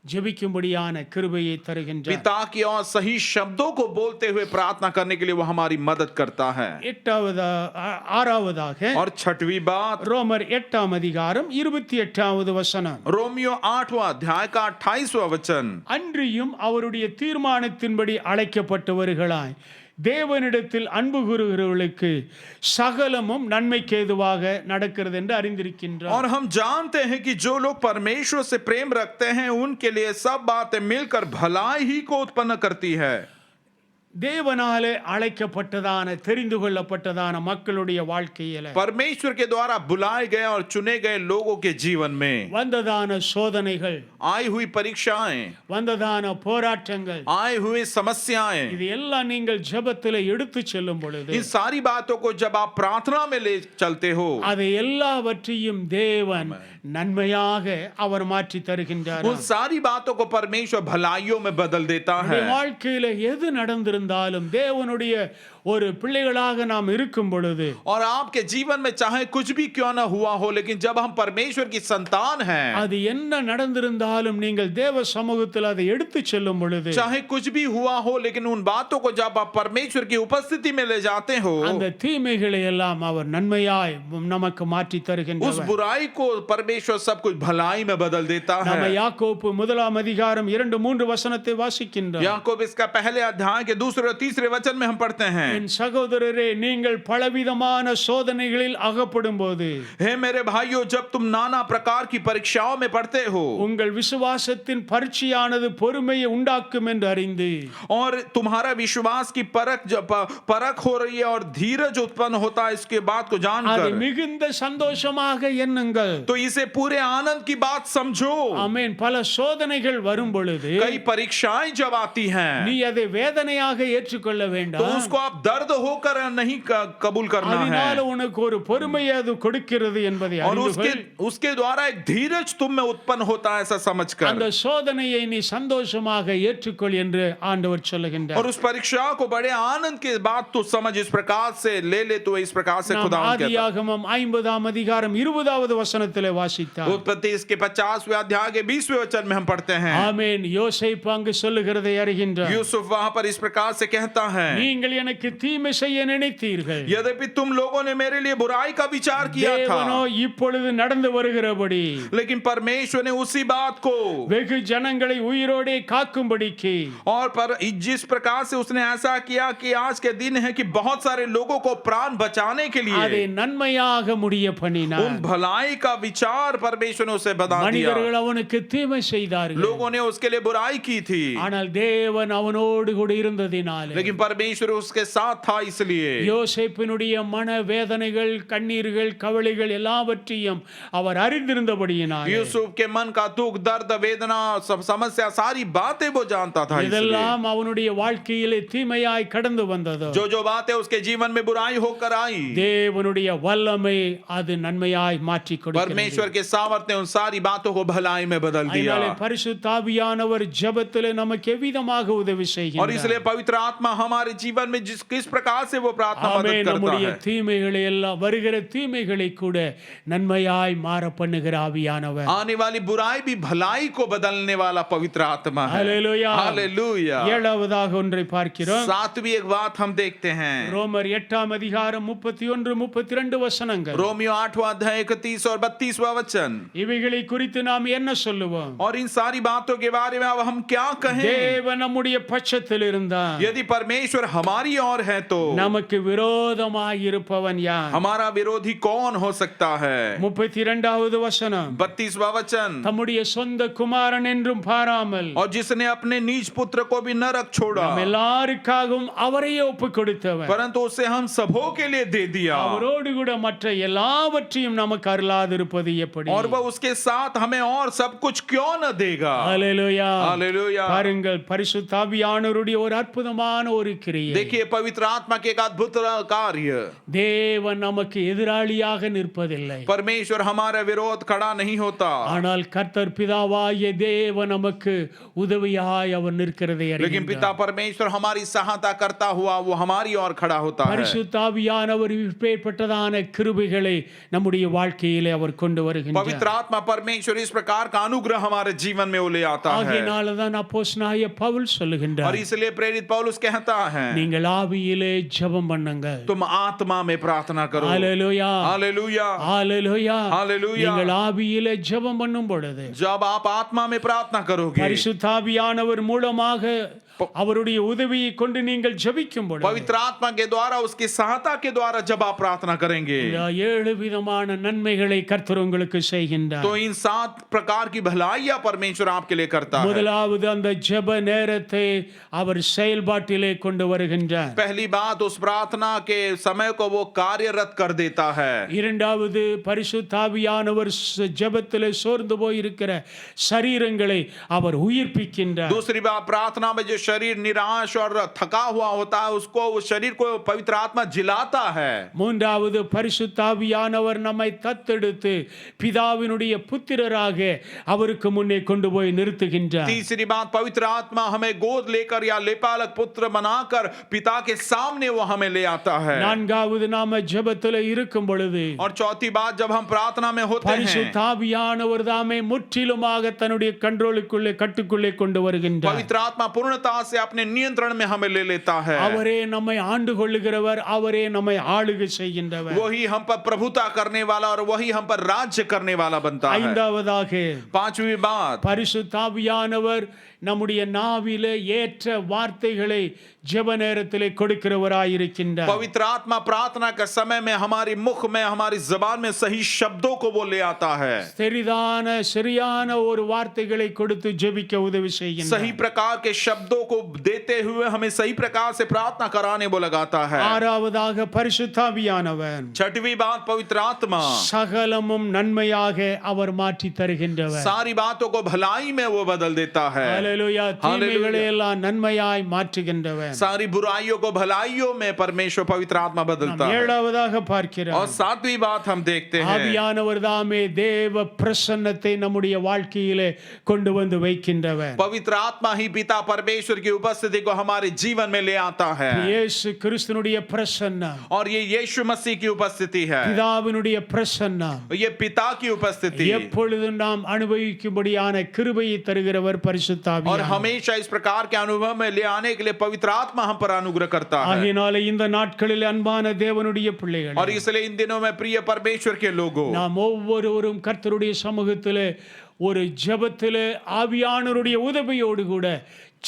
ஜெபிக்கும்படியான கிருபையை தருகின்றார். पिता की और सही शब्दों को बोलते हुए प्रार्थना करने के लिए वो हमारी मदद करता है। ஆறாவதாக और छठवीं बात ரோமர் 8ஆம் அதிகாரம் 28வது வசனம். रोमियो 8वां अध्याय का 28वां वचन, அன்றியும் அவருடைய தீர்மானத்தின்படி அழைக்கப்பட்டவர்களாய் தேவனிடத்தில் அன்பு கூறுகிறவர்களுக்கு சகலமும் நன்மைக்கு ஏதுவாக நடக்கிறது என்று அறிந்திருக்கின்றோம். और हम जानते हैं कि जो लोग परमेश्वर से प्रेम रखते हैं उनके लिए सब बातें मिलकर भलाई ही को उत्पन्न करती है। தேவனாலே அழைக்கப்பட்டதான தெரிந்து கொள்ளப்பட்டதான மக்களுடைய வாழ்க்கையில परमेश्वर के द्वारा बुलाए गए और चुने गए लोगों के जीवन में வந்ததான சோதனைகள், आई हुई परीक्षाएं, வந்ததான போராட்டங்கள், आए हुए समस्याएं, இது எல்லாம் நீங்கள் ஜெபத்திலே எடுத்து செல்லும் பொழுது इन सारी बातों को जब आप प्रार्थना में ले चलते हो, அதை எல்லாவற்றையும் தேவன் நன்மையாக அவர் மாற்றி தருகின்றார். उन सारी बातों को परमेश्वर भलाइयों में बदल देता है। வாழ்க்கையில எது நடந்திருந்தாலும் தேவனுடைய ஒரு பிள்ளைகளாக நாம் இருக்கும் பொழுது और आपके जीवन में चाहे कुछ भी क्यों ना हुआ हो, लेकिन जब हम परमेश्वर की संतान हैं, அது என்ன நடந்திருந்தாலும் நீங்கள் தேவ சமூகத்தில் அதை எடுத்து செல்லும் பொழுது चाहे कुछ भी हुआ हो, लेकिन उन बातों को जब आप परमेश्वर की उपस्थिति में ले जाते हो, அந்த தீமைகளை எல்லாம் அவர் நன்மையாய் நமக்கு மாற்றி उस தருகின்றார். बुराई को परमेश्वर सब कुछ भलाई में बदल देता நம்ம है। யாக்கோப்பு 1 2-3 வசனத்தை வாசிக்கின்றோம். याकूब इसका पहले अध्याय के दूसरे और तीसरे वचन में हम पढ़ते हैं, என் சகோதரரே, நீங்கள் பலவிதமான சோதனைகளில் அகப்படும் போது हे मेरे भाइयों, जब तुम नाना प्रकार की परीक्षाओं में पढ़ते हो உங்கள் விசுவாசத்தின் பரீட்சையானது பொறுமையை உண்டாக்கும் என்று அறிந்து और तुम्हारा विश्वास की परख हो रही है और धीरज उत्पन्न होता है, इसके बात को அதை जानकर மிகுந்த சந்தோஷமாக எண்ணுங்கள். तो इसे पूरे आनंद की बात समझो। ஆமென். பல சோதனைகள் வரும் பொழுது कई परीक्षाएं जब आती हैं, நீ அதை வேதனையாக ஏற்றுக்கொள்ள तो வேண்டாம். उसको आप दर्द होकर नहीं कबूल करना அதனால है, உனக்கு ஒரு பொறுமையை அது கொடுக்கிறது என்பதை और அறிந்து उसके கொள். उसके द्वारा एक धीरज तुम में उत्पन्न होता है, ऐसा समझकर, அந்த சோதனையை நீ சந்தோஷமாக ஏற்றுக்கொள் என்று ஆண்டவர் और சொல்லுகின்றார். उस परीक्षा को बड़े आनंद के बाद तो समझ, इस प्रकार से ले ले, तो इस प्रकार से நாம் खुदा ஆதியாகமம் 50 வசனத்திலே வாசித்தார். उत्पत्ति इसके 50वें अध्याय के 20वें वचन में हम पढ़ते हैं, ஆமென். யோசேப்பு அங்கு சொல்லுகிறதை அறிகின்றார். यूसुफ वहां पर इस प्रकार से कहता है, நீங்கள் எனக்கு தீமை செய்ய நினைத்தீர்கள், यद्यपि तुम लोगों ने मेरे लिए बुराई का विचार किया தேவனோ था, இப்பொழுது நடந்து வருகிறபடி लेकिन परमेश्वर ने उसी बात को வெகு ஜனங்களை உயிரோடே காக்கும்படிக்கு और पर जिस प्रकार से उसने ऐसा किया कि आज के दिन है कि बहुत सारे लोगों को प्राण बचाने के அதை लिए நன்மையாக முடிய பண்ணினார். उन भलाई का विचार परमेश्वर ने उसे बता दिया। மனிதர்கள் அவனுக்கு தீமை செய்தார்கள், लोगों ने उसके लिए बुराई की थी, ஆனால் தேவன் அவனோடு கூட இருந்ததினாலே लेकिन परमेश्वर उसके साथ था, इसलिए யோசேப்பினுடைய மன வேதனைகள், கண்ணீர்கள், கவலைகள் எல்லாவற்றையும் அவர் அறிந்திருந்தபடியினாலே यूसुफ के मन का दुख, दर्द, वेदना, सब समस्या, सारी बातें वो जानता था, इसलिए இதெல்லாம் அவனுடைய வாழ்க்கையிலே தீமையாய் கடந்து வந்தது. जो जो बातें उसके जीवन में बुराई होकर आई, தேவனுடைய வல்லமை அது நன்மையாய் மாற்றி கொடுக்கிறது. परमेश्वर के सामर्थ्य ने उन सारी बातों को भलाई में बदल दिया। அதனாலே பரிசுத்த ஆவியானவர் ஜெபத்திலே நமக்கு எவ்விதமாக உதவி और செய்கிறார். इसलिए पवित्र आत्मा हमारे जीवन में किस प्रकार से वो प्रार्थना ஆமென். मदद करता நம்முடைய है, தீமைகளை எல்லாம், வருகிற தீமைகளை கூட நன்மையாய் மாற பண்ணுகிற ஆவியானவர். आने वाली बुराई भी भलाई को बदलने वाला पवित्र आत्मा है। ஹல்லேலூயா. हालेलुया। ஏழாவதாக ஒன்றை பார்க்கிறோம். सातवीं एक बात हम देखते हैं, ரோமர் 8-32 வசனங்கள். रोमियो 8वां अध्याय 31 और 32वां वचन। இவைகளை குறித்து நாம் என்ன சொல்லுவோம்? और इन सारी बातों के बारे में अब हम क्या कहें? தேவன் நம்முடைய பட்சத்தில் இருந்தார், यदि परमेश्वर हमारी ओर है तो நமக்கு விரோதமாய் இருப்பவன் யார்? हमारा विरोधी कौन हो सकता है? 32வது வசனம். 32वां वचन, தம்முடைய சொந்த குமாரன் என்றும் பாராமல் और जिसने अपने निज पुत्र को भी न रख छोड़ा, நம் எல்லாருக்காகவும் அவரையே ஒப்பு கொடுத்தவர், परंतु उसे हम सबों के लिए दे दिया, அவரோடு கூட மற்ற எல்லாவற்றையும் நமக்கு அருளாதிருப்பது எப்படி? और वह उसके साथ हमें और सब कुछ क्यों न देगा? ஹல்லேலூயா. हालेलुया। பாருங்கள், பரிசுத்த ஆவியானவருடைய ஒரு அற்புதமான ஒரு கிரியை. देखिए पवित्र आत्मा के एक अद्भुत कार्य, தேவன் நமக்கு எதிராளியாக நிற்பதில்லை, परमेश्वर हमारे विरोध खड़ा नहीं होता, ஆனால் கர்த்தர் பிதாவாகிய தேவன் நமக்கு உதவியாய் அவர் நிற்கிறதை लेकिन அறிகின்றார். पिता परमेश्वर हमारी सहायता करता हुआ वो हमारी ओर खड़ा होता है। பரிசுத்த ஆவியானவர் இப்பேற்பட்டதான கிருபைகளை நம்முடைய வாழ்க்கையிலே அவர் கொண்டு पवित्र வருகின்றார். आत्मा परमेश्वर इस प्रकार का अनुग्रह हमारे जीवन में वो ले आता है, ஆகையினால்தான் அப்போஸ்தலனாகிய பவுல் और சொல்லுகின்றார், इसलिए प्रेरित पौलुस कहता है, நீங்கள் ஆவியிலே ஜெபம் பண்ணுங்கள். तुम आत्मा में प्रार्थना करो। ஹல்லேலூயா. हालेलुया। ஹல்லேலூயா. हालेलुया। நீங்கள் ஆவியிலே ஜெபம் பண்ணும் பொழுது जब आप आत्मा में प्रार्थना करोगे, பரிசுத்த ஆவியானவர் மூலமாக அவருடைய உதவியை கொண்டு நீங்கள் ஜெபிக்கும் பொழுது पवित्र आत्मा के द्वारा, उसकी सहायता के द्वारा जब आप प्रार्थना करेंगे, இந்த 7 விதமான நன்மைகளை கர்த்தர் உங்களுக்கு செய்கின்றார். तो इन 7 प्रकार की भलाइयां परमेश्वर आपके लिए करता है। முதலாவது அந்த ஜெப நேரத்தை அவர் செயல்பாட்டிலே கொண்டு வருகின்றார். पहली बात, उस प्रार्थना के समय को वो कार्यरत कर देता है। இரண்டாவது பரிசுத்த ஆவியானவர் ஜெபத்திலே சோர்ந்து போய் இருக்கிற சரீரங்களை அவர் உயிர்ப்பிக்கின்றார். दूसरी बात, प्रार्थना में जो शरीर निराश और थका हुआ होता है, उसको, उस शरीर को पवित्र आत्मा जिलाता है। மூன்றாவது பரிசுத்த ஆவியானவர் நம்மை தத்தெடுத்து பிதாவினுடைய புத்திரராக அவருக்கு முன்னே கொண்டு போய் நிறுத்துகின்றார். तीसरी बात, पवित्र आत्मा हमें गोद लेकर या लेपालक पुत्र बनाकर पिता के सामने वो हमें ले आता है। நான்காவது நாம ஜெபத்திலே இருக்கும் பொழுது और चौथी बात, जब हम प्रार्थना में होते हैं, பரிசுத்த ஆவியானவர் தாமே முற்றிலுமாக தன்னுடைய கண்ட்ரோலுக்குள்ளே கட்டுக்குள்ளே கொண்டு வருகின்றார். पवित्र आत्मा पूर्णता से अपने नियंत्रण में हमें ले लेता है। அவரே நம்மை ஆண்டு கொள்ளுகிறவர், அவரே நம்மை ஆளுகை செய்கின்றவர். वही हम पर प्रभुता करने वाला और वही हम पर राज्य करने वाला बनता है। ஐந்தாவதாக पांचवी बात, பரிசுத்த ஆவியானவர் நம்முடைய நாவிலே ஏற்ற வார்த்தைகளை ஜெப நேரத்திலே கொடுக்கிறவராயிருக்கின்றார். पवित्र आत्मा प्रार्थना के समय में हमारी मुख में, हमारी जबान में सही शब्दों को वो ले आता है। சரியான ஒரு வார்த்தைகளை கொடுத்து ஜெபிக்க உதவி செய்கின்றார். सही प्रकार के शब्दों को देते हुए हमें सही प्रकार से प्रार्थना कराने वो लगाता है। ஆறாவதாக பரிசுத்த ஆவியானவர் छठवीं बात, पवित्र आत्मा சகலமும் நன்மையாக அவர் மாற்றி தருகின்றவர். सारी बातों को भलाई में वो बदल देता है। ஹல்லேலூயா. தீமைகளை எல்லாம் நன்மையாய் மாற்றுகின்றவர். सारी बुराइयों को भलाइयों में परमेश्वर पवित्र आत्मा बदलता है। ஏழாவதாக பார்க்கிறோம், और सातवीं बात हम देखते हैं, ஆவியானவர் தாமே தேவ பிரசன்னத்தை நம்முடைய வாழ்க்கையிலே கொண்டு வந்து வைக்கின்றவர். पवित्र आत्मा ही पिता परमेश्वर की उपस्थिति को हमारे जीवन में ले आता है। இயேசு கிறிஸ்துனுடைய பிரசன்னம், और ये यीशु मसीह की उपस्थिति है, பிதாவினுடைய பிரசன்னம், ये पिता की उपस्थिति, எப்பொழுதும் நாம் அனுபவிக்கும்படியான கிருபையை தருகிறவர் பரிசுத்த और ஆவியானவர். हमेशा इस प्रकार के अनुभव में ले आने के लिए पवित्र आत्मा हम पर अनुग्रह करता है। ஆகையினாலே இந்த நாட்களில் அன்பான தேவனுடைய பிள்ளைகள், और इसलिए इन दिनों में प्रिय परमेश्वर के लोगों, நாம் ஒவ்வொருவரும் கர்த்தருடைய சமூகத்திலே ஒரு ஜெபத்திலே ஆவியானவருடைய உதவியோடு கூட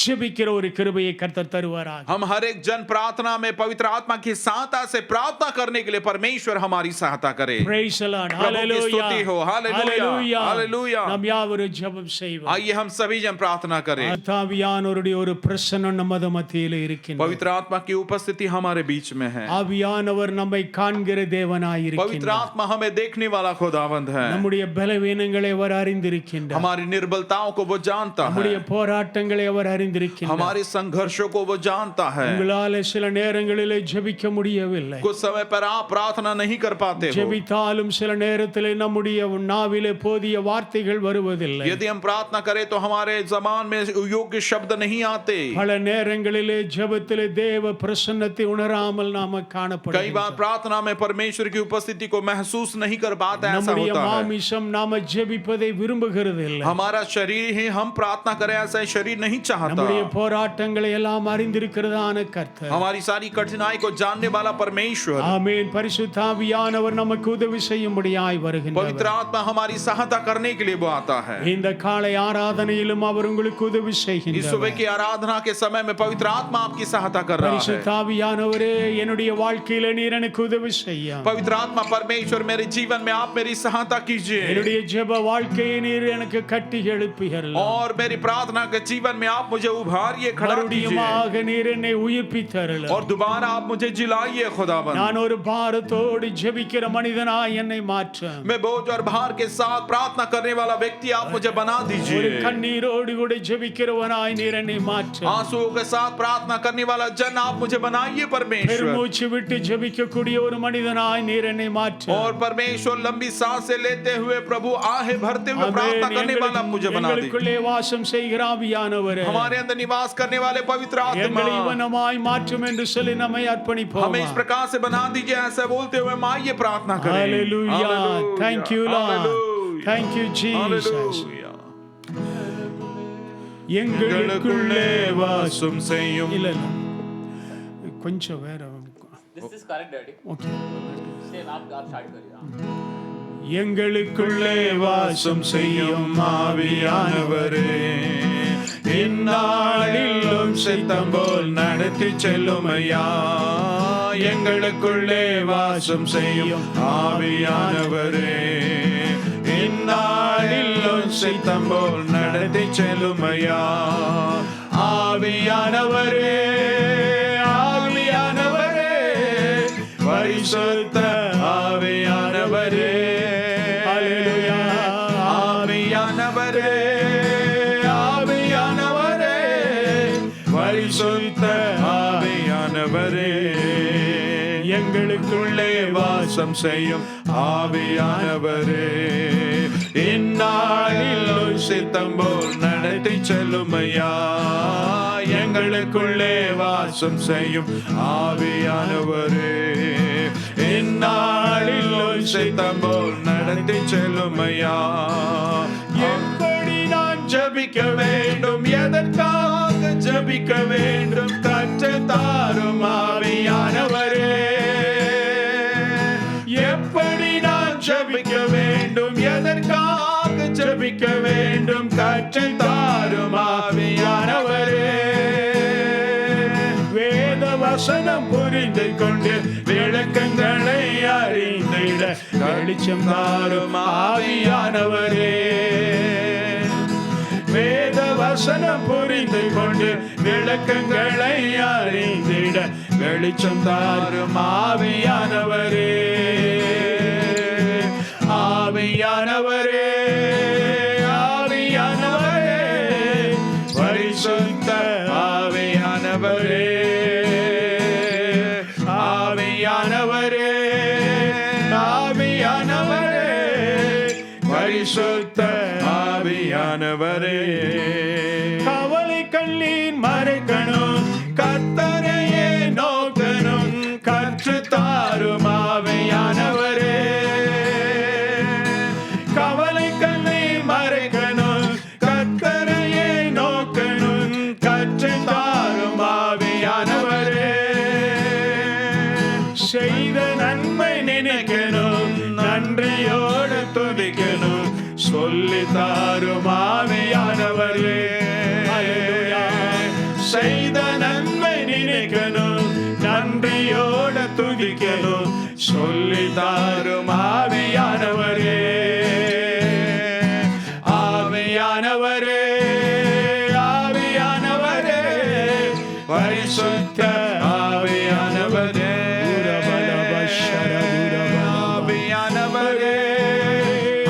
ஜெபிக்கிற ஒரு கிருபையை கர்த்தர் தருவாராக. हम हर एक जन प्रार्थना में पवित्र आत्मा की सहायता से प्रार्थना करने के लिए परमेश्वर हमारी सहायता करे। Praise the Lord. प्रभु की Hallelujah. स्तुति हो। Hallelujah, hallelujah. நாம் யாவரும் ஜெபம் செய்வோம். आइए हम सभी जन प्रार्थना करें। ஆவியானவருடைய ஒரு பிரசன்னம் நமது மத்தியிலே இருக்கின்றது. पवित्र आत्मा की उपस्थिति हमारे बीच में है। ஆவியானவர் நம்மை காண்கிற தேவனாய் पवित्र இருக்கின்றார். आत्मा हमें देखने वाला खुदावंद है। நம்முடைய பலவீனங்களை அவர் அறிந்திருக்கின்றார். हमारी निर्बलताओं को वो जानता है, நம்முடைய போராட்டங்களை அவர் அறிந்திருக்கின்றார். हमारे संघर्षों को वो जानता है। உங்களால சில நேரங்களிலே ஜெபிக்க முடியவில்லை. कुछ समय पर आप प्रार्थना नहीं कर पाते हो। ஜெபித்தாலும் சில நேரத்திலே நம்முடைய நாவிலே போதிய வார்த்தைகள் வருவதில்லை. यदि हम प्रार्थना करें तो हमारे ज़बान में योग्य शब्द नहीं आते। பல நேரங்களிலே ஜெபத்திலே தேவ பிரசன்னத்தை உணராமல் நாம कई காணப்படுகிறோம். बार प्रार्थना में परमेश्वर की उपस्थिति को महसूस नहीं कर पाते, ऐसा நம்முடைய होता है। மாமிசம் நாம ஜெபிப்பதை விரும்புகிறது இல்லை. हमारा शरीर ही हम प्रार्थना करें ऐसा शरीर नहीं चाहता। நம்முடைய போராட்டங்களை எல்லாம் அறிந்திருக்கிறதான கர்த்தர், हमारी सारी कठिनाई को जानने वाला परमेश्वर, ஆமென், பரிசுத்த ஆவியானவர் நமக்கு உதவி செய்யும்படியாய் வருகின்றார். पवित्र आत्मा हमारी सहायता करने के लिए वो आता है। இந்த காலை ஆராதனையிலும் அவர் உங்களுக்கு உதவி इस செய்கின்றார். सुबह की आराधना के समय में पवित्र आत्मा आपकी सहायता कर रहा பரிசுத்த है। ஆவியானவரே, என்னுடைய வாழ்க்கையில நீர் எனக்கு உதவி செய்ய, पवित्र आत्मा परमेश्वर, मेरे जीवन में आप मेरी सहायता कीजिए என்னுடைய ஜெப வாழ்க்கையை நீர் எனக்கு கட்டி எழுப்புகிறீர். और मेरी प्रार्थना के जीवन में आप मुझे उभारिए, खड़ा कीजिए மறுபடியுமாக நீர் என்னை உயிர்ப்பித்தருளும். और दोबारा आप मुझे जिलाइए खुदाबंद। நான் ஒரு பாரத்தோடு ஜெபிக்கிற மனிதனாய் என்னை மாற்றும். मैं बोझ और भार के साथ प्रार्थना करने वाला व्यक्ति आप मुझे बना ஒரு दीजिए। கண்ணீரோடு கூட ஜெபிக்கிறவனாய் நீர் என்னை மாற்றும். आंसुओं के साथ प्रार्थना करने वाला जन आप मुझे बनाइए परमेश्वर। பெருமூச்சு விட்டு ஜெபிக்கக்கூடிய ஒரு மனிதனாய் நீர் என்னை மாற்றும். और परमेश्वर लंबी सांसें लेते हुए प्रभु आहें भरते हुए प्रार्थना करने वाला मुझे बना दीजिए। எங்களுக்குள்ளே வாசம் செய்கிற ஆவியானவரே, हमारे अंदर निवास करने वाले पवित्र आत्मा எங்களை இவனமாய் மாற்றும் என்று சொல்லி நம்மை அர்ப்பணிப்போம். हमें इस प्रकार से बना दीजिए, ऐसा बोलते हुए हम आइए प्रार्थना करें। Hallelujah. Thank you, Lord. Hallelujah. Thank you, Jesus. Hallelujah. எங்களுக்குள்ளே வாசம் செய்யும் இல்ல இல்ல. கொஞ்சம் வேற. This is correct, Daddy. Okay. Same, आप start करिए. எங்களுக்குள்ளே வாசம் செய்யும் ஆவியானவரே, இந்நாளிலும் சித்தம் போல் நடத்தி செல்லும் ஐயா எங்களுக்குள்ளே வாசம் செய்யும் ஆவியானவரே இந்நாளிலும் சித்தம் போல் நடத்தி செல்லும் ஐயா ஆவியானவரே ஆவியானவரே பரிசுத்த ஆவியானவரே ஹல்லேலூயா. ஆவியானவரே ஆவியானவரே பரிசுத்த ஆவியானவரே எங்களுக்குள்ளே வாசம் செய்யும் ஆவியானவரே இந்நாளிலும் சித்தம் போல் நடத்தி செல்லும் ஐயா எங்களுக்குள்ளே வாசம் செய்யும் ஆவியானவரே இந்நாளிலும் சித்தம் போல் நடத்தி செல்லும் ஐயா எப்படி நான் ஜபிக்க வேண்டும் எதற்காக ஜபிக்க வேண்டும் கற்று தாரும் ஆவியானவரே எப்படி நான் ஜபிக்க வேண்டும் எதற்காக ஜபிக்க வேண்டும் கற்று தாரும் ஆவியானவரே வேத வசனம் புரிந்து கொண்டு விளக்கங்களை அறிந்திட வெளிச்சம் தாரும் ஆவியானவரே வேத வசனம் புரிந்து கொண்டு விளக்கங்களை அறிந்திட வெளிச்சம் தாரும் ஆவியானவரே ஆவியானவரே ஆவியானவரே பரிசுத்த ஆவியானவரே ஆவியானவரே ஆவியானவரே பரிசுத்த ஆவியானவரே கவலை கண்ணீர் மறைக்கணும் கர்த்தரையே நோக்கணும் கற்று தாரும் ஆவியானவரே கவலை கண்ணீர் மறைக்கணும் கர்த்தரையே நோக்கணும் கற்று தாரும் ஆவியானவரே செய்த நன்மை நினைக்கணும் நன்றியோடு துதிக்கணும் சொல்லி தாரும் ஆவியானவரே செய்த நன்மை நினைக்கணும் நன்றியோடு துதிக்கணும் சொல்லி தாரும் ஆவியானவரே ஆவியானவரே ஆவியானவரே பரிசுத்த ஆவியானவரே ஆவியானவரே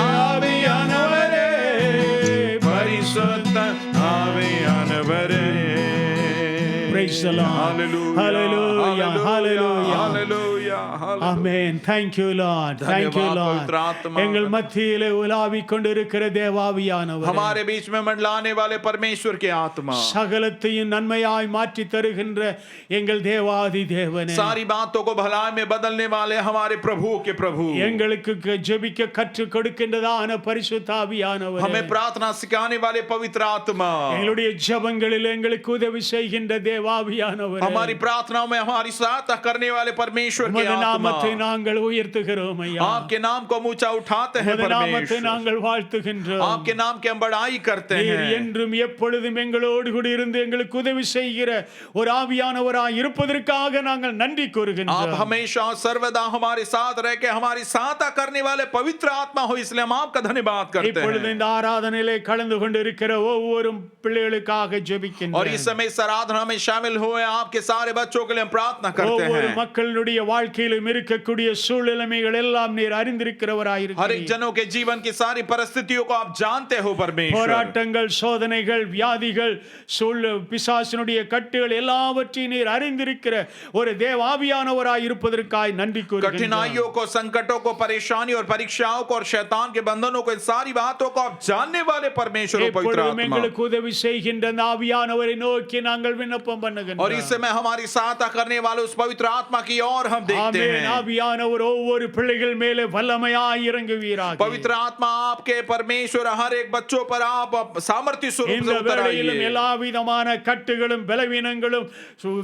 ஆவியானவரே பரிசுத்த ஆவியானவரே Praise the Lord. Hallelujah. Hallelujah. Hallelujah. Hallelujah. Hallelujah. Amen. Thank you, Lord. Thank you, धन्यवाद Lord. पवित्र आत्मा। எங்கள் மத்தியிலே உலாவிக் கொண்டிருக்கிற தேவாவியானவர் हमारे बीच में मंडलाने वाले परमेश्वर के आत्मा சகலத்தையும் நன்மையாய் மாற்றி தருகின்ற எங்கள் தேவாதி தேவனே सारी बातों को भलाई में बदलने वाले हमारे प्रभु के प्रभु எங்களுக்கு ஜெபிக்க கற்றுக் கொடுக்கின்றதான பரிசுத்தாவியானவர் हमें प्रार्थना सिखाने वाले पवित्र आत्मा எங்களுடைய ஜெபங்களில் எங்களுக்கு உதவி செய்கின்ற தேவாவியானவர் हमारी प्रार्थनाओं में हमारी सहायता करने वाले परमेश्वर के आत्मा நாமத்தை நாங்கள் உயர்த்துகிறோம் ஐயா आपके नाम को ऊंचा उठाते हैं நாமத்தை परमेश्वर நாங்கள் வாழ்த்துகின்றோம் आपके नाम की हम बड़ाई करते நீர் हैं என்றும் எப்பொழுதும் எங்களோடு கூட இருந்து எங்களுக்கு உதவி செய்கிற ஒரு ஆவியானவராய் இருப்பதற்காக நாங்கள் நன்றி आप கூறுகின்றோம் हमेशा और सर्वदा हमारे साथ रह के हमारी सहायता करने वाले पवित्र आत्मा हो इसलिए हम आपका धन्यवाद करते இப்பொழுது हैं இந்த ஆராதனையிலே கலந்து கொண்டிருக்கிற ஒவ்வொரு பிள்ளைகளுக்காக और ஜெபிக்கின்றோம் इस समय इस आराधना में शामिल हुए आपके सारे बच्चों के लिए हम प्रार्थना करते ஒவ்வொரு हैं மக்களுடைய வாழ்க்கையிலும் இருக்கக்கூடிய சூழ்நிலைமைகள் எல்லாம் நீர் அறிந்திருக்கிறவராய் हर एक இருக்கிறீர் जनों के जीवन की सारी परिस्थितियों को आप जानते हो परमेश्वर போராட்டங்கள் சோதனைகள் வியாதிகள் பிசாசினுடைய கட்டுகள் எல்லாவற்றையும் நீர் அறிந்திருக்கிற ஒரு தேவாவியானவராய் இருப்பதற்காய் நன்றி கூறுகின்றோம் कठिनाइयों को संकटों को परेशानी और परीक्षाओं को और शैतान के बंधनों को इन सारी बातों को आप जानने वाले परमेश्वर हो पवित्र எப்பொழுதும் आत्मा எங்களுக்கு உதவி செய்கின்ற அந்த ஆவியானவரை நோக்கி நாங்கள் விண்ணப்பம் और பண்ணுகின்றோம் इस समय हमारी सहायता करने वाले उस पवित्र आत्मा की ओर हम देखते देखते ஆமென். हैं। ஆவியானவர் ஒவ்வொரு பிள்ளைகள் மேலே வல்லமையாய் இறங்குவீராக. पवित्र आत्मा आपके परमेश्वर हर एक बच्चों पर आप सामर्थ्य स्वरूप இந்த से उतर வேளையிலும் आइए। எல்லா விதமான கட்டுகளும் பலவீனங்களும்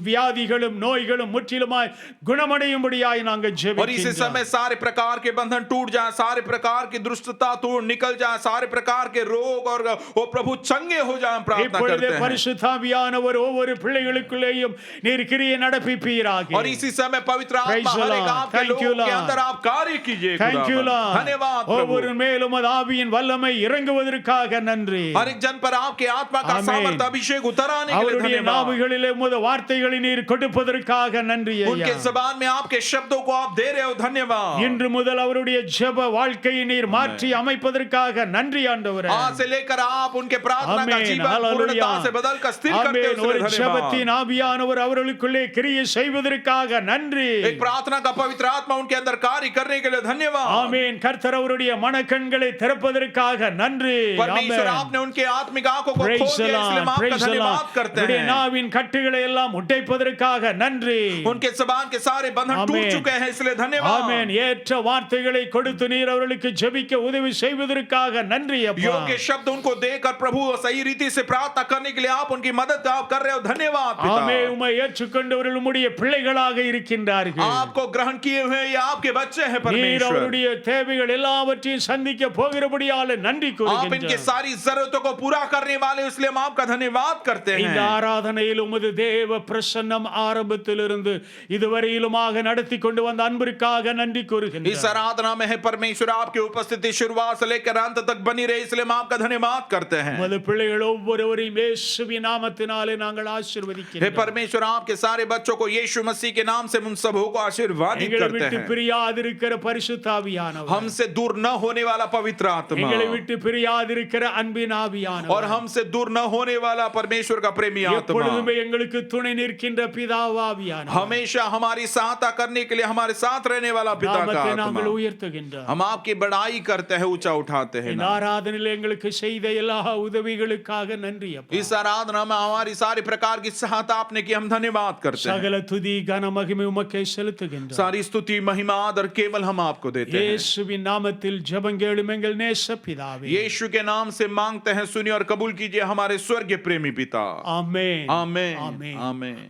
வியாதிகளும் நோய்களும் முற்றிலுமாய் குணமடையும்படியாய் நாங்கள் और इसी ஜெபிக்கிறோம். समय सारे प्रकार के बंधन टूट जाए, सारे प्रकार की दुष्टता टूट निकल जाए, सारे प्रकार के रोग और वो प्रभु चंगे हो जाए, हम प्रार्थना இப்பொழுது करते हैं। பரிசுத்த ஆவியானவர் ஒவ்வொரு பிள்ளைகளுக்குள்ளேயும் நீர் கிரியை நடப்பிப்பீராக. और इसी समय पवित्र Praise आत्मा the हर एक Lord. आपके Thank you, लोगों के Lord. अंदर आप कार्य कीजिए। Thank you, खुदावन। Lord. धन्यवाद ஒவ்வொரு प्रभु। மேலும் அது ஆவியின் வல்லமை இறங்குவதற்காக நன்றி. हर एक जन पर आपके आत्मा का Amen. सामर्थ्य अभिषेक उतर आने के लिए அவருடைய धन्यवाद। நாவுகளிலே உமது வார்த்தைகளை நீர் கொடுப்பதற்காக நன்றி ஐயா. उनके जबान में आपके शब्दों को आप दे रहे हो, धन्यवाद। இன்று முதல் அவருடைய ஜெப வாழ்க்கையை நீர் மாற்றி அமைப்பதற்காக நன்றி ஆண்டவரே. आज से लेकर आप उनके प्रार्थना का Amen. जीवन Hallelujah. पूर्णता से बदल कर स्थिर करते हो, ஆமென். ஒரு उसके लिए ஜெபத்தின் धन्यवाद। ஆவியானவர் அவர்களுக்குள்ளே கிரியை செய்வதற்காக நன்றி. एक प्रार्थना का पवित्र आत्मा उनके अंदर कार्य करने के लिए धन्यवाद। ஆமென். கர்த்தர் அவருடைய மனக்கண்களை திறப்பதற்காக நன்றி. परमेश्वर ஆமென். आपने उनके आत्मिक आंखों को खोल Praise the दिया, इसलिए हम Lord. आपका Praise the धन्यवाद Lord. करते அவருடைய हैं। நாவின் கட்டுகளை எல்லாம் உடைப்பதற்காக நன்றி. उनके जबान के सारे बंधन टूट Amen. चुके हैं, इसलिए धन्यवाद। ஆமென். ஏற்ற வார்த்தைகளை கொடுத்து நீர் அவர்களுக்கு ஜெபிக்க உதவி செய்வதற்காக நன்றி அப்பா. योग्य शब्द उनको देकर प्रभु सही रीति से प्रार्थना करने के लिए आप उनकी मदद आप कर रहे हो, धन्यवाद पिता। ஆமென். உம்மை ஏற்றுக்கொண்டவர்கள் உம்முடைய பிள்ளைகளாக இருக்கின்றார்கள். आपको ग्रहण किए हुए ये आपके बच्चे हैं நீர் परमेश्वर। அவருடைய தேவைகள் எல்லாவற்றையும் சந்திக்க போகிறபடியால நன்றி आप इनके கூறுகின்றோம். सारी जरूरतों को पूरा करने वाले, इसलिए हम आपका धन्यवाद करते இந்த हैं। ஆராதனையில் உமது தேவ பிரசன்னம் ஆரம்பத்திலிருந்து இதுவரையிலுமாக நடத்தி கொண்டு வந்த அன்பிற்காக நன்றி इस கூறுகின்றோம். आराधना में है परमेश्वर आपकी उपस्थिति शुरुआत से लेकर अंत तक बनी रहे, इसलिए हम आपका धन्यवाद करते हैं। உமது பிள்ளைகள் ஒவ்வொருவரையும் இயேசுவின் நாமத்தினாலே நாங்கள் हे ஆசீர்வதிக்கிறோம். परमेश्वर आपके सारे बच्चों को यीशु मसीह के नाम से उन सबों को आशीर्वादित எங்களை करते விட்டு हैं। பிரியாதிருக்கிற பரிசுத்த ஆவியானவர், हमसे दूर न होने वाला पवित्र आत्मा எங்களை விட்டு பிரியாதிருக்கிற அன்பின் और ஆவியானவர், हमसे दूर न होने वाला परमेश्वर का प्रेमी आत्मा எப்பொழுதுமே எங்களுக்கு துணை நிற்கின்ற பிதாவாவியானவர், हमेशा हमारी सहायता करने के लिए हमारे साथ रहने वाला पिता का நாமத்தை நாங்கள் आत्मा। உயர்த்துகின்றோம். हम आपकी बड़ाई करते हैं, ऊंचा उठाते हैं இந்த नाम। ஆராதனையில் எங்களுக்கு செய்த எல்லா உதவிகளுக்காக நன்றி அப்பா. इस आराधना में हमारी सारी प्रकार की सहायता आपने की, हम धन्यवाद करते हैं। சகல துதி கன மகிமை உமக்கே செலுத்துகின்றோம். सारी स्तुति महिमा आदर केवल हम आपको देते हैं। இயேசுவின் நாமத்தில் ஜெபங்கேளும் எங்கள் நேச பிதாவே. यीशु के नाम से मांगते हैं, सुनिए और कबूल कीजिए हमारे स्वर्गीय प्रेमी पिता। ஆமென். आमेन ஆமென். आमेन।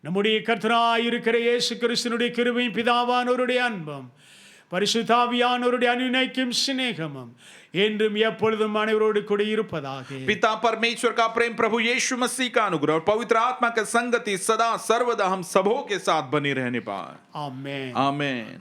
நம்முடைய கர்த்தராய் இருக்கிற இயேசு கிறிஸ்துவினுடைய கிருபையும் பிதாவானவருடைய அன்பும் பரிசுத்தாவியானவருடைய அனுநயிக்கும் சிநேகமும் என்றும் எப்பொழுதும் அனைவரோடு கூட இருப்பதாக. पिता परमेश्वर का प्रेम, प्रभु यीशु मसीह का अनुग्रह और पवित्र आत्मा की संगति सदा सर्वदा हम सबों के साथ बनी रहने पाए। ஆமென். आमेन।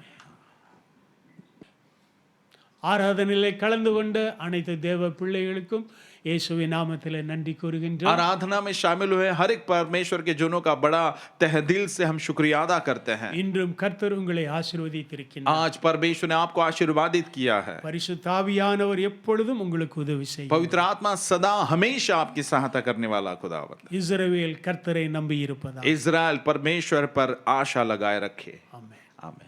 ஆராதனையிலே கலந்து கொண்ட அனைத்து தேவ பிள்ளைகளுக்கும் இயேசுவின் நாமத்திலே நன்றி கூறுகின்றோம். आराधना में शामिल हुए हर एक परमेश्वर के जनों का बड़ा तहे दिल से हम शुक्रिया अदा करते हैं। இன்றும் கர்த்தர் உங்களை ஆசீர்வதித்திருக்கின்றார். आज परमेश्वर ने आपको आशीर्वादित किया है। பரிசுத்த ஆவியானவர் எப்பொழுதும் உங்களுக்கு உதவி செய்யும். पवित्र आत्मा सदा हमेशा आपकी सहायता करने वाला खुदावंद। இஸ்ரவேல் கர்த்தரை நம்பி இருப்பதா. इज़राइल परमेश्वर पर आशा लगाए रखे। ஆமென். आमीन।